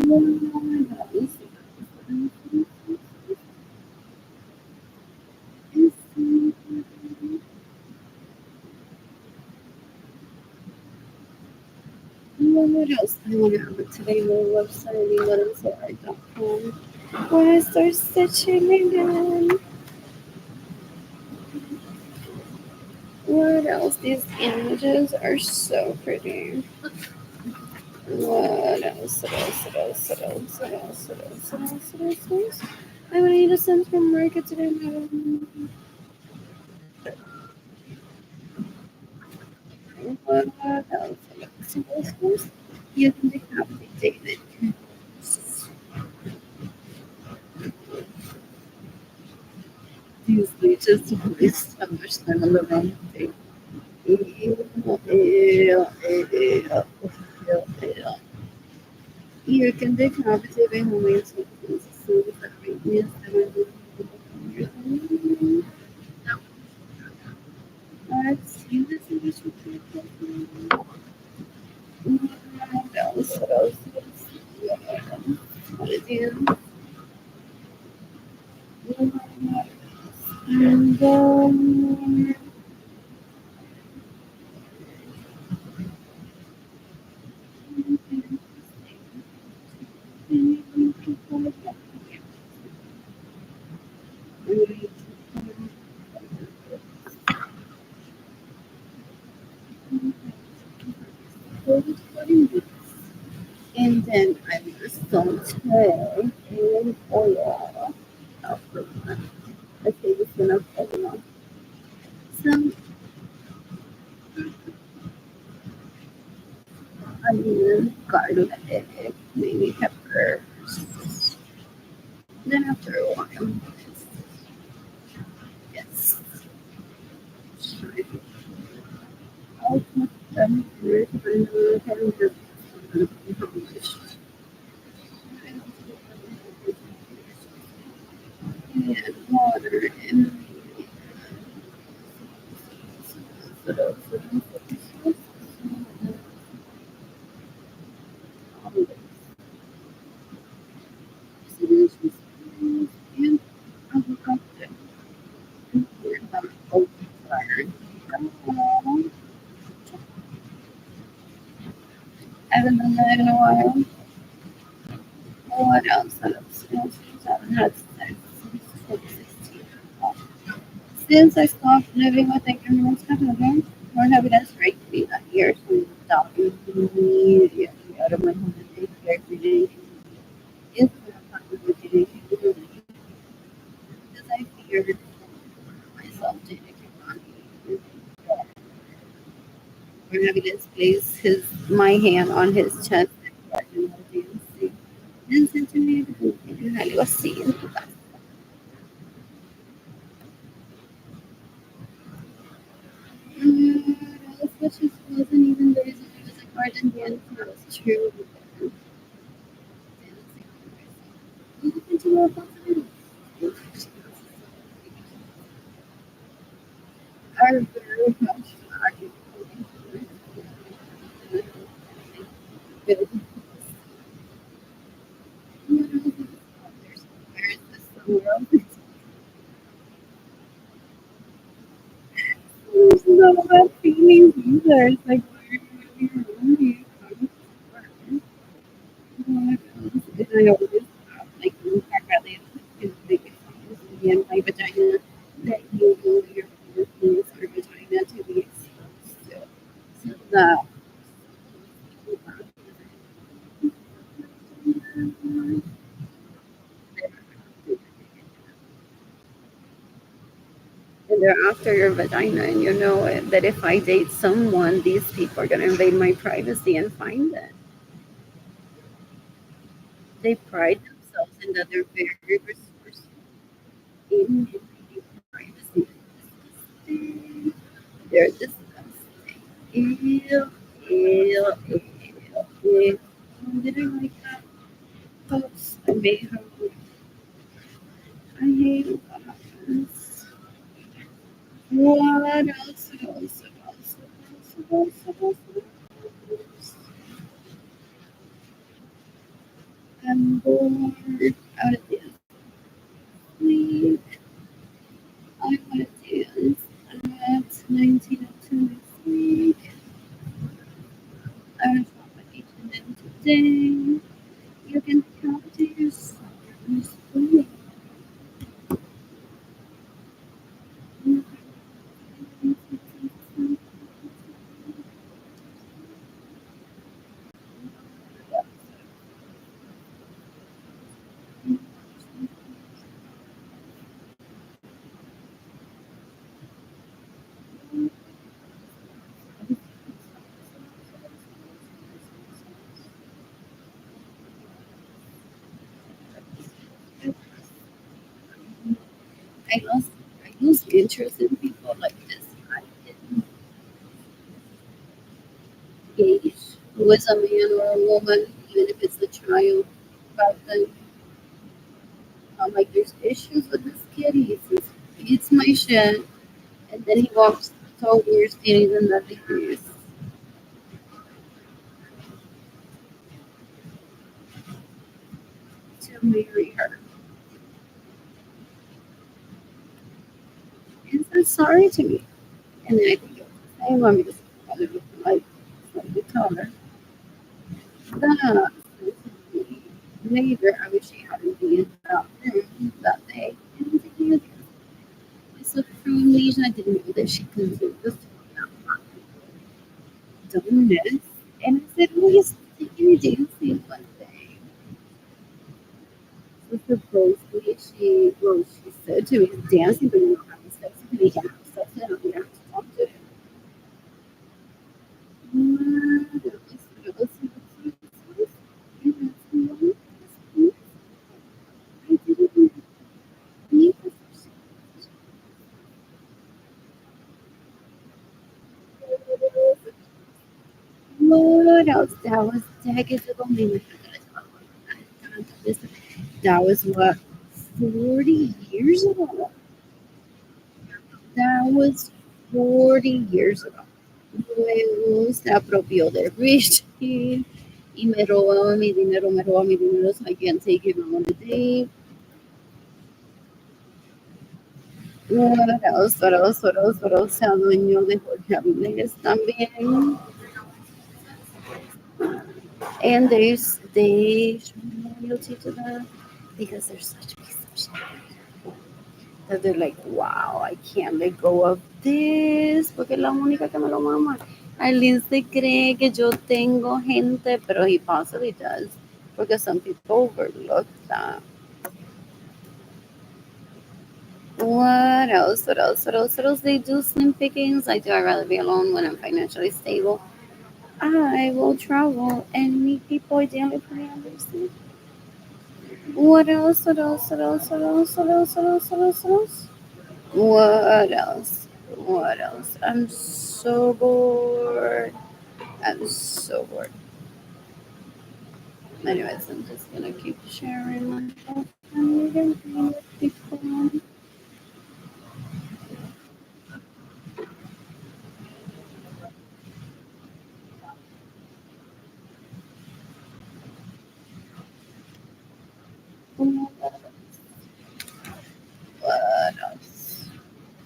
What else is stupid? What else I want to have it today? My website, whatever.com. When I start stitching again. What else? These images are so pretty. What else? What else? What else? What else? What else? What else? What else? What else? I would need a sense from market today, madam. What else? What else? You can decapitate David. These leeches waste so much time on the wrong thing. You can decapitate a homemade substance so that radius I've seen this in this report. What else? What else? What is it? And And I was sauteing in oil. Okay, this one up everyone. Some onion, garlic, maybe peppers. Then after a while, yes, I'll put them with and water and and avocado. I haven't done that in a while. What else? What else? What else? I haven't had sex since 2016. Since I stopped living with my grandma's stepmother, Lord Habitats raped me that year, so I'm stopping immediately out of my home and take care every day. It's been a possibility because I feared myself to take on. Lord Habitats placed my hand on his chest and said to me, algo así en tu casa. Which wasn't even the reason I was a garden dance. That was true. Look into our possibilities. Are very much good. Where is this world? There's no bad feelings either. It's like, where are you from? And I always like really in my vagina that you know your penis or vagina to be exposed to. So that and they're after your vagina, and you know it, that if I date someone, these people are going to invade my privacy and find it. They pride themselves in that they're very resourceful in invading privacy. They're disgusting. Ew, ew, ew, ew. Did I like that? Folks, I made her. I hate when that happens. What else? What else? What else? What else? What else? What else? I'm bored. Out of dance. Sleep. I want to dance at 1902 next week. I want to talk about H&M today. You can talk to yourself. Sleep. I lost I lose interest in people like this. I didn't gauge who is a man or a woman, even if it's a child. But then I'm like, there's issues with this kid. He eats my shit, and then he walks taller skinny than the degrees to marry her. And said sorry to me. And then I think it was the same one because I was like slightly taller. That later, I wish he hadn't been out there that day. And he's like, "Yeah, I suffer from amnesia. I didn't know that she could do this dumbness." And I said, well, he's taking you dancing one day. proposed me, she said to me, dancing, but you don't have sex. You can have sex, and you don't have to talk to him. What else? That was decades ago. Maybe that was what 40 years ago. That was 40 years ago. Luego se apropió de Richie y me robaba mi dinero so I can't take him on a date. What else? What else? What else? What else? Se adueñó de Jorge Avilés también. And they show loyalty to them because they're such a piece of shit. That they're like, wow, I can't let go of this porque es la única que me lo mama. Arlene se cree que yo tengo gente, pero he possibly does because some people overlook that. What else? What else? What else? What else? They do slim pickings. I do. I'd rather be alone when I'm financially stable. I will travel and meet people I don't fully understand. What else? What else? What else? What else? What else? What else? What else? What else? What else? What else? I'm so bored. I'm so bored. Anyways, I'm just gonna keep sharing my stuff and we can be with people. What else?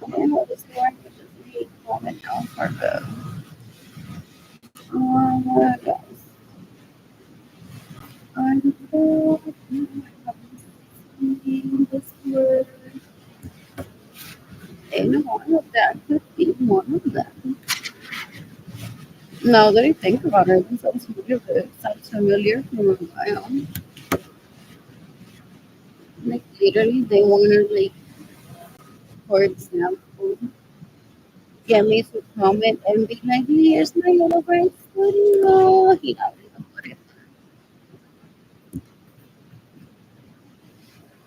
I know this one which is me comment now for the what else? I'm bored. This word. Any one of that could be one of them. Now that I think about it, it sounds familiar. It sounds familiar from my own. Like literally, they want to like, for example, get me to comment and be like, "Here's my little bright studio." He not even put it.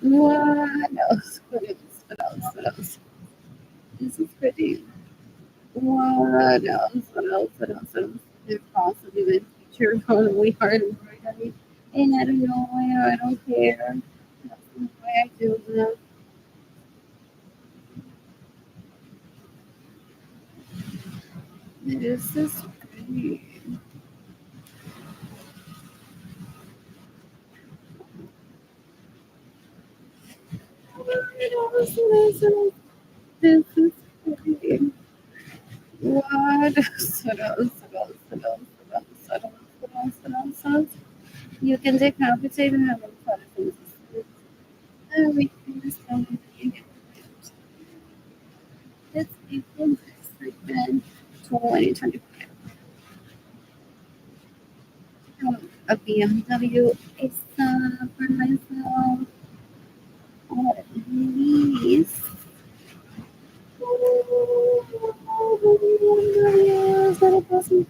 What else? What else? What else? What else? This is pretty. What else? What else? What else? What else? There possibly the teacher probably hard embroidery. And I don't know why I don't care. That's not why I do that. This is pretty. What else? What else? This is pretty. What else? What else? What else? What else? What else? What else? What else? What else? What else? You can decapitate and have a lot of things. Everything is going to be It's April 2nd, 2025. A BMW is for myself. Oh, please. Is that a person?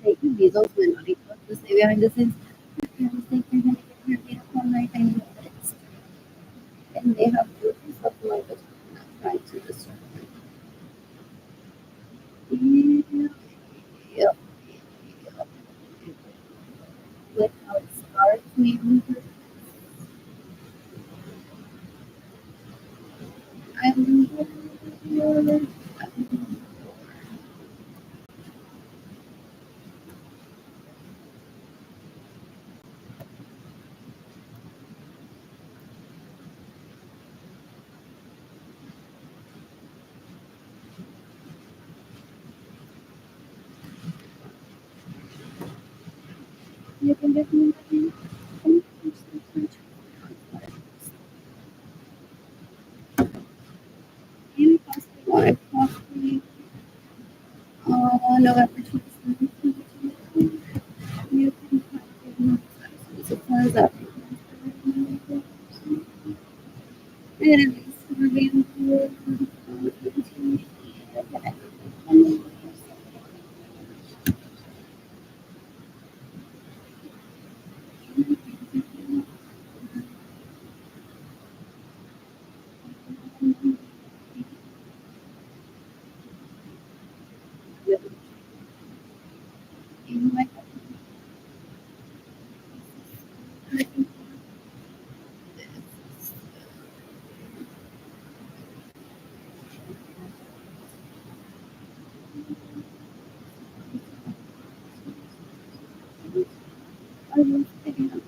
They can be those minority to stay behind the scenes. My parents think they're gonna get their beautiful night and minutes. And they have beautiful stuff like this. Not trying to disturb them. Yep. Yep. Without scars, maybe. I'm here. You can give me money. And possibly, possibly, November 27th, you can contact me. Supplies up. And it's available. In my I was sitting up.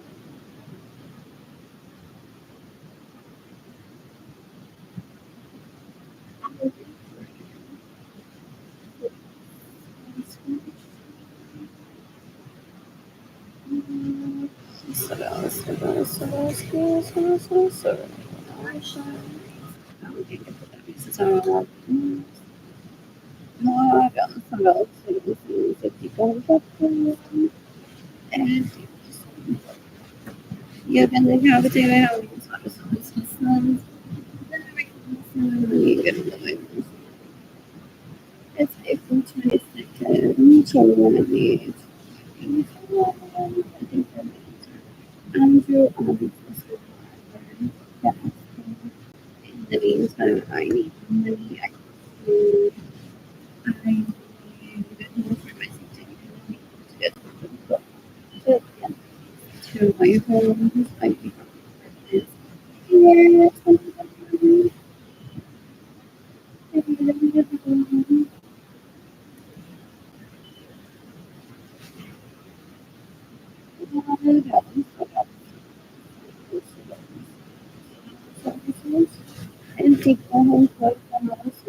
And you can decapitate how it's April 22nd, children. I think Andrew yeah. In the meantime, I need money. I need for my safety to get to my home. I need this. Yes, and take my home for the house.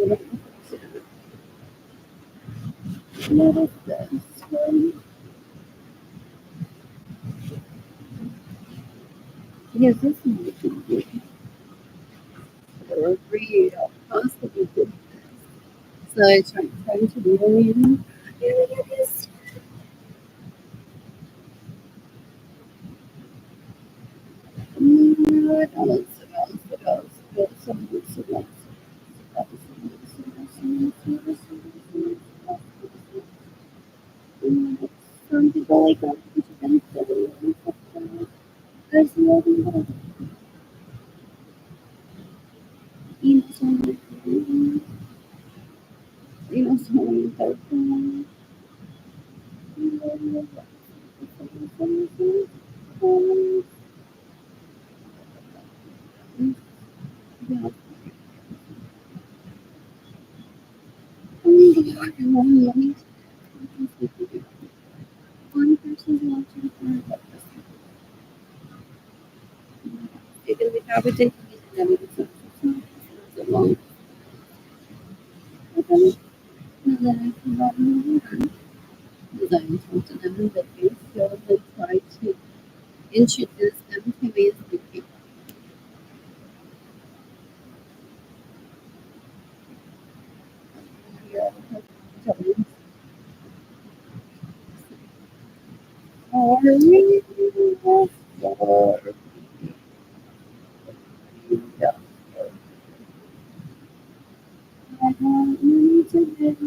What is this? Yes, this is real. Possibly good. So I trying to do it. Yes. What else? What else? What else? Some people like that. There's no you know, someone one person's watching for you can decapitate them. It's a long time. And then I forgot moving on. As I told them that they still will try to introduce them to me as the people. Or maybe I want money to live.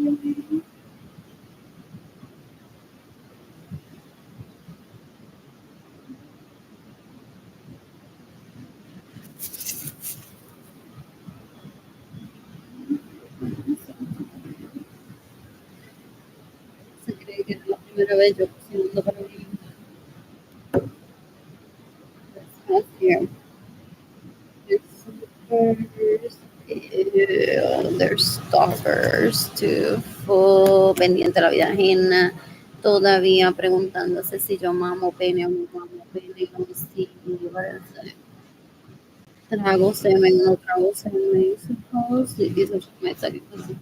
Se cree que no es la primera vez yo cocinando para mí. That's here. It's burgers. Ew, they're stalkers too. Full pendiente de la vida ajena. Todavía preguntándose si yo mamo pene o no mamo pene. O si trago semen o no trago semen. Suppose these are my second cousins.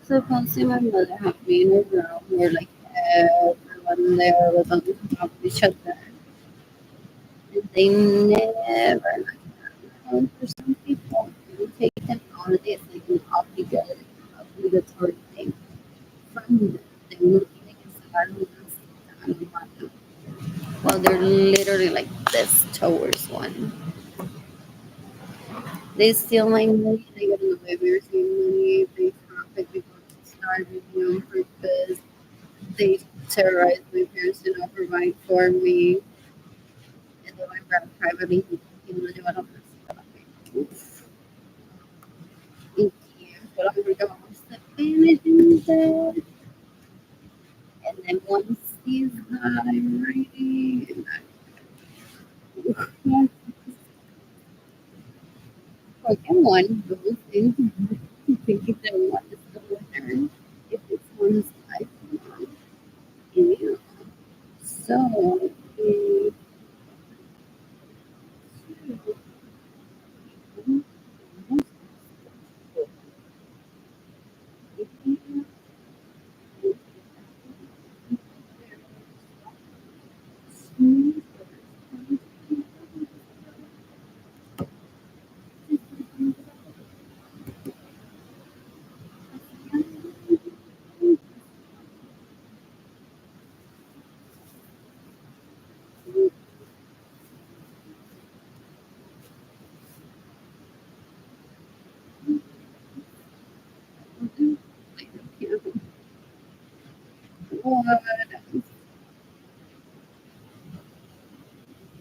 Suppose my mother have me in her room where like everyone one there was on top of each other. And they never like that. For some people, you take them holidays like an obligatory thing from them. They no tienen que sacar una cita anual. Well, they're literally like this towards one. They steal my money. They get in the way of receiving money. They traffic people to start me on purpose. They terrorize my parents to not provide for me. And then my grab privately y no llevaron a Uf. ¿Y quién fue la mujer que vamos a finish? And then once he's I'm writing, and I fucking one goes into thinking that one is the winner if it's one's life not. Yeah. So, what?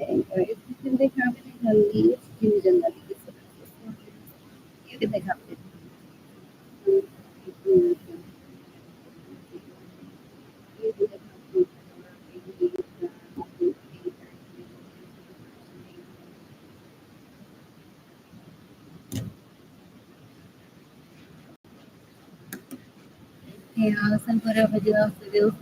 If you can have it in a leaf, use in the leaf. You can have it. Yeah, some put up a deal to do.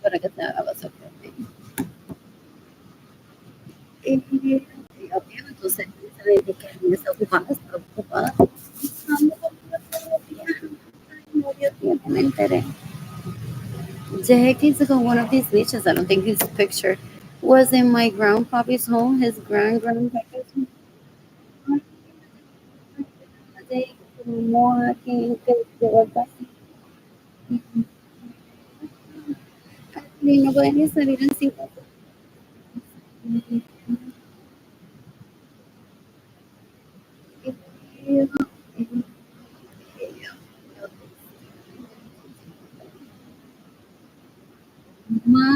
Para que se haga su entonces, de que alguien está ocupada. No, Dios mío, me enteré. Decades ago, one of these leeches, I don't think his picture, was in my grandpappy's home, his grandpappy's home. They walking, they were busting. No pueden ni salir en cinco. My,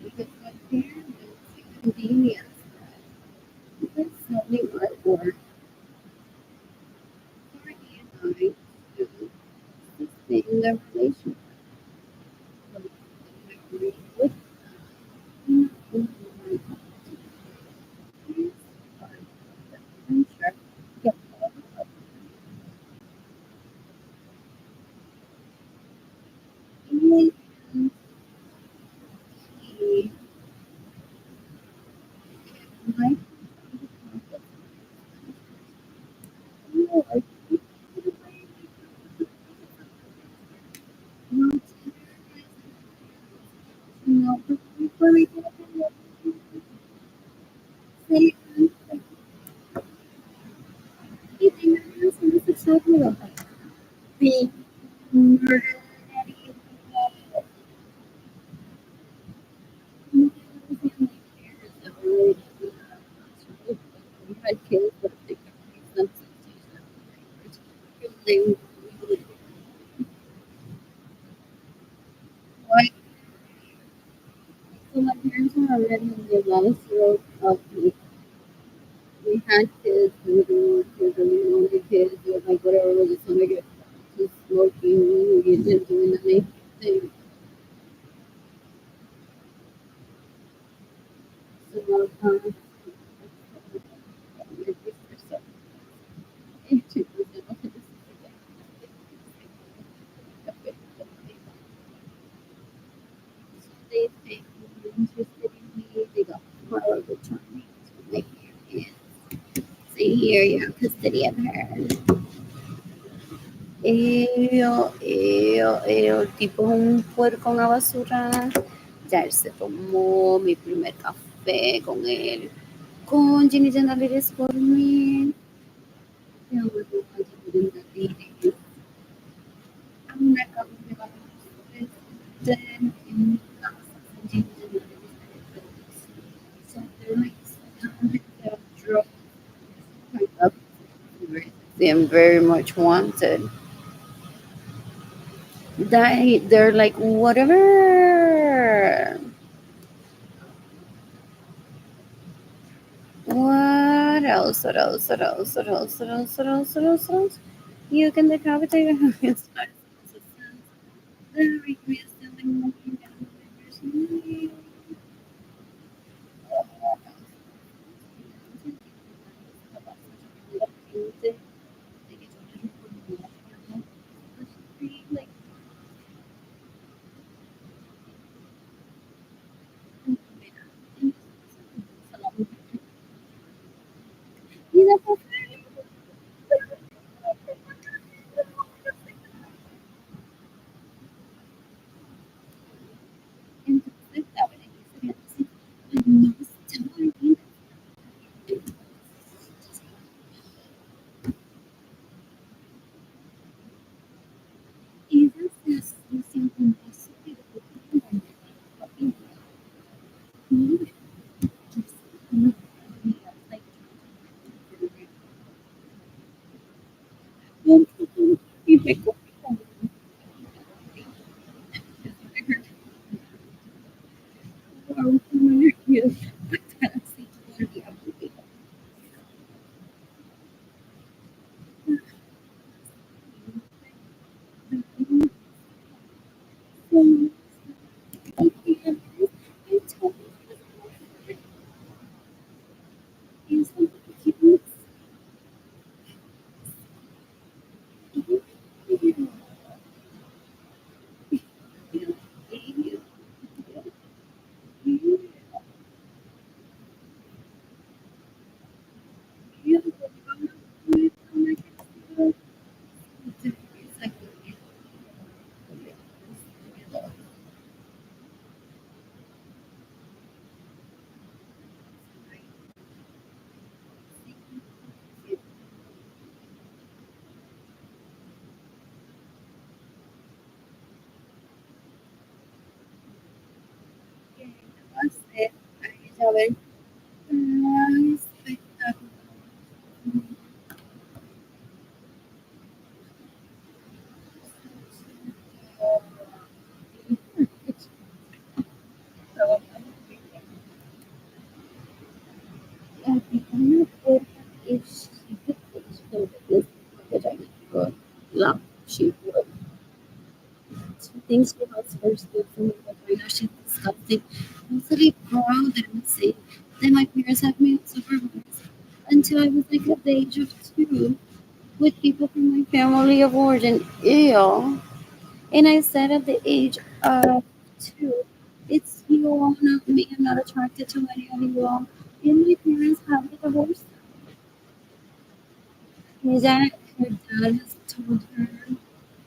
because my parents convenience. That's something I work for and I to sustain the relationship. With I'm sure. Yeah. already in the last row of we had kids, we were kids, and we wanted kids, or like whatever, we're just gonna get to smoking, weed, and doing anything. So, they think we're interested in me, they got power of attorney to make it. See here, you have custody of her. El tipo es un puerco, una basura. Ya él se tomó mi primer café con él. Con Ginny Jandavides por mí. Yo me voy a Ginny Jandavides. I'm not going to be able to then in mi casa, Ginny Jandavides. So they're like, they're drunk. I love them very much wanted. They're like, whatever. What else? What else? What else? What else? What else? What else? What else? What else? You can decapitate a human spider. The request selling moving down the like if she could this vagina good love, she would. She thinks she has first good from the vagina. She's disgusting. I'm really proud and say that my parents have me supervised until I was like at the age of 2 with people from my family of origin. Ew. And I said at the age of 2, it's you all, not me. I'm not attracted to any of you all. And my parents have a divorce. That her dad has told her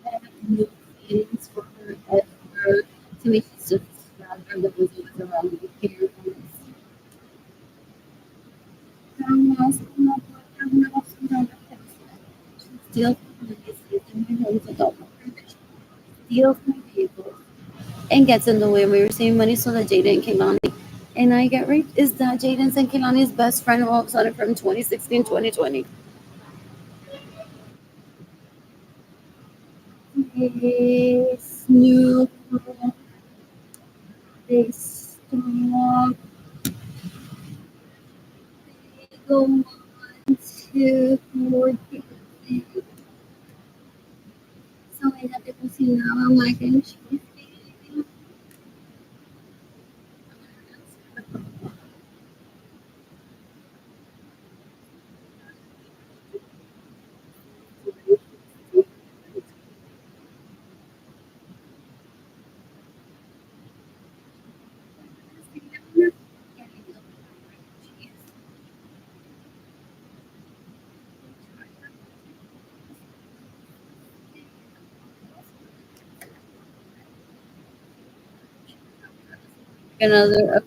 that I have no feelings for her ever. To me, she's just rather that was always around the parents. She steals my money, and my homes without my permission. Steals my vehicles and gets in the way. We were saving money so that Jaden and Kehlani and I get raped. Is that Jaden's and Kehlani's best friend all of a sudden from 2016, 2020? They snoop, they stalk, go on to more things. So we have to cocinaba mac and cheese. Another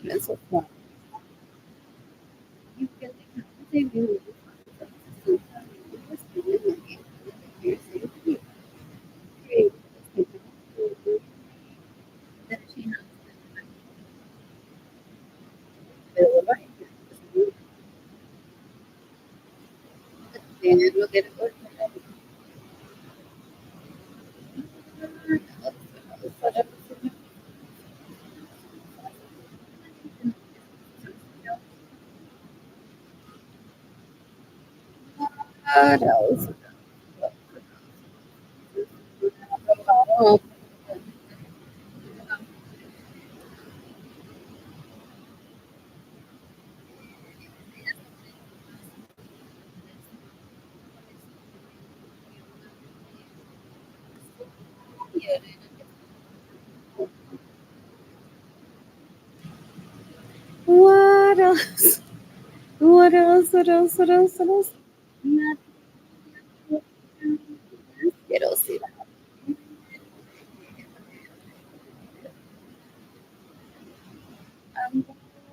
that's a fun. You can take you look at what else? Oh, what else? What else? What else? What else? What else? Not Skittles. See that?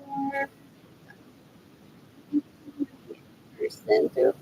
More percent of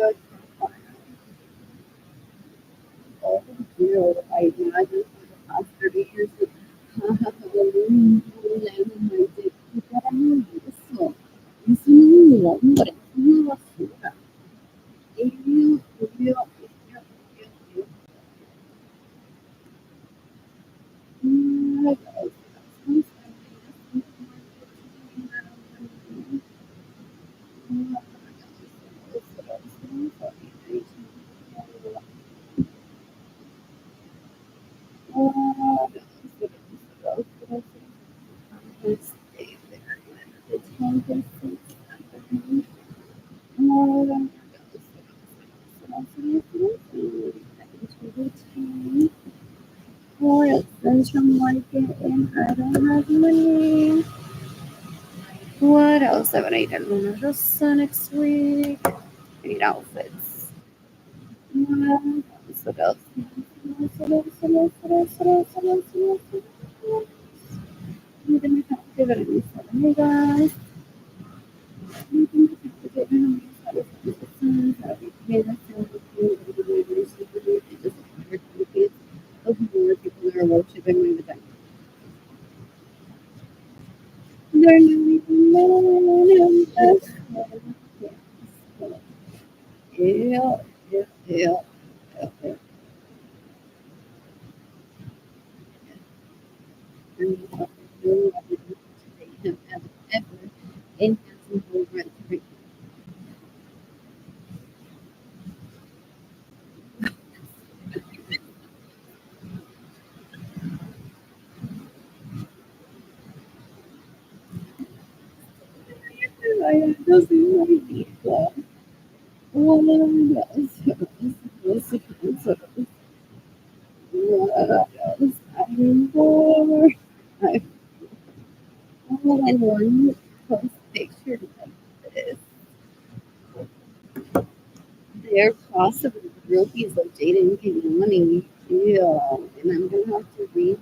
good profile. Oh, dear, I imagine for the past 30 years, eso. Es un hombre, es una basura. Ello, ello, ello. No, stay there. The tank is for essential market and I don't have money. What else have I need? Luna Rossa next week. I need outfits. What else? What else? What else? What else? What else? What else? What else? What else? What else? Need to make activities for you guys. Need to make activities for the citizens. Of more people that are worshiping me with them. They're not yeah, yeah, yeah, yeah. And no evidence they have ever in passing over at three. I have no idea. What else? I'm bored. I all I want post pictures like this. They're possibly groupies of Jaden Kenyani. Yeah, and I'm gonna have to read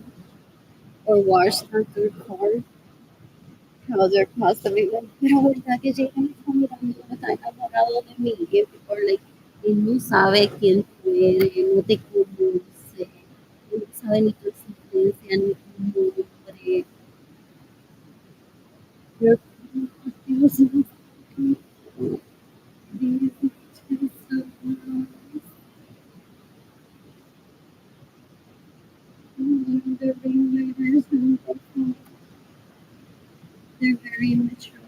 or watch her through cards. How they're possibly like, pero verdad que Jaden está mirando, está enamorado de mí. Or like, él no sabe quién tú eres, no te conoce, él no sabe ni tu existencia, ni tu nombre. You're confusing people. These two someone. They're being leaders and they're very immature.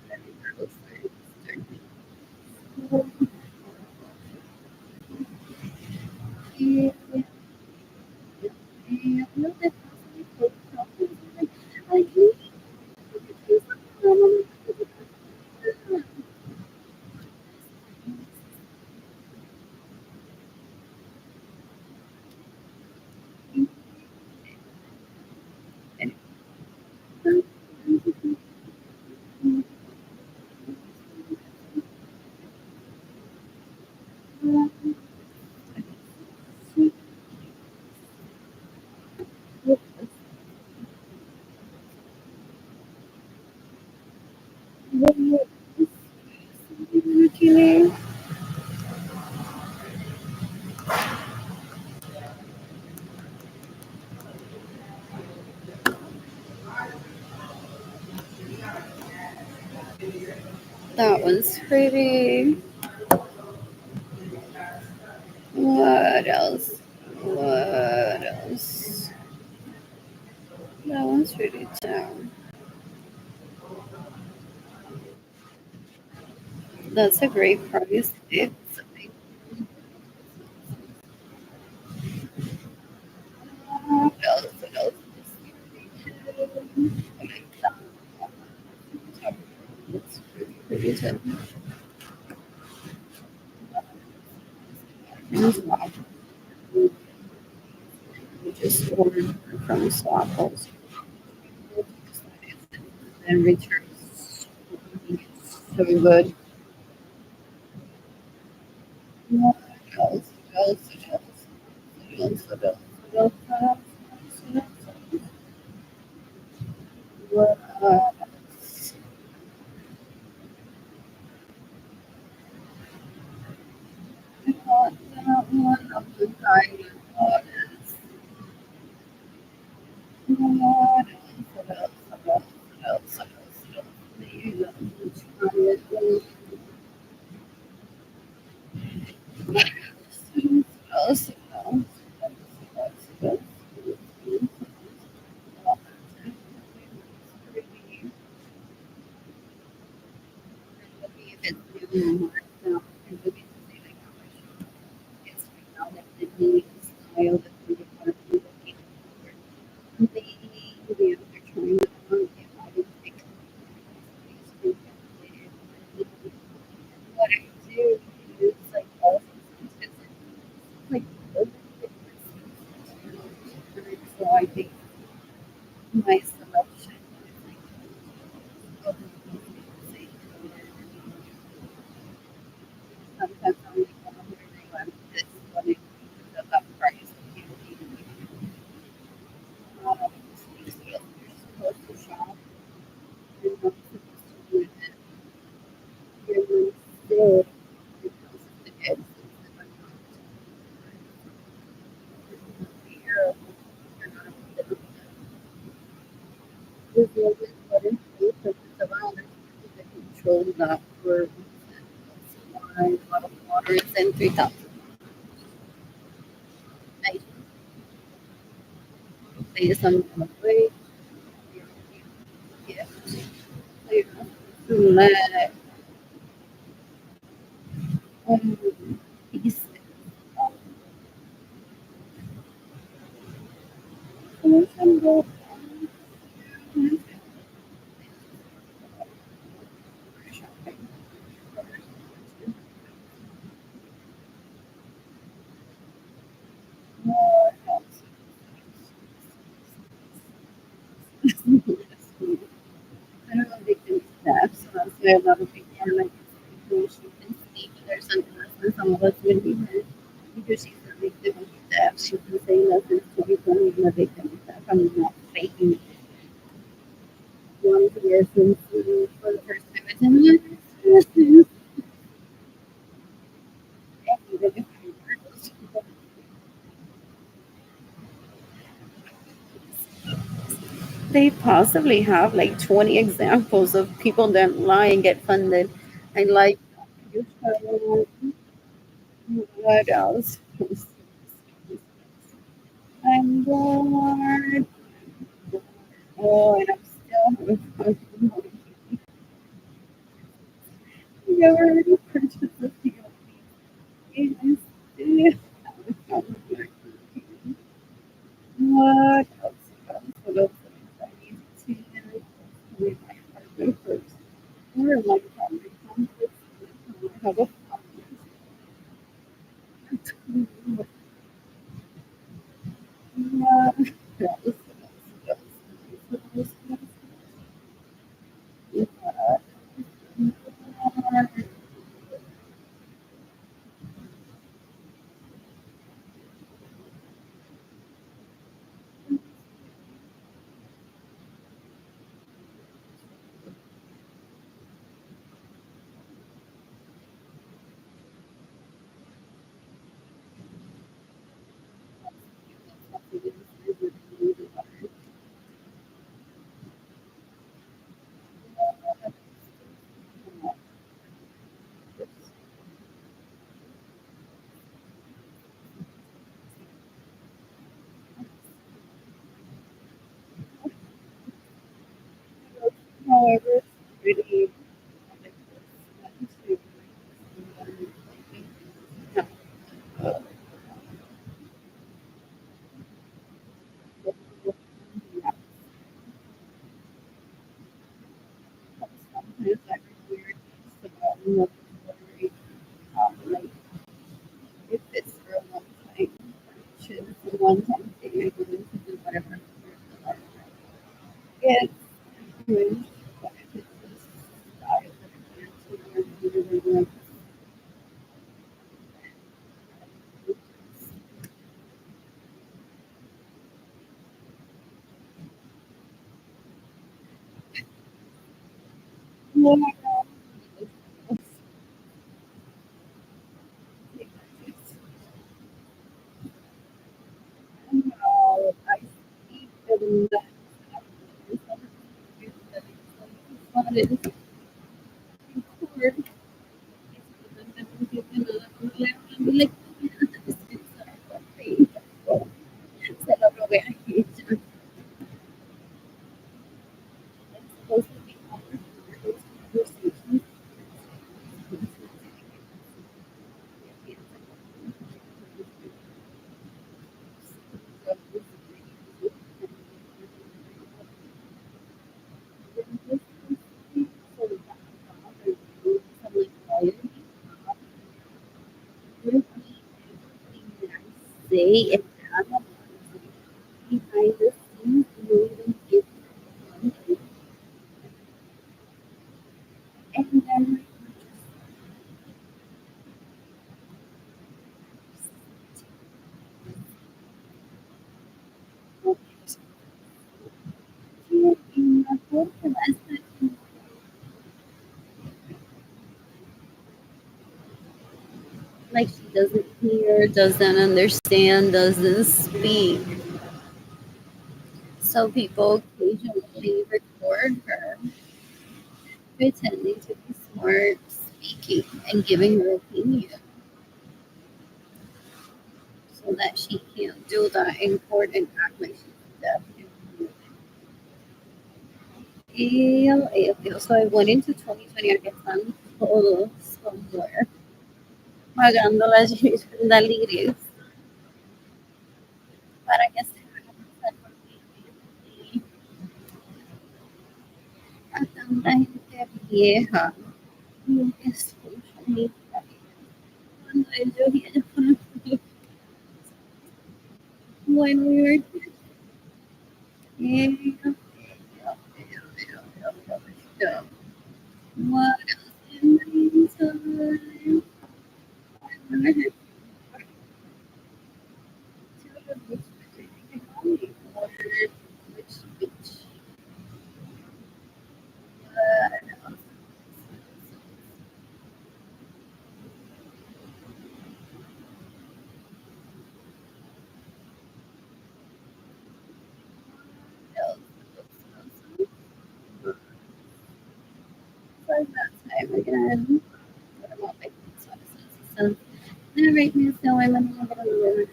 Very girls are starting. Yeah, yeah, yeah. No, they're possibly close problems. Like, I hate it. That one's pretty. What else? What else? That one's pretty too. That's a great price. It's what else? What else? It's pretty too. And swap. We just ordered from Swapples and returns. So good. What else? What else? What else? What else? What else? What else? What else? What else? more stuff and look into say like how much it's right now, like the new style that we are looking for. They are trying to I don't think what I do is like all these like so I think my selection of sometimes I'm like, oh, here I want this one is of that price. You're supposed to shop. You're not supposed to do it. You're not still because of the eggs and the you're not there's always what is true because it's around there's people that control that for why a lot of water is in 3,000. I say something way. Yeah. Let peace. Solution go shopping. More helps. I don't know if they can step, so that's why a lot of people are like, no, she can sleep. There's something else, and some of us will be hurt because she's a victim of theft. She's been saying that since 2020, I'm a victim of theft. I'm not faking it. One year since for the first time, I said, "Yes, yes, yes." And even if I were those people, they possibly have like 20 examples of people that lie and get funded. And like, you what else? I'm bored. Oh, and I'm still having fun. You already purchased the PLP. It is still having fun. What else? What else? I need to leave my apartment first. Or my apartment complex. I have a apartment. Yeah. That was however, it's pretty sometimes I weird about what like if it's for a long time, should for one time thing I go into do whatever it's good. But if it's just style that I can't do, yeah, I see them that it's like like se lo probé aquí. It's supposed to be conversations. way and have a behind the scenes, you even give money, and then here in the podcast, like she doesn't hear, doesn't understand, doesn't speak. So people occasionally record her pretending to be smart, speaking and giving her opinion so that she can't do that in court and act like she's deaf. Ew, ew, ew. So I went into 2020 a están todos somewhere pagando las ligas para que se haga pasar por mí a tanta gente vieja y que escucha mi cuando ellos y ellas fueron when we were kids. Ew, ew. What else in the meantime? I wonder if two of which particularly or which what else? So that time again. What about like so narrate me so I'm gonna get a little bit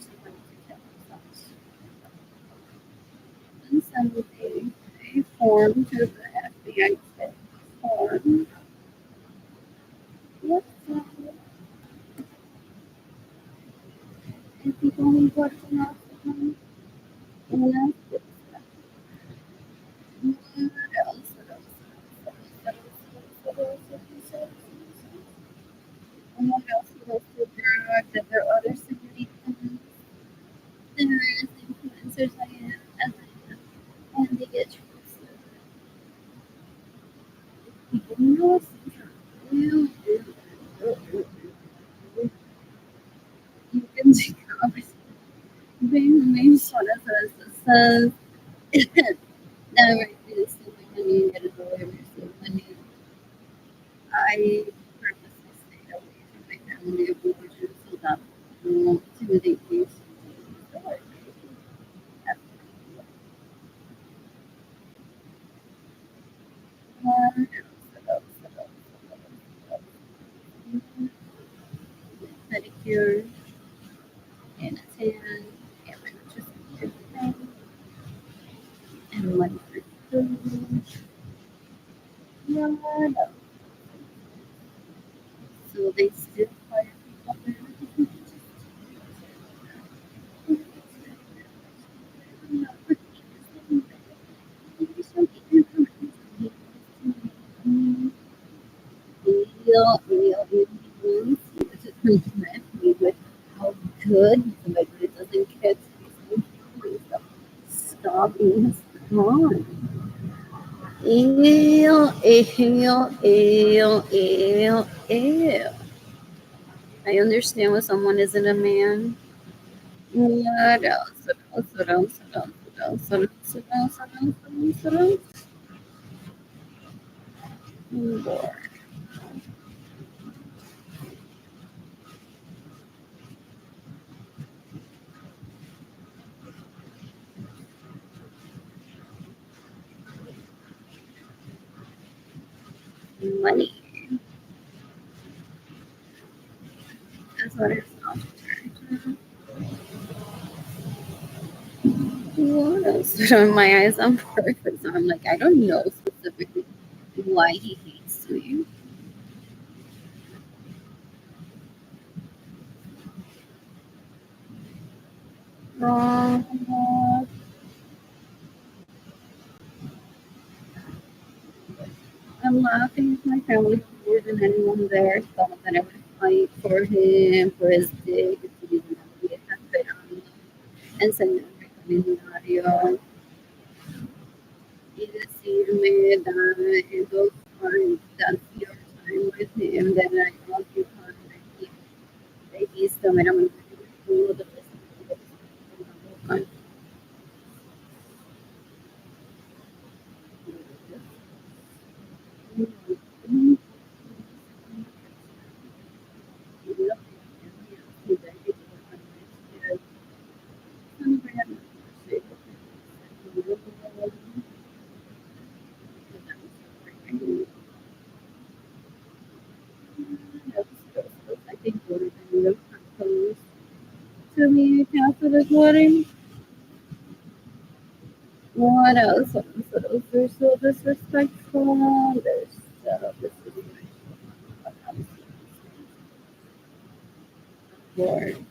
on Sunday, a form to the FBI form. What's up? If people need what's enough for them, and what else? And what else was the drug that there are other situations? There is influencers I am, as I am, and they get trusted. People know you, you can take conversation. Being means what says that right is when you get a lawyer, when you I purposely stayed away from my family abortion so that I won't intimidate me. Pedicure and a tan and just everything and money for food. Yeah, so they still fire people there. Real influence to connect me with how good somebody doesn't get stop being gone. Ew, ew, ew, ew, ew. I understand when someone isn't a man. What else? What else? What else? What else? What else? What else? What else? What else? What else? Lord. Money. That's what it's called. What else? My eyes on purpose. I'm like, I don't know specifically why he hates me. Um, I'm laughing at my family more than anyone there thought that I would fight for him, for his dick, if he didn't have to be a pet. señor calendario y decirme that it was fine, that's your time with him, that I occupy de visto meramente todo de I think what are the proposed to me after this wedding? What else? What else? They're so disrespectful. They're so disrespectful. Lord.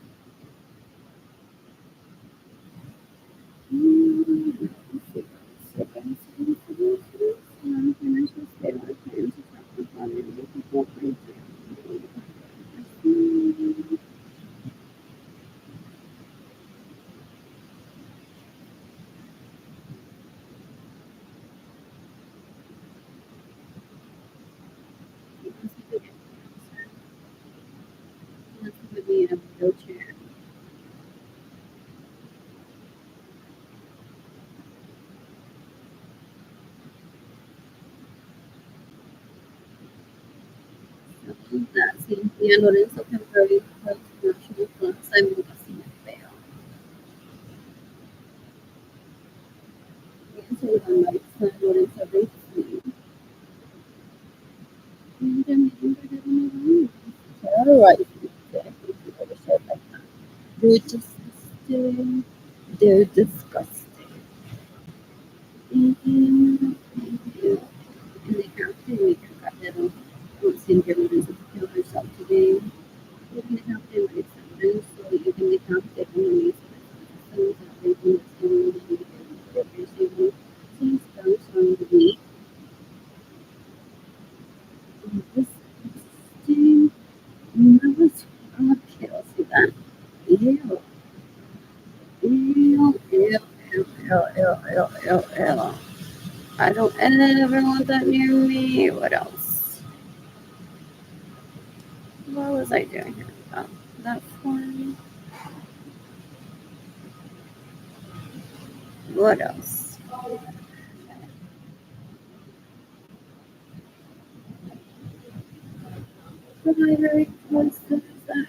Be in a wheelchair. That Cynthia Lorenzo temporary health national fund Simon Casino fail. Answer one like San Lorenzo Racing. Otherwise, I think people would say like that. They're disgusting. They're disgusting. Thank you. Thank you. And they have to make a goddamn Cynthia Lorenzo to kill herself today. You can have to write sentence so that you can become the enemies of the everything that's going on in the receiving things comes from the week. This team never kills you then. Ew. Ew, ew, ew, ew, ew, ew, ew, ew. I don't ever want that near me. What else? What was I doing here? Oh, that one. What else? Am I very close to that?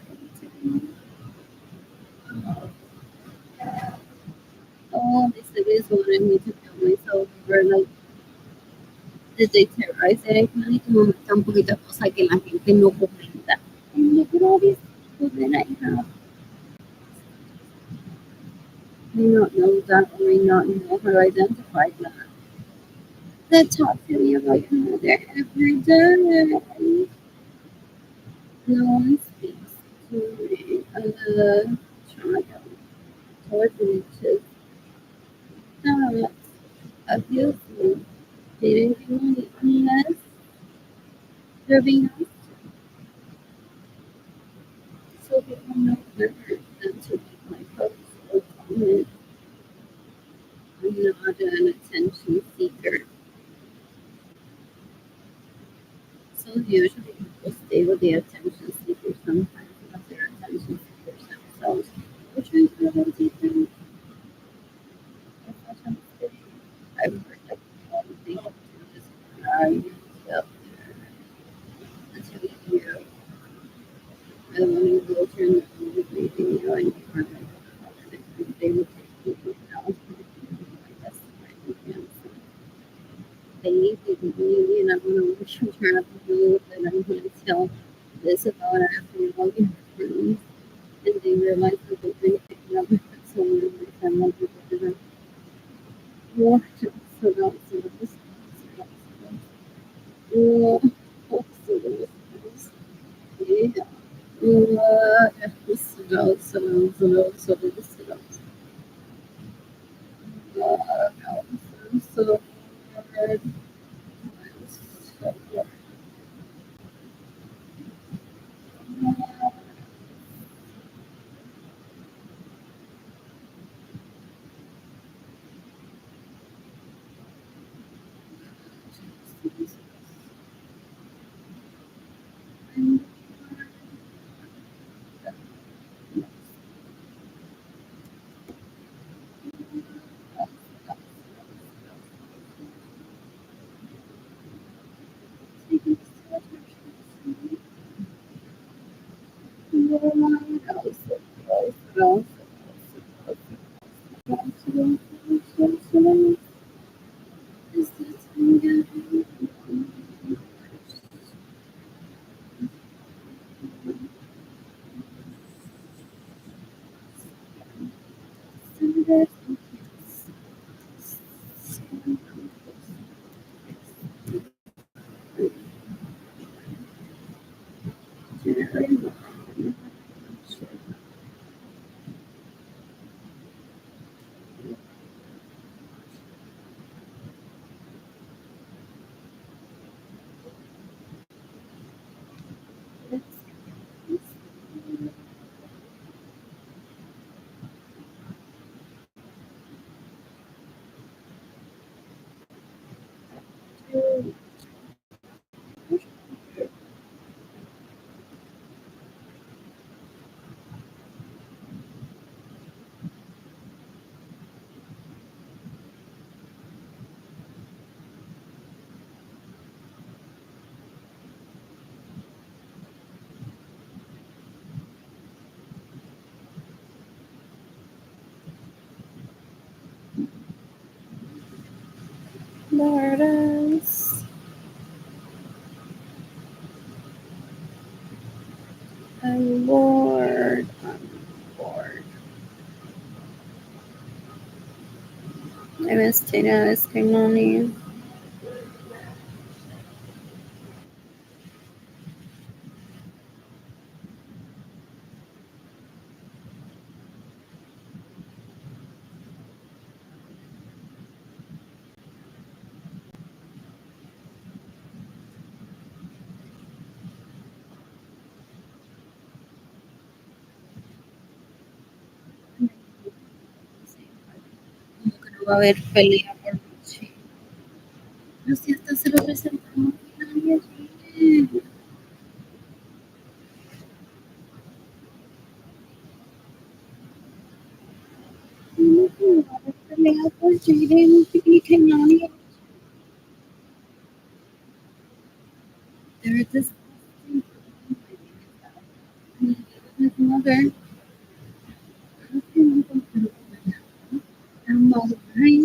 Oh, these cities wanted me to kill myself for like desde terrorizing. Ay, como me da un poquito de cosa que la gente no comenta. And look at all these people that I have. May not know that or may not know how to identify that. That talk to me about your mother every day. No one speaks to me as a child. Towards me to that abusive. They didn't give money unless they're being asked. So people know better than to make my post or comment. I'm not an attention seeker. So usually people stay with the attention seekers sometimes because they're attention seekers themselves. Which is really different. That's such a mistake. I've heard like all the things to just cry yourself until you and when you go turn the leaving you and you are like they will take you out. Like that's my hands. They didn't really and I'm gonna wish you turn up the blue that I'm gonna tell this about after all your friends and they realize that they've been picking up with someone in my family that didn't want to so that's yeah. Yeah. So Borders. I'm bored. I'm bored. I miss Tina ice cream mommy. Va a haber pelea por noche. Pero si hasta se lo presentamos a nadie ayer. No, va a haber pelea por Jaden picnic and Nani. They're disgusting. His mother. And mother. And mother.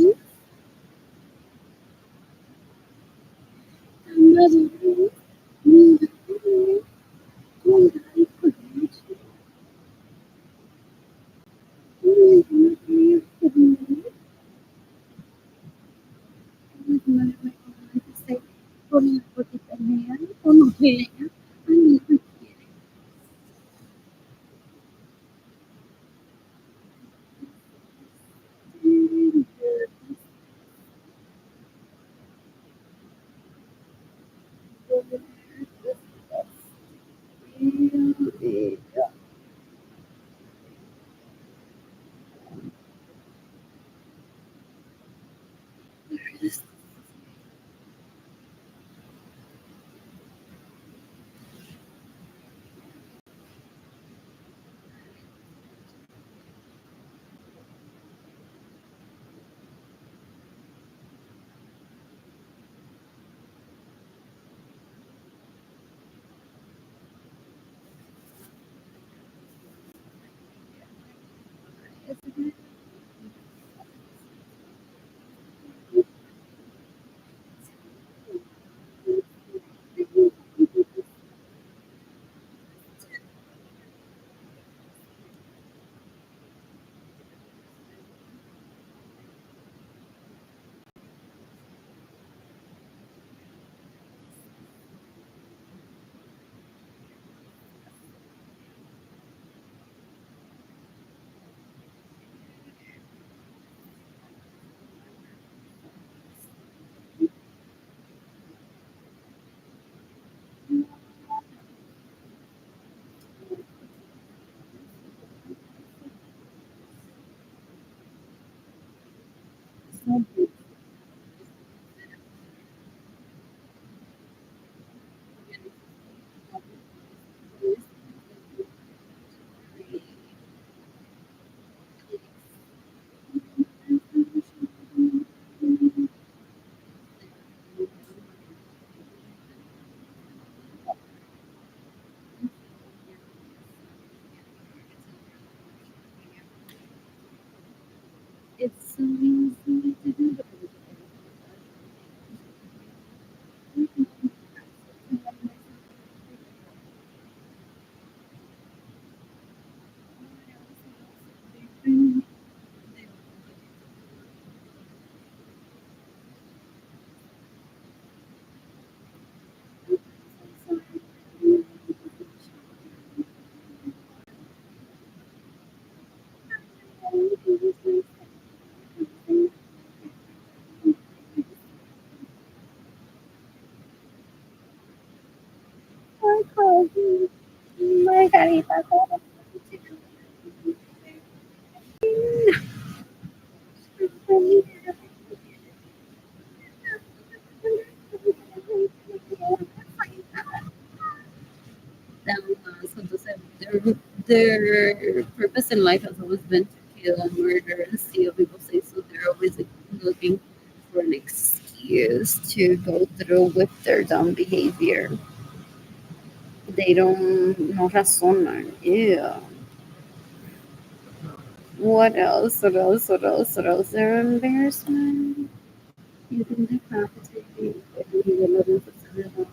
something easy to do, but Margarita, so their purpose in life has always been to kill and murder and steal. People say so. They're always looking for an excuse to go through with their dumb behavior. They don't no razonan. Yeah. What else? What else? What else? What else? Their embarrassment. You can decapitate you, but you will not sostenerlo.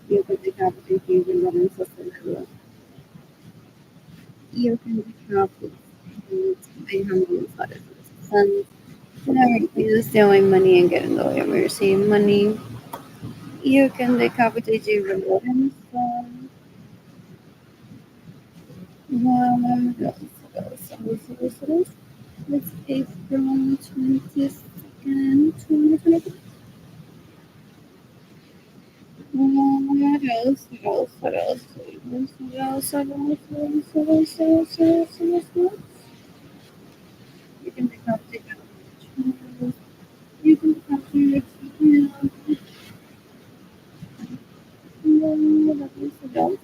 You can decapitate you, will not sostenerlo. You can decapitate Benjamin Suarez' sons. Whenever he's stealing money and getting the way of receiving money, you can decapitate your relatives. What else? What else? What else? What else? What else? It's April 22nd, 2025. What else? What else? What else? What else? What else? What else? What else? What else? What else? What else? What else? You can decapitate your children. You can decapitate your children. What else? What else?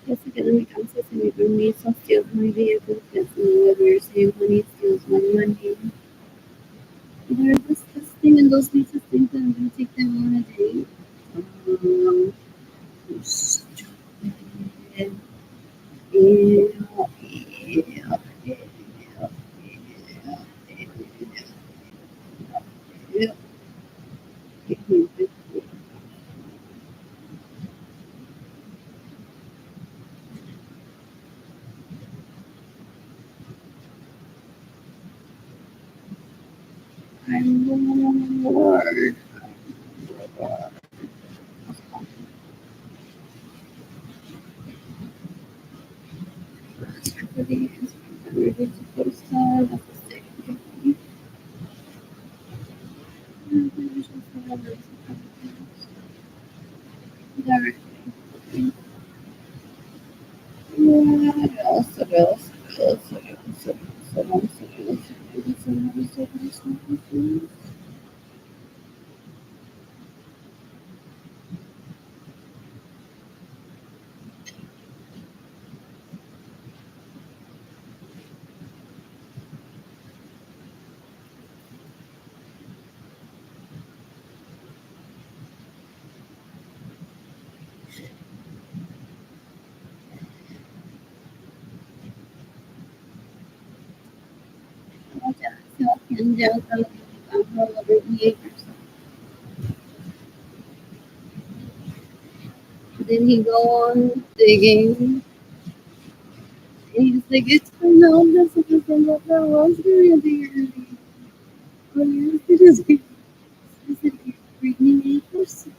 Yes, academic access and needs of steals my vehicle, gets me whether you're saying money steals my money. They're disgusting and those pieces think that I'm gonna take them on a date. Um, stupid. Ew, ew, ew, ew, ew, ew. I'm bored. Ready to post that. What else? What else? What else? What else? What else? What else? What else? What else? Then he go on digging. And he's like, it's turned out this is what that was really the oh, yes, it is. Is it bringing a person?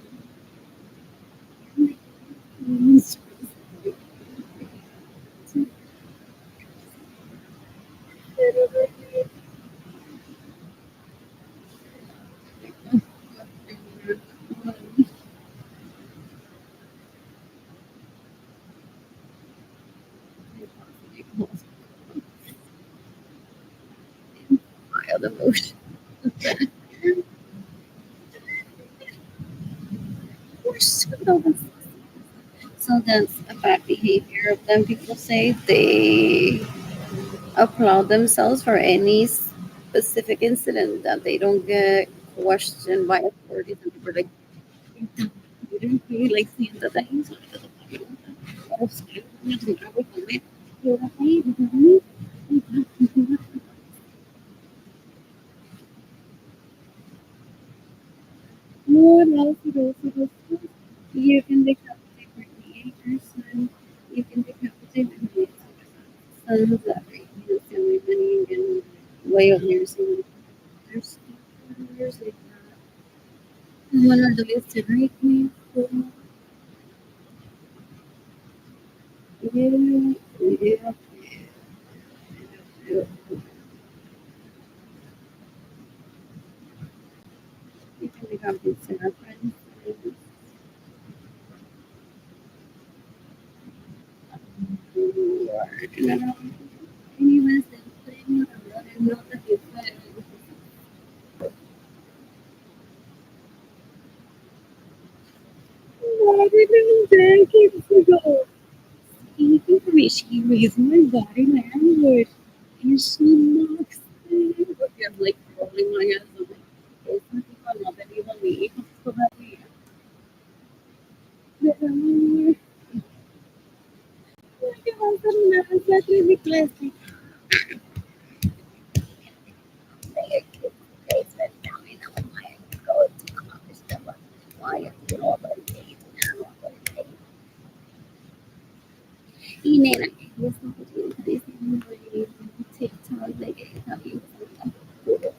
Wild emotion. So that's a bad behavior of them. People say they applaud themselves for any specific incident that they don't get questioned by authorities. And people are like, you didn't really like seeing the things. What else? What else? What else? You can decapitate Britney, your son. You can decapitate Britney, sons that rape you, family money, and way up here. So there's years like that. One of those to rape me. Yeah, yeah, yeah. You can decapitate our friends. Anyways, then putting on a lot and not that you put What did you decades ago? Speaking for me, she raised my body language. And she knocks it. I'm like rolling my eyes. I'm like, es una tipa no te digo a mi hijo todavía. Pero, ¿qué va a hacer una raza ridícula? Y nena, yo estaba diciendo en TikTok de que está bien puro.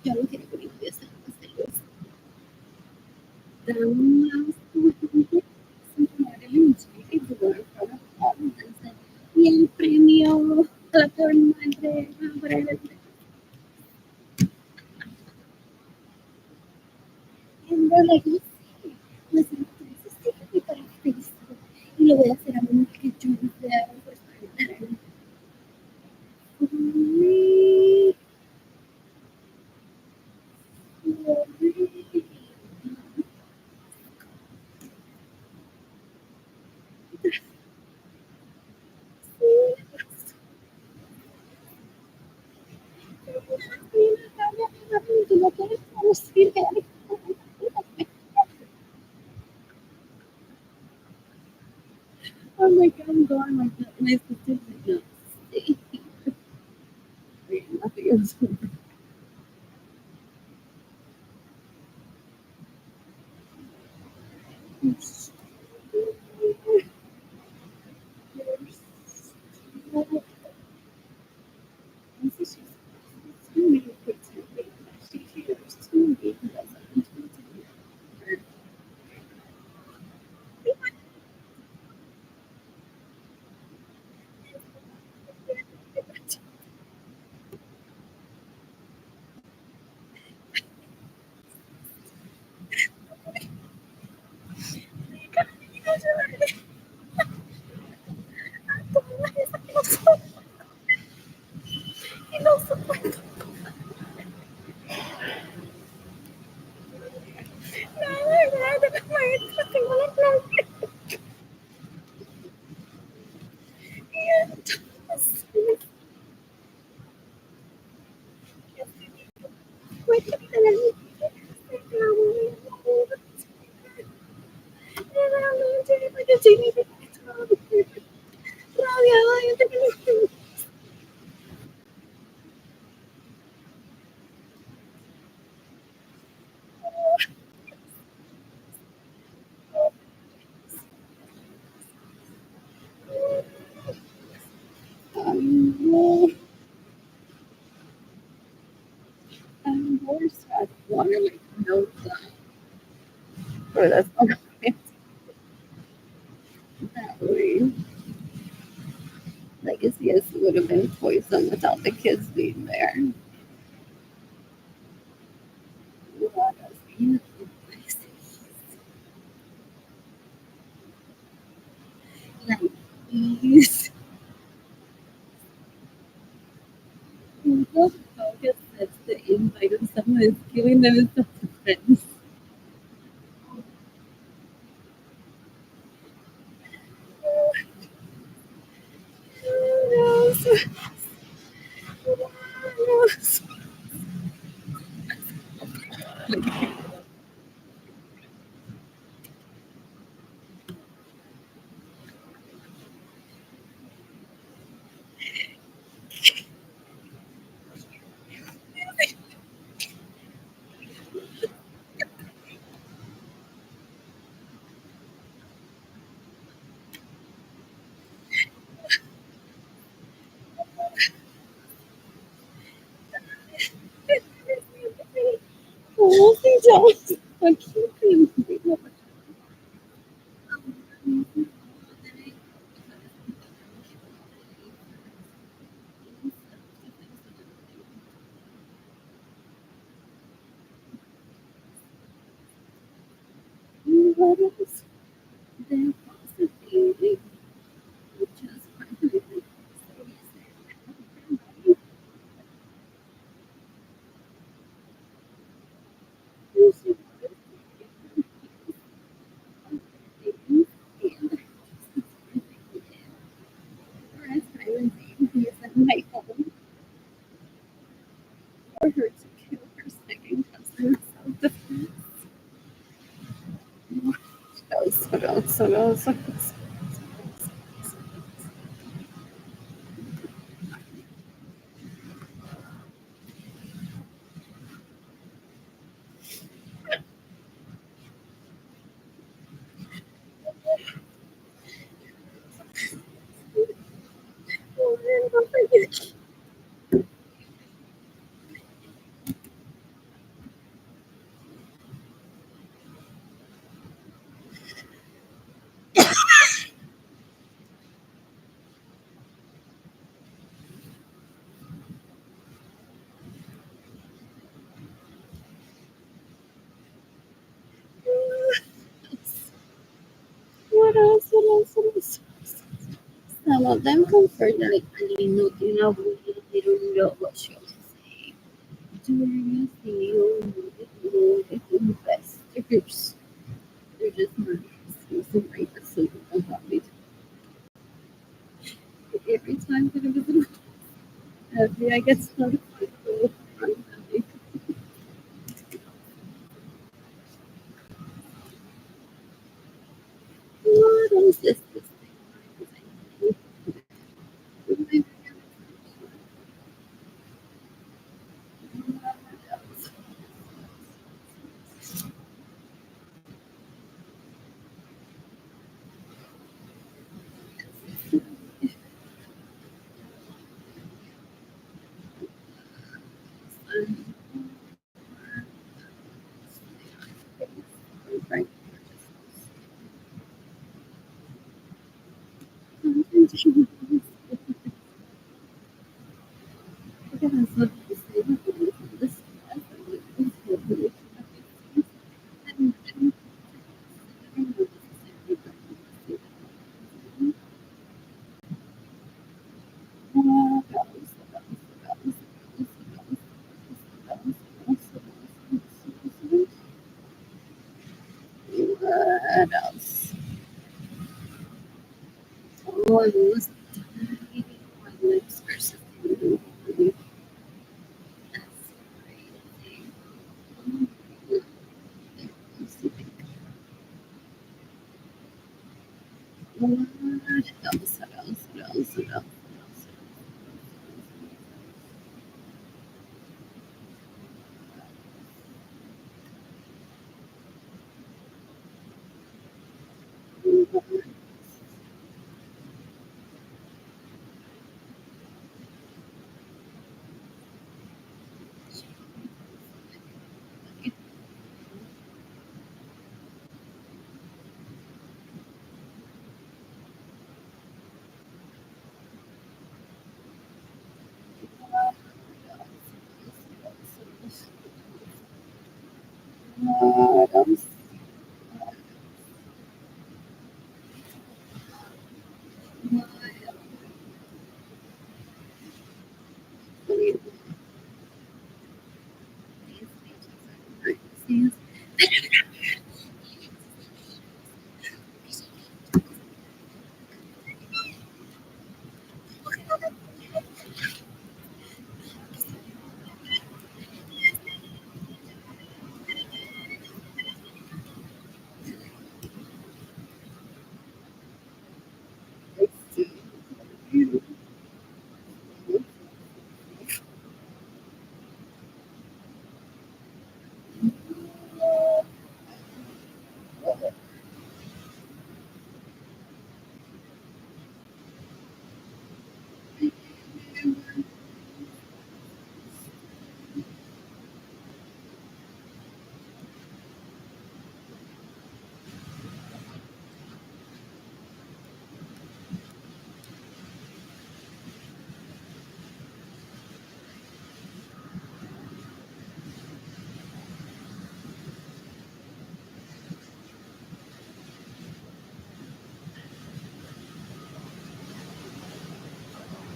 Yo no quiero que mi novio se haga dan unas y el premio a la peor madre and they're like, listen, this is taking me para Facebook y lo voy a hacer a mí que yo no sea pues I'm like, I'm gone like that. My sister's like, no, stay here. Nothing else. Worse, I want to like know or that's not that way. Like, yes, it would have been poison without the kids being there. What else? Like, these people focus that's the invite of someone is killing them as self-defense. don't. I can't believe it. What else? Then possibly just he is at my home for her to kill her second cousin self-defense. What else? What else? What else? Oh, man, don't forget. What else? What else? What else? Some of them confirmed that Alino did not really didn't know what she was saying. During the CEO investors, they're just not using rapists about it. Every time that it was I get notified all the time. What else is this thing? Right. What else? Oh, I was my lips are so really that's crazy. What else? What else? What else? What else?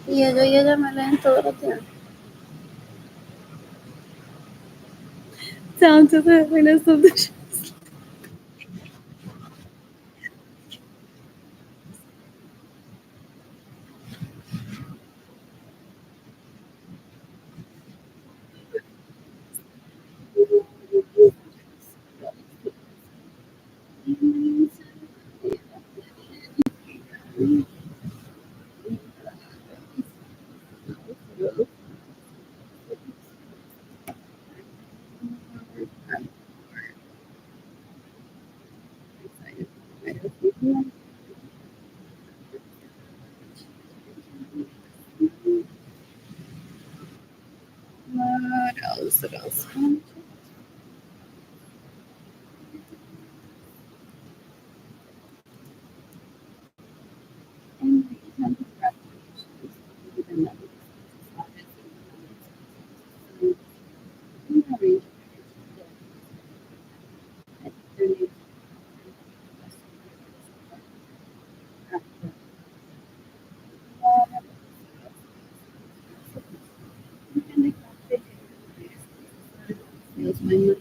Y ella me leen todos los días. Down to the happiness of the show. What else? What else? Feels my money.